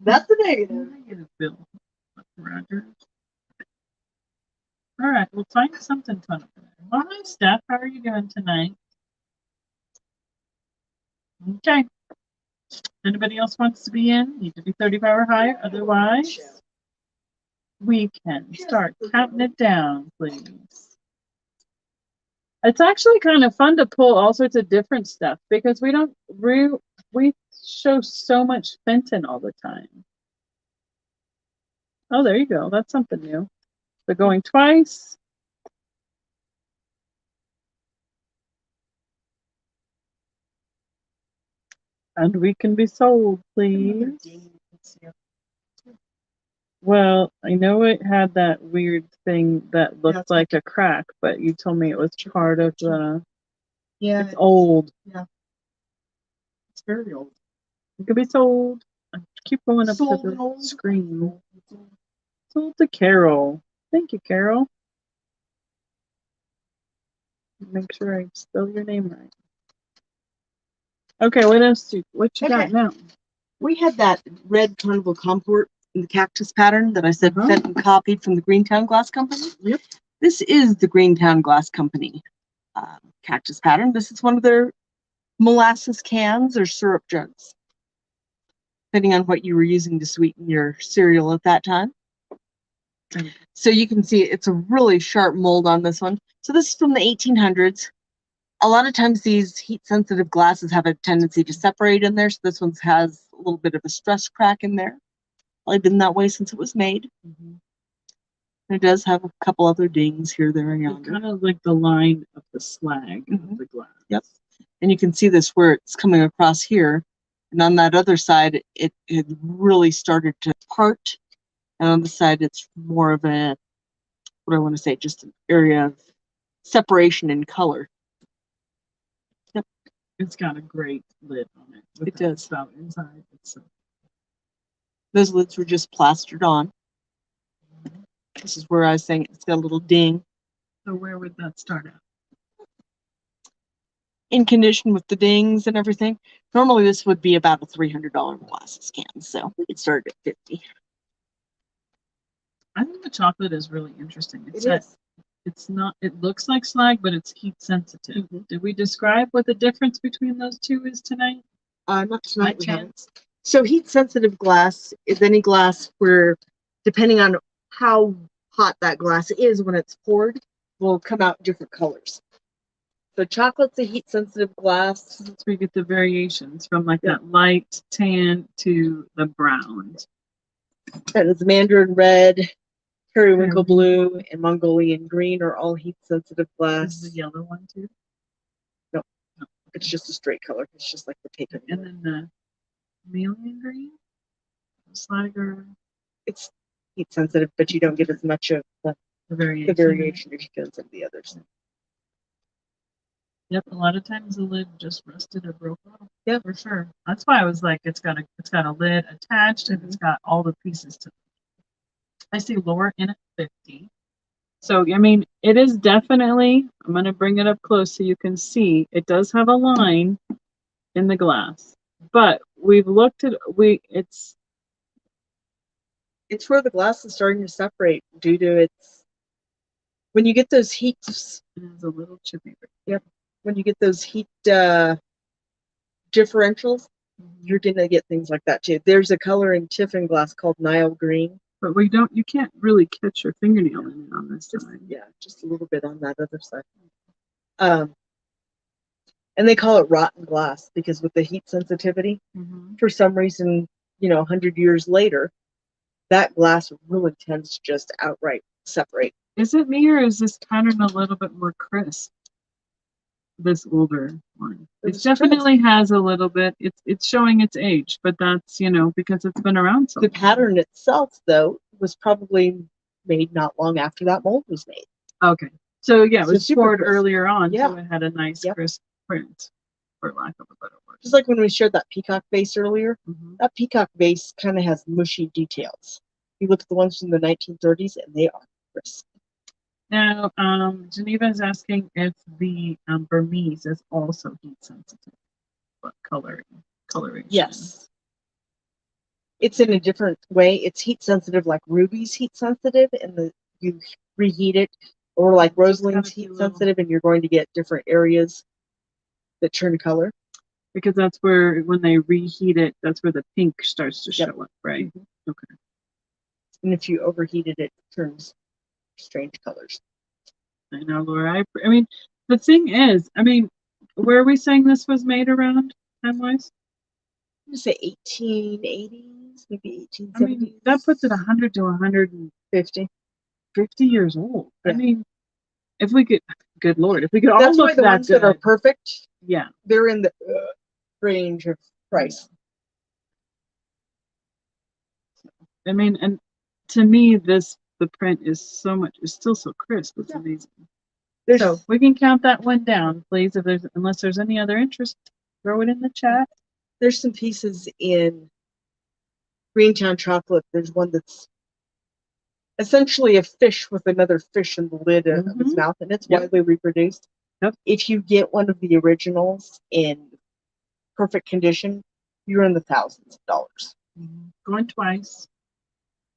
That's a negative. Negative bill. Rogers. All right, we'll find something fun over there. Well, hi, Steph. How are you doing tonight? Okay. Anybody else wants to be in? Need to be 35 or higher. Otherwise, we can start counting it down, please. It's actually kind of fun to pull all sorts of different stuff because we show so much Fenton all the time. Oh, there you go. That's something new. So going twice. And we can be sold, please. Well, I know it had that weird thing that looked like a crack, but you told me it was part of the. Yeah, It's old. Yeah, it's very old. It could be sold. I keep going up to the Sold. screen. Sold to Carol. Thank you, Carol. Make sure I spell your name right. Okay, what else? What you got Okay. now? We had that red carnival comport in the cactus pattern that I said Uh-huh. Fenton copied from the Greentown Glass Company. Yep. This is the Greentown Glass Company cactus pattern. This is one of their molasses cans or syrup jugs, depending on what you were using to sweeten your cereal at that time. So you can see it's a really sharp mold on this one. So this is from the 1800s. A lot of times these heat-sensitive glasses have a tendency to separate in there. So this one has a little bit of a stress crack in there. Probably been that way since it was made. Mm-hmm. It does have a couple other dings here, there, and It's yonder. kind of like the line of the slag of the glass. Yep. And you can see this where it's coming across here. And on that other side, it had really started to part. And on the side, it's more of a, what I want to say, just an area of separation in color. Yep. It's got a great lid on it. It does. Spout inside. It's Those lids were just plastered on. This is where I was saying it's got a little ding. So where would that start at? In condition with the dings and everything. Normally this would be about a $300 molasses can, so it started at $50. I think the chocolate is really interesting. It is. It's not, it looks like slag, but it's heat sensitive. Mhm. Did we describe what the difference between those two is tonight? Not tonight. By chance? So heat sensitive glass is any glass where, depending on how hot that glass is when it's poured, will come out different colors. So chocolate's a heat sensitive glass. So we get the variations from like that light tan to the brown. And it's mandarin red, periwinkle blue, and Mongolian green are all heat sensitive Is glass. the yellow one too? No, it's just a straight color. It's just like the paper. And then the chameleon green? Slag or It's heat sensitive, but you don't get as much of the variation? variation as you get in some of the others. Yep, a lot of times the lid just rusted or broke off. Yeah, for sure. That's why I was like, it's got a lid attached and it's got all the pieces to it. I see lower in at 50. So I mean, it is definitely. I'm gonna bring it up close so you can see. It does have a line in the glass, but we've looked at it's where the glass is starting to separate due to its. When you get those heats, it is a little chippy. Yep. When you get those heat differentials, you're gonna get things like that too. There's a color in Tiffin glass called Nile green. But you can't really catch your fingernail in it on this side. Yeah, just a little bit on that other side. And they call it rotten glass because with the heat sensitivity, for some reason, 100 years later, that glass really tends to just outright separate. Is it me or is this pattern a little bit more crisp? This older one. It definitely has a little bit. It's showing its age, but that's because it's been around so long. The pattern itself, though, was probably made not long after that mold was made. Okay, so yeah, it So was super poured crisp. earlier on, Yeah. so it had a nice crisp print, for lack of a better word. Just like when we shared that peacock vase earlier, Mhm. that peacock vase kind of has mushy details. You look at the ones from the 1930s, and they are crisp. Now, Geneva is asking if the Burmese is also heat sensitive, but coloration. Yes. It's in a different way. It's heat sensitive, like ruby's heat sensitive, and you reheat it, or like Rosalind's heat sensitive, and you're going to get different areas that turn color. Because that's where, when they reheat it, that's where the pink starts to show up, right? Mm-hmm. Okay. And if you overheat it, it turns strange colors. I know, Laura. I mean, the thing is, where are we saying this was made around time-wise? I'm going to say 1880s, maybe 1870s. I mean, that puts it 100 to 150 years old. Yeah. I mean, if we could, good Lord, if we could all That's look why the that ones good. that are perfect, yeah, they're in the range of price. I mean, and to me, the print is still so crisp. It's Yeah. amazing. There's So we can count that one down, please. Unless there's any other interest, throw it in the chat. there's some pieces in Greentown chocolate. There's one that's essentially a fish with another fish in the lid of its Mhm. mouth, and it's Yep. widely reproduced. Yep. If you get one of the originals in perfect condition, you're in the thousands of dollars. Going twice.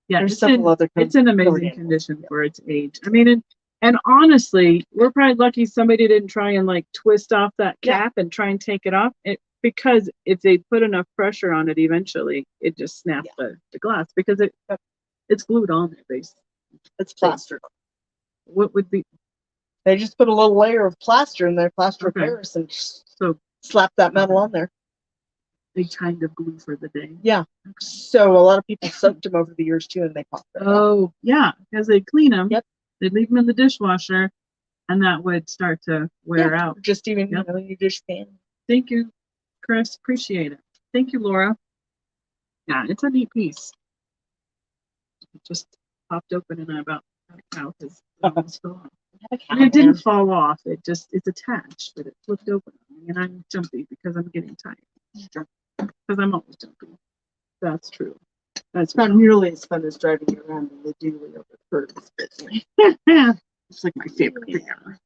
Yeah, There's it's several other it's in amazing colored animals. condition Yeah. for its age. I mean, and honestly, we're probably lucky somebody didn't try and like twist off that Yeah. cap and try and take it off. Because if they put enough pressure on it, eventually it just snaps the glass because it's glued on there basically. It's plastered. What would be They just put a little layer of plaster in there, plaster of Okay. Paris, and so slap that metal on there. they kind of glue for the day? Yeah. So a lot of people soaked them over the years too, and they popped right out. Oh, yeah, because they clean them. Yep. They leave them in the dishwasher, and that would start to wear out. Just even Yep. your dishpan. Thank you, Chris. Appreciate it. Thank you, Laura. Yeah, it's a neat piece. It just popped open and I about got it out because almost fell off. And it didn't fall off. It's attached, but it flipped open on me, and I'm jumpy because I'm getting tired. Because I'm always jumpy. That's true. That's It's not nearly as fun as driving around in the dually over the curves. it's like my favorite thing ever.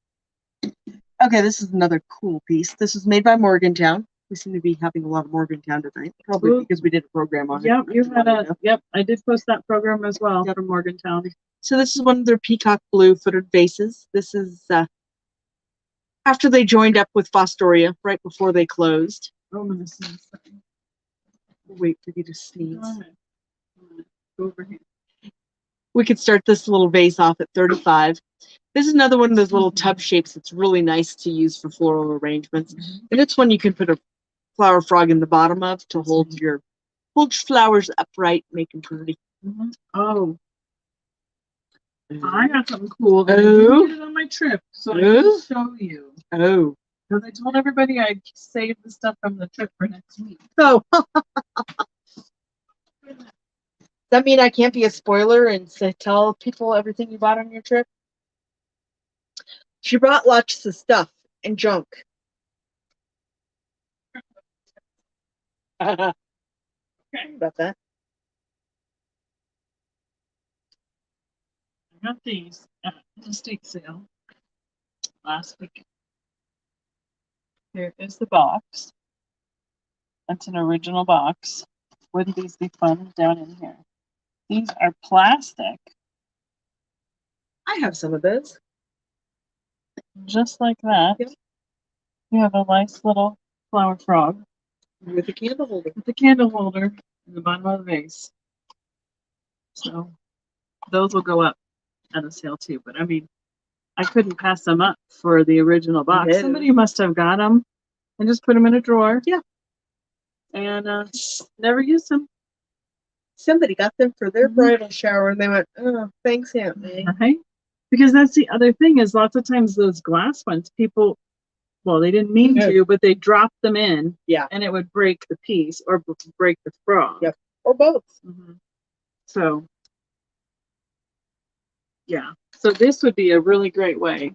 Okay, this is another cool piece. This is made by Morgantown. We seem to be having a lot of Morgantown tonight, probably Ooh. because we did a program on Yep, it. you had yep, I did post that program as well Yep. from Morgantown. So this is one of their peacock blue footed vases. This is after they joined up with Fostoria, right before they closed. Oh, I'm gonna sneeze. Wait for you to sneeze. Go ahead. Go over here. We could start this little vase off at 35. This is another one of those little tub shapes that's really nice to use for floral arrangements. And it's one you can put a flower frog in the bottom of to hold your flowers upright, make them pretty. Oh, I got something cool. That I Oh. didn't get it on my trip, so I Oh. can show you. Oh. Because I told everybody I'd saved the stuff from the trip for next week. Oh. Does that mean I can't be a spoiler and tell people everything you bought on your trip? She brought lots of stuff and junk. Okay. About that. I got these at the estate sale last week. Here is the box. That's an original box. Wouldn't these be fun down in here? These are plastic, I have some of those. just like that. Yep. You have a nice little flower frog With a candle holder. with the candle holder in the bottom of the vase. So those will go up at a sale too. But I mean, I couldn't pass them up for the original box. No. Somebody must have got them and just put them in a drawer. Yeah. And never used them. Somebody got them for their Mhm. bridal shower and they went, oh, thanks, Aunt May. Right? Because that's the other thing is lots of times those glass ones, people, well, they didn't mean to, but they dropped them in. Yeah. And it would break the piece or break the frog. Yep. Or both. So, yeah. So this would be a really great way.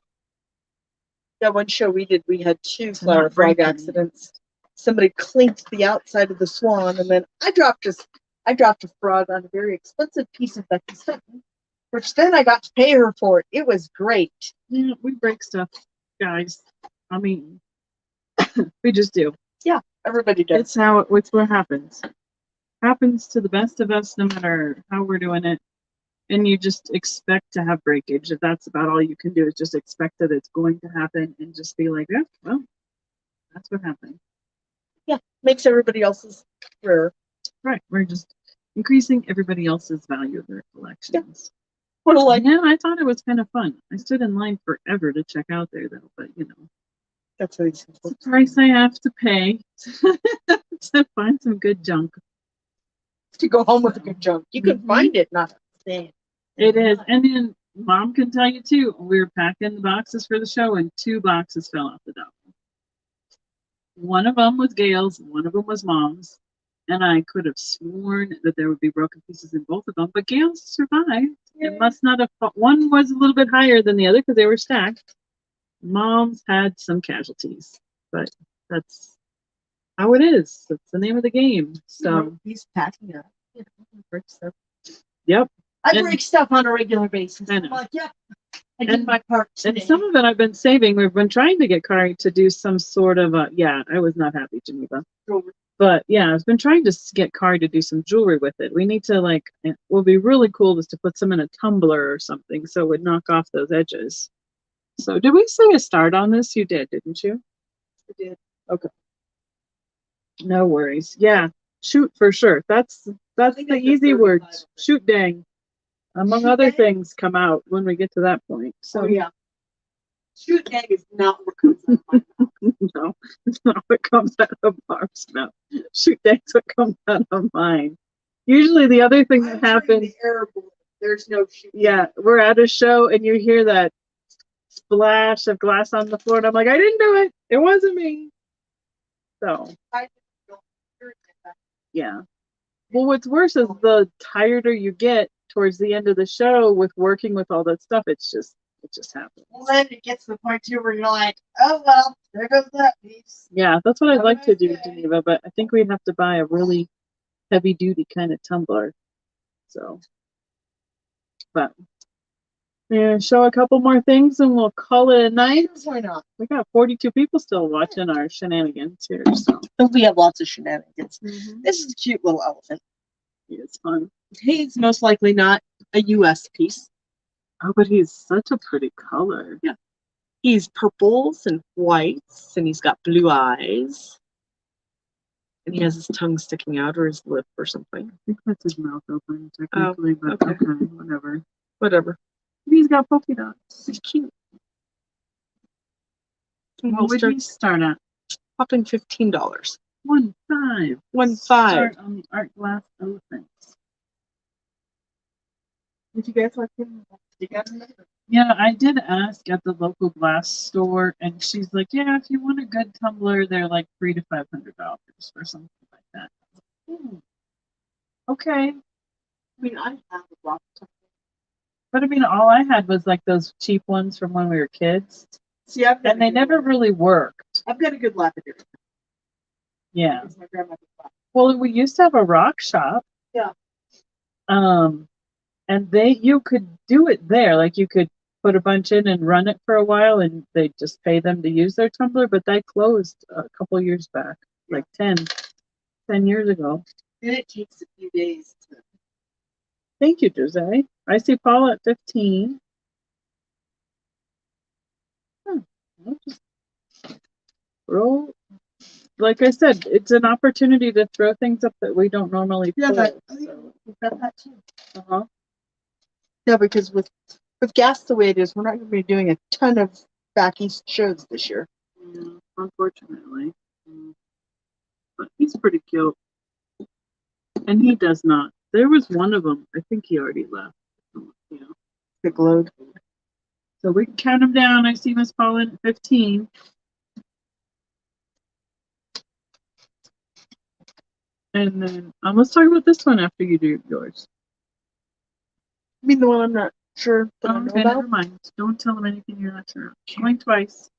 That one show we did, we had two not flower break frog any. accidents. Somebody clinked the outside of the swan, and then I dropped a frog on a very expensive piece of Becky's Fenton, which then I got to pay her for it. It was great. Yeah, we break stuff, guys. I mean, we just do. Everybody does. It's what happens. Happens to the best of us, no matter how we're doing it. And you just expect to have breakage. If that's about all you can do is just expect that it's going to happen and just be like, yeah, well, that's what happened. Makes everybody else's rare. Right. We're just increasing everybody else's value of their collections. What a like. Yeah, I thought it was kind of fun. I stood in line forever to check out there though, but you know, That's how these it's the price I have to pay to find some good junk. to go home with a good junk. You can Mhm. find it, not stand. It is. And then Mom can tell you too, we were packing the boxes for the show and 2 boxes fell off the dock. One of them was Gail's, one of them was Mom's, and I could have sworn that there would be broken pieces in both of them, but Gail's survived. It must not have. One was a little bit higher than the other because they were stacked. Mom's had some casualties, but that's how it is. That's the name of the game. So, he's packing up. You know, break stuff. yep. I And- break stuff on a regular basis. I I'm know. like, yep. I did And- my part And today. some of it I've been saving. We've been trying to get Kari to do some sort of a, yeah, I was not happy, Geneva. But yeah, I've been trying to get Kari to do some jewelry with it. We need to like, it would be really cool just to put some in a tumbler or something so it would knock off those edges. So did we say a start on this? You did, didn't you? I did. Okay. No worries. Yeah, shoot for sure. That's think the I did easy 35 words. of it. Shoot dang. Among Shoot other dang? things come out when we get to that point. So Oh yeah. Shoot egg is not what comes out of my mouth. no, it's not what comes out of Barb's mouth. Shoot dang's what comes out of mine. Usually the other thing that I'm turning happens, the air balloon. There's no shoot. yeah, we're at a show and you hear that splash of glass on the floor and I'm like, I didn't do it. It wasn't me. So I don't hear it. yeah. Well, what's worse is the tireder you get towards the end of the show with working with all that stuff. It just happens. Well, then it gets to the point too where you're like, oh well, there goes that piece. Yeah, that's what I'd Have a like to nice do, day. Geneva, but I think we'd have to buy a really heavy duty kind of tumbler. So, but yeah, show a couple more things and we'll call it a night. Why not? We got 42 people still watching our shenanigans here, so We have lots of shenanigans. This is a cute little elephant. it's fun. He's most likely not a U.S. piece. Oh, but he's such a pretty color. Yeah. He's purples and whites, and he's got blue eyes. And he has his tongue sticking out or his lip or something. I think that's his mouth open, technically, but okay. okay, whatever. Whatever. He's got polka dots. He's cute. What would you start at? Popping $15. 1.5. 1.5. Start on the art glass elephants. Did you guys like him? You guys remember? Yeah, I did ask at the local glass store, and she's like, "Yeah, if you want a good tumbler, they're like $300 to $500 for something like that." Okay, I mean, I have a rock tumbler. but I mean, all I had was like those cheap ones from when we were kids, See, I've got and they a good never one. really worked. I've got a good lapidary. Yeah. It's my grandmother's lapidary. Well, we used to have a rock shop. Yeah. And you could do it there. Like you could put a bunch in and run it for a while and they just pay them to use their tumbler, but that closed a couple years back, like 10 years ago. And it takes a few days to. Thank you, Jose. I see Paul at 15. I'll just roll. Like I said, it's an opportunity to throw things up that we don't normally Yeah, pull. but So, we've got that too. uh-huh. Yeah, because with gas the way it is, we're not going to be doing a ton of back east shows this year. Yeah, unfortunately. But he's pretty cute. And he does not. There was one of them. I think he already left. Yeah. The glowed. So we can count them down. I see Miss Paulin at 15. And then let's talk about this one after you do yours. I mean, the one I'm not sure that I know Okay, about. never mind. Don't tell them anything you're not sure of. Going twice.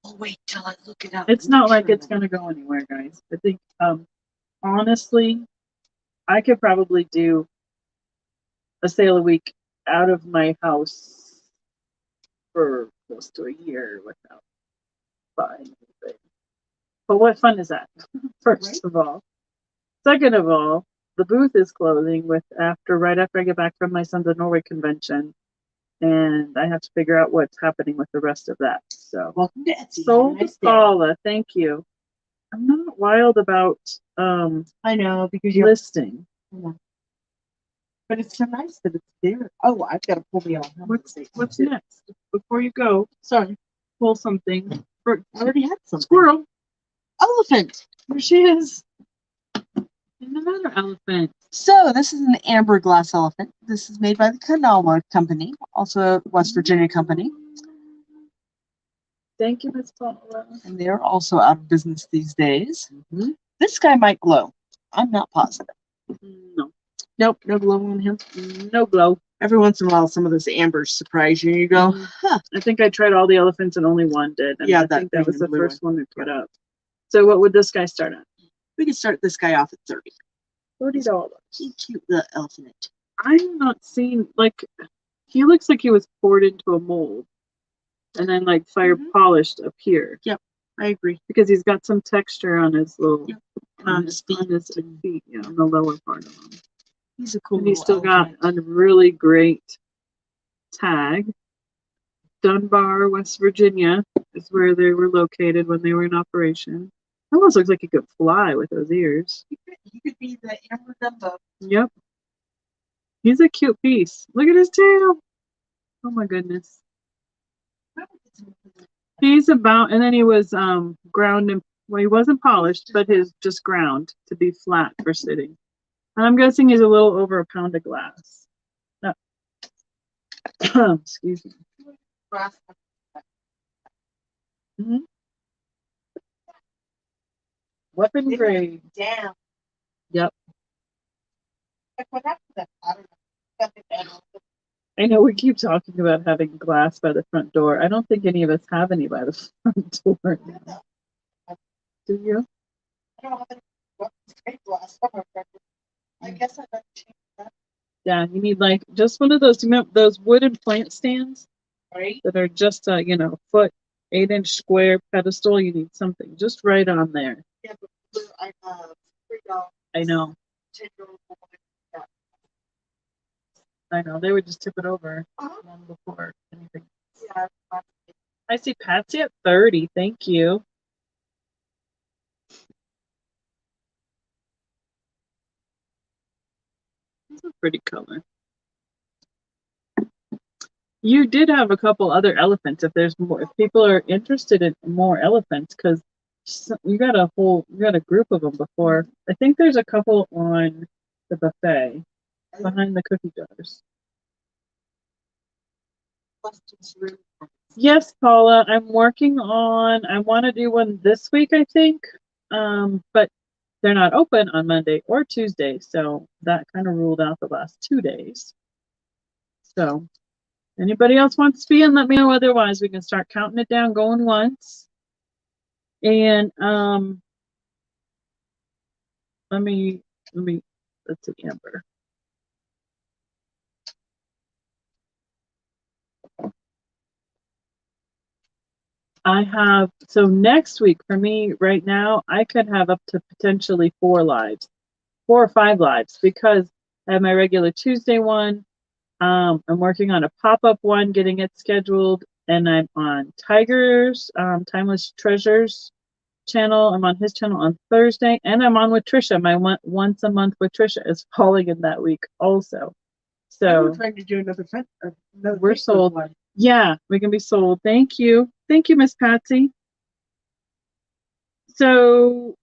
I'll wait till I look it up. It's not like it's going to go anywhere, guys. I think, honestly, I could probably do a sale a week out of my house for close to a year without buying anything. But what fun is that? First of all. Second of all, the booth is closing right after I get back from my Sons of Norway convention. And I have to figure out what's happening with the rest of that. So Welcome to Etsy. sold Nice day. Paula, thank you. I'm not wild about I know, because you're. listing. But it's so nice that it's there. Oh, I've got to pull the on. What's next? Before you go, Sorry, pull something. For I already had some. squirrel. Elephant. There she is. And another elephant. So this is an amber glass elephant. This is made by the Kanawha Company, also a West Virginia company. Thank you, Miss Paula. And they're also out of business these days. Mm-hmm. This guy might glow. I'm not positive. No, Nope, no glow on him. no glow. Every once in a while, some of those ambers surprise you. You go, Mhm. huh? I think I tried all the elephants and only one did. And Yeah, I that think that green was and the blue first one we put up. So what would this guy start at? We can start this guy off at 30. $40. He's cute, the elephant. I'm not seeing, like, he looks like he was poured into a mold and then like fire polished up here. Yep, I agree. Because he's got some texture on his little, Yep. on his feet, yeah, on the lower part of him. He's a cool And he's little still got elephant. a really great tag. Dunbar, West Virginia is where they were located when they were in operation. Almost looks like he could fly with those ears. He could be the Amber Dumbo. Yep. He's a cute piece. Look at his tail. Oh my goodness. He's about, and then he was ground and, well, he wasn't polished, but his just ground to be flat for sitting. And I'm guessing he's a little over a pound of glass. No. Excuse me. Mm-hmm. Weapon grade. Down. Yep. Like what happened to that? I don't know. I know we keep talking about having glass by the front door. I don't think any of us have any by the front door now. Do you? I don't have any straight glass. I guess I better change that. Yeah, you need like just one of those, those wooden plant stands, Right? that are just a, foot, 8-inch square pedestal. You need something just right on there. Yeah, but I have $3. I know. I know. They would just tip it over long before anything. Yeah. I see Patsy at 30. Thank you. It's a pretty color. You did have a couple other elephants. If there's more, if people are interested in more elephants, because you got a group of them before. I think there's a couple on the buffet behind the cookie jars. Yes, Paula, I'm working on, I want to do one this week, I think. But they're not open on Monday or Tuesday, so that kind of ruled out the last 2 days. So anybody else wants to be in, let me know. Otherwise, we can start counting it down, going once. And let's see, Amber. I have, so next week for me right now, I could have up to potentially 4 or 5 lives, because I have my regular Tuesday one. I'm working on a pop-up one, getting it scheduled, and I'm on Tiger's Timeless Treasures channel. I'm on his channel on Thursday, and I'm on with Trisha. My once a month with Trisha is falling in that week also. So we're trying to do another we're sold. One. Yeah, we can be sold. Thank you. Thank you, Miss Patsy. So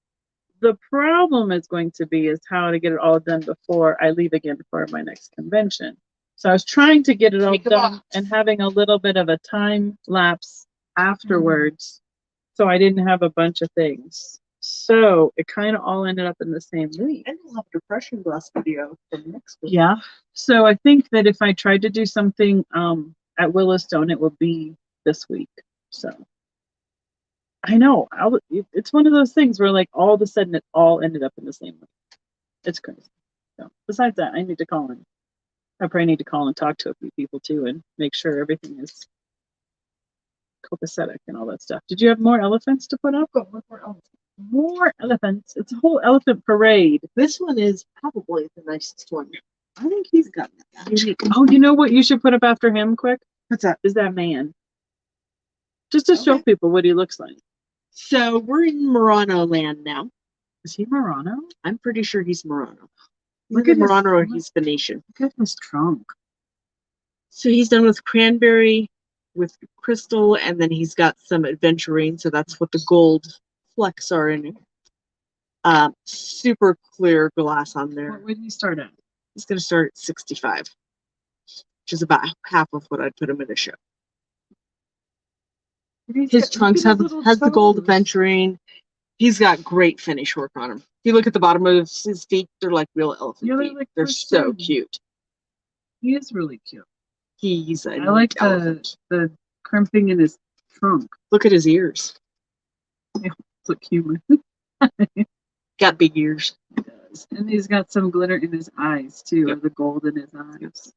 the problem is going to be is how to get it all done before I leave again for my next convention. So I was trying to get it all done and having a little bit of a time lapse afterwards. So I didn't have a bunch of things. So it kind of all ended up in the same week. And we'll have a depression glass video from next week. Yeah. So I think that if I tried to do something at Willowstone, it would be this week. So I know it's one of those things where like all of a sudden it all ended up in the same week. It's crazy. So besides that, I need to call in. I probably need to call and talk to a few people too and make sure everything is copacetic and all that stuff. Did you have more elephants to put up? More elephants. It's a whole elephant parade. This one is probably the nicest one. I think he's got unique. Oh, you know what you should put up after him quick? What's that? Is that man. Just to show people what he looks like. So we're in Murano land now. Is he Murano? I'm pretty sure he's Murano. Look at Murano or he's Venetian. Look at his trunk. So he's done with cranberry, with crystal, and then he's got some adventurine. So that's what the gold flecks are in it. Super clear glass on there. Where did he start at? He's going to start at 65, which is about half of what I'd put him in a show. His trunks has the gold adventure. aventurine. He's got great finish work on him. If you look at the bottom of his feet, they're like real elephant Yeah, they're feet. like They're pushed so in. cute. He is really cute. He's a I like neat elephant. the crimping in his trunk. Look at his ears. It's like human. Got big ears. He does. And he's got some glitter in his eyes too, Yep. or the gold in his eyes.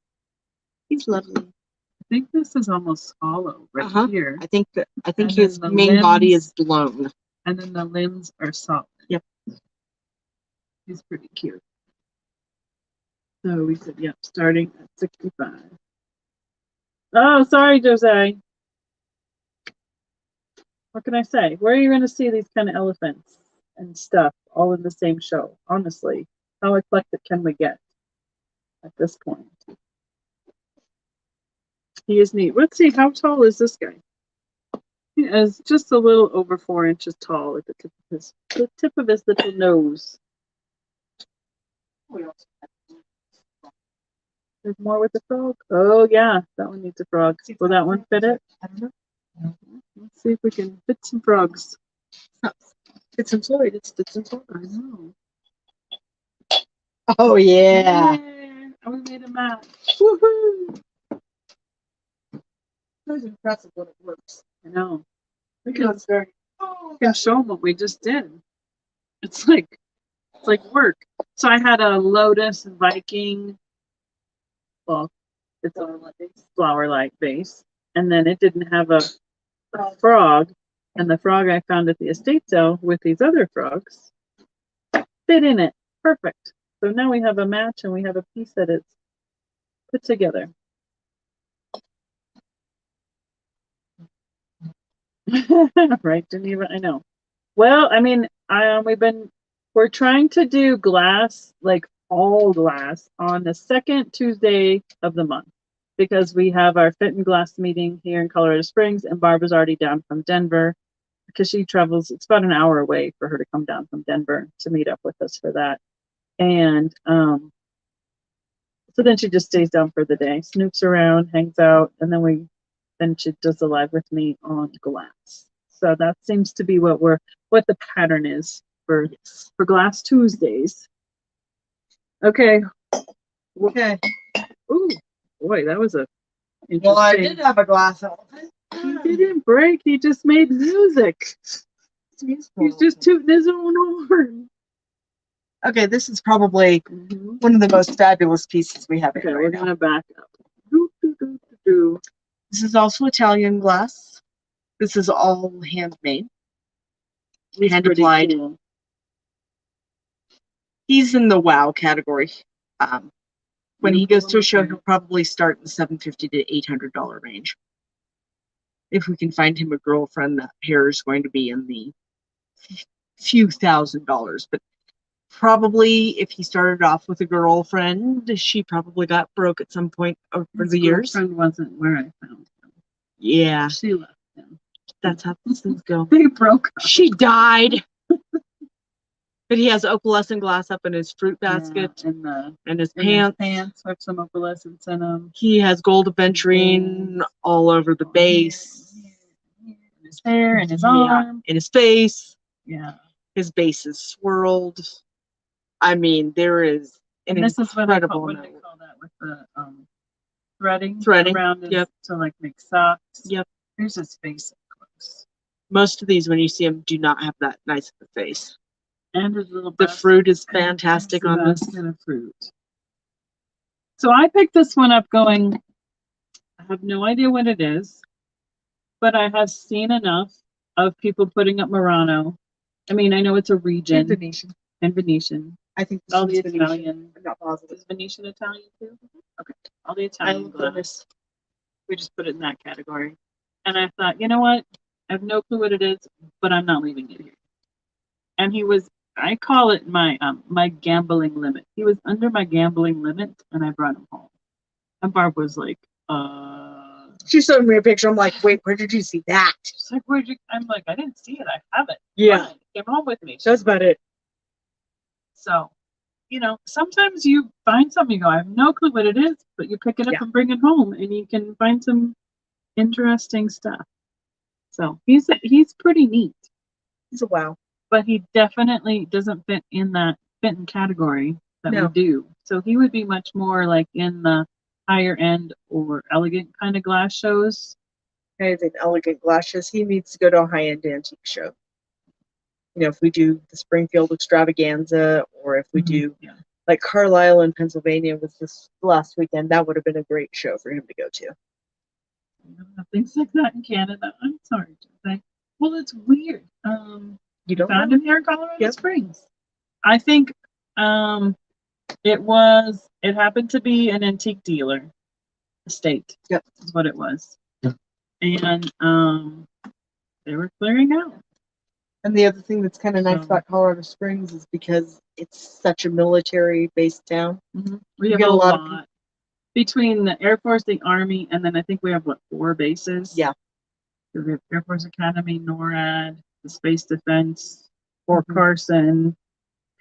He's lovely. I think this is almost hollow right here. I think And his then the main body is limbs- blown. And then the limbs are solid. Yep. He's pretty cute. So we said, yep, starting at 65. Oh, sorry, Jose. What can I say? Where are you going to see these kind of elephants and stuff all in the same show? Honestly, how eclectic can we get at this point? He is neat. Let's see, how tall is this guy? He is just a little over 4 inches tall at the tip of his little nose. There's more with the frog. Oh yeah, that one needs a frog. Will that one fit it? I don't know. Let's see if we can fit some frogs. It's some Floyd. It's some Floyd. I know. Oh yeah. Yay, we made a match. Woohoo! That's impressive when it works. I know. We You know, can, it's very. can show them what we just did. It's like work. So I had a lotus Viking. Well, it's a flower-like base, and then it didn't have a frog, and the frog I found at the estate sale with these other frogs fit in it perfect. So now we have a match, and we have a piece that is put together. Right, Geneva? I know. Well, I mean, we're trying to do glass, like all glass, on the second Tuesday of the month because we have our Fenton glass meeting here in Colorado Springs, and Barbara's already down from Denver because she travels. It's about an hour away for her to come down from Denver to meet up with us for that. And so then she just stays down for the day, snoops around, hangs out, and then she does the live with me on glass. So that seems to be what the pattern is for Glass Tuesdays. Okay. Okay. Ooh, boy, that was a interesting. Well, I did have a glass elephant. He didn't break. He just made music. He's just tooting his own horn. Okay, this is probably one of the most fabulous pieces we have. Okay, Right we're now. gonna back up. Doo, doo, doo, doo, doo. This is also Italian glass. This is all handmade. Hand Pretty applied. cool. He's in the wow category. When he goes to a show, Okay. he'll probably start in the $750 to $800 range. If we can find him a girlfriend, that pair is going to be in the few $1,000s. But probably if he started off with a girlfriend, she probably got broke at some point over His the years. girlfriend wasn't where I found him. Yeah, She left him. that's how these things go. They broke up. She died. But he has opalescent glass up in his fruit basket Yeah, and his in his pants. pants with some opalescence in them. He has gold aventurine all over the base. In his hair and his Yeah, arm. in his face. Yeah. His base is swirled. I mean, there is an And this is what I incredible call, what do they amount. call that with the threading around his, Yep. to like make socks. Yep. Here's his face up close. Most of these, when you see them, do not have that nice of a face. And his little The basket. fruit is And fantastic his on this. basket of fruit. So I picked this one up going, I have no idea what it is, but I have seen enough of people putting up Murano. I mean, I know it's a region Venetian. and Venetian. I think this All the one's Venetian. Italian. I'm not positive. Is Venetian Italian too? Okay. All the I Italian look glass. on this. We just put it in that category. And I thought, you know what? I have no clue what it is, but I'm not leaving it here. And I call it my gambling limit. He was under my gambling limit, and I brought him home. And Barb was like, She showed me a picture. I'm like, wait, where did you see that? she's like, where'd you? I'm like, I didn't see it. I have it. Yeah, Fine. Came home with me. that's about it. So, sometimes you find something, you go, I have no clue what it is, but you pick it up Yeah. and bring it home, and you can find some interesting stuff. So he's pretty neat, He's a wow. but he definitely doesn't fit in that Fenton category that No. we do. So he would be much more like in the higher end or elegant kind of glass shows. Kind of an elegant glasses. He needs to go to a high-end antique show. You know, if we do the Springfield Extravaganza, or if we do Yeah. like Carlisle in Pennsylvania was this last weekend, that would have been a great show for him to go to. We don't have things like that in Canada. I'm sorry to say. Well, it's weird. You don't Found know? him here in Colorado Yep. Springs. I think it happened to be an antique dealer estate. Yep. Is what it was. And they were clearing out. And the other thing that's kind of nice So- about Colorado Springs is because it's such a military-based town. We You have get a a lot lot of between the Air Force, the Army, and then I think we have 4 bases. Yeah. We have Air Force Academy, NORAD, the Space Defense, Fort Mhm. Carson,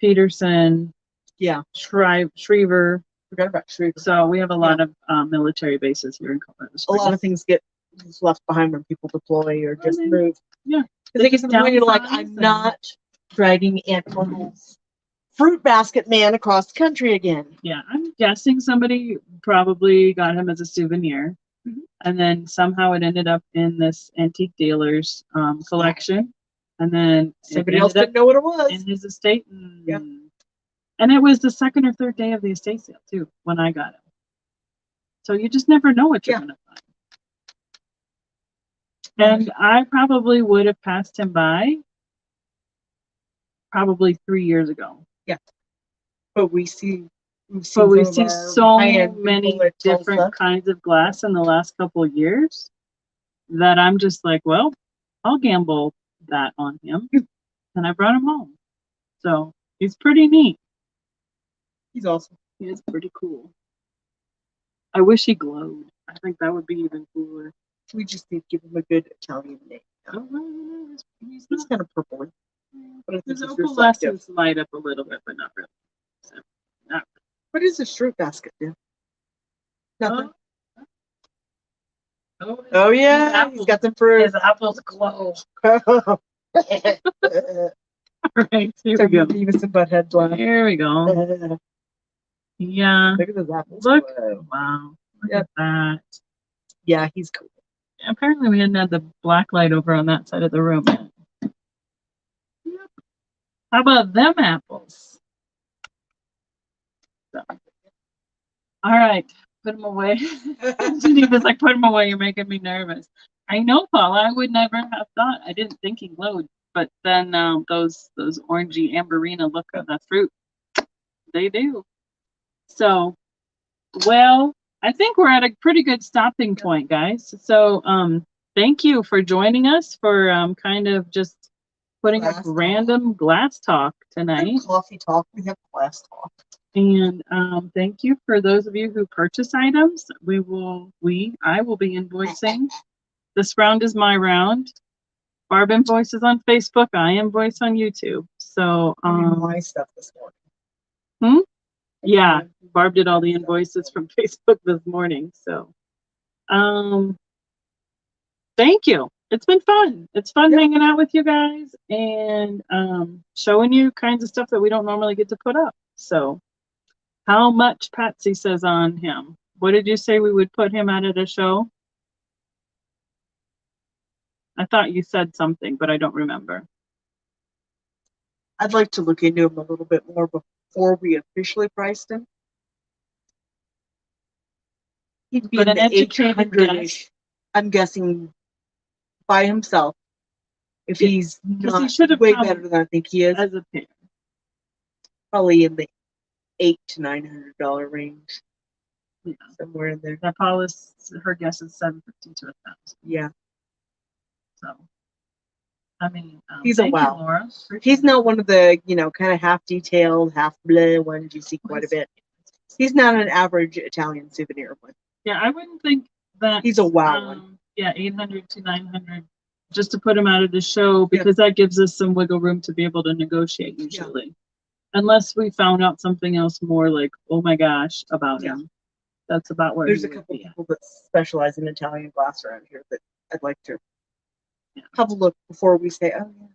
Peterson, Yeah, Schriever. forgot about Shreve. So we have a lot of military bases here in Colorado A Springs. lot of things get just left behind when people deploy or just they- move. yeah. Because they get to the point you're like, downsize I'm and- not dragging Aunt Myrtle's fruit basket man across the country again. Yeah, I'm guessing somebody probably got him as a souvenir, Mhm. and then somehow it ended up in this antique dealer's collection, and then it Somebody else ended didn't know what it was. in his estate. And, Yeah. and it was the second or third day of the estate sale too when I got it. So you just never know what you're Yeah. gonna find. And I probably would have passed him by probably 3 years ago. But we see, we've So seen we some see of our so high-end many people at different Tulsa. kinds of glass in the last couple of years that I'm just like, well, I'll gamble that on him. And I brought him home. So he's pretty neat. He's awesome. He is pretty cool. I wish he glowed. I think that would be even cooler. We just need to give him a good Italian name. Oh, well, he's He's kind of purpley. But I think his he's reflective. opalescence light up a little bit, but not really. So, not What does a fruit basket do? Nothing. Oh, Oh yeah, his he's got some fruit. his apples glow. Some All right, here we go. Beavis and Butthead blend. Here we go. Look Yeah. at those apples. Look. glow. Wow. Look Yep. at that. Yeah, he's cool. Apparently we hadn't had the black light over on that side of the room yet. Yep. How about them apples? So. All right. Put them away. Geneva's like, put them away. You're making me nervous. I know, Paula. I would never have thought. I didn't think he glowed. But then those orangey amberina look of that fruit. They do. So, well, I think we're at a pretty good stopping point, guys. So, thank you for joining us for kind of just putting Glass up talk. random glass talk We tonight. have coffee talk. We have glass talk. And thank you for those of you who purchase items. I will be invoicing. This round is my round. Barb invoices on Facebook. I invoice on YouTube. So, My stuff this morning. yeah, Barb did all the invoices from Facebook this morning. So, thank you. It's been fun. It's fun Yep. hanging out with you guys and showing you kinds of stuff that we don't normally get to put up. So, how much Patsy says on him? What did you say we would put him at a show? I thought you said something, but I don't remember. I'd like to look into him a little bit more before we officially priced him. He'd be But in an the educated 800-ish. I'm guessing by himself. If Yeah, he's 'cause he not should have way come better than I think he is, As a pair. probably in the $800 to $900 range, Yeah. somewhere in there. Now Paula's, her guess is 750 to 1,000. Yeah, So, I mean, He's a thank you, wow. Laura. he's not one of the kind of half detailed, half blah ones you see quite a bit. He's not an average Italian souvenir one. Yeah, I wouldn't think that He's a wow one. Yeah, 800 to 900 just to put him out of the show because that gives us some wiggle room to be able to negotiate usually. Unless we found out something else more like, oh my gosh, about Yeah. him. That's about where There's he a would couple be at. people that specialize in Italian glass around here that I'd like to have a look before we say, oh yeah.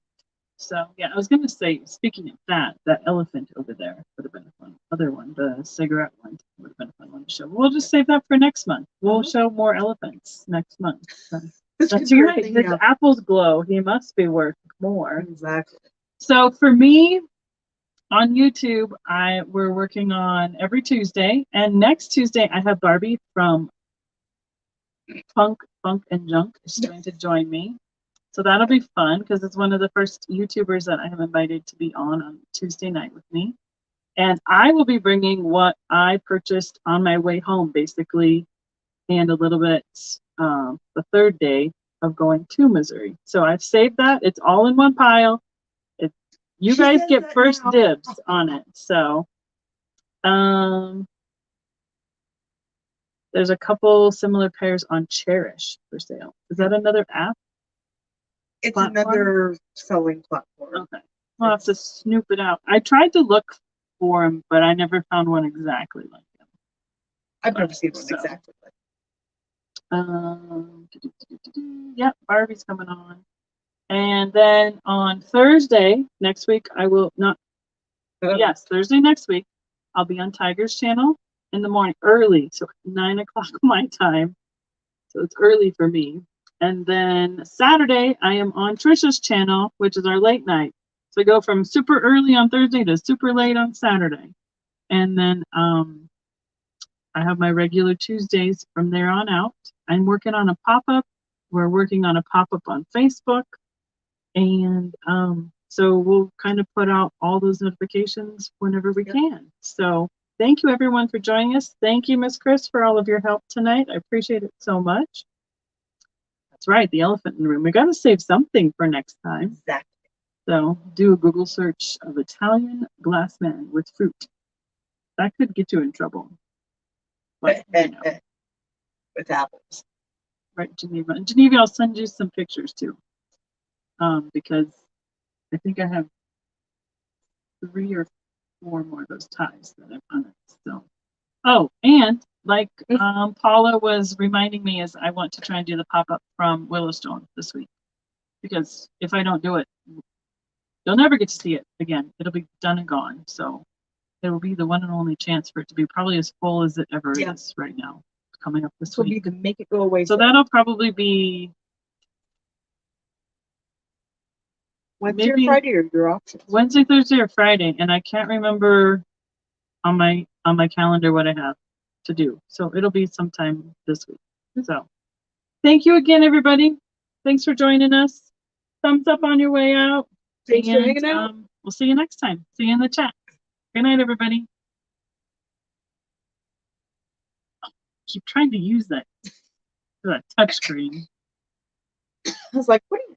So yeah, I was gonna say, speaking of that, that elephant over there would have been a fun other one. The cigarette one would have been a fun one to show. We'll just save that for next month. We'll show more elephants next month. So This that's could be our right. thing His now. apples glow. He must be worth more. Exactly. So for me, on YouTube, we're working on every Tuesday, and next Tuesday I have Barbie from Funk and Junk is going to join me. So that'll be fun because it's one of the first YouTubers that I have invited to be on Tuesday night with me. And I will be bringing what I purchased on my way home, basically, and a little bit the third day of going to Missouri. So I've saved that. It's all in one pile. You She guys says get that first now. dibs on it. So there's a couple similar pairs on Cherish for sale. Is that another app? It's Platform? another selling platform. Okay. I'll have to snoop it out. I tried to look for them, but I never found one exactly like them. I've never seen one So. exactly like Yep, Barbie's coming on. And then on Thursday next week, I will not. Yes, Thursday next week, I'll be on Tiger's channel in the morning, early, so 9 o'clock my time. So it's early for me. And then Saturday, I am on Trisha's channel, which is our late night. So I go from super early on Thursday to super late on Saturday. And then I have my regular Tuesdays from there on out. I'm working on a pop-up. We're working on a pop-up on Facebook. And so we'll kind of put out all those notifications whenever we can. So thank you everyone for joining us. Thank you, Miss Chris, for all of your help tonight. I appreciate it so much. That's right, the elephant in the room. We got to save something for next time. exactly. So do a Google search of Italian glass man with fruit. That could get you in trouble. But, you know, With apples. right, Geneva. And Geneva, I'll send you some pictures too. Because I think I have 3 or 4 more of those ties that I've done it. So, oh, and like Paula was reminding me, is I want to try and do the pop up from Willowstone this week, because if I don't do it, you'll never get to see it again. It'll be done and gone. So it will be the one and only chance for it to be probably as full as it ever is right now, coming up this Will week. be to make it go away. So that'll probably be Wednesday or maybe Friday or your options. Wednesday, Thursday, or Friday, and I can't remember on my calendar what I have to do. So it'll be sometime this week. So thank you again, everybody. Thanks for joining us. Thumbs up on your way out. Thanks for hanging out. We'll see you next time. See you in the chat. Good night, everybody. Keep trying to use that touch screen. I was like, what are you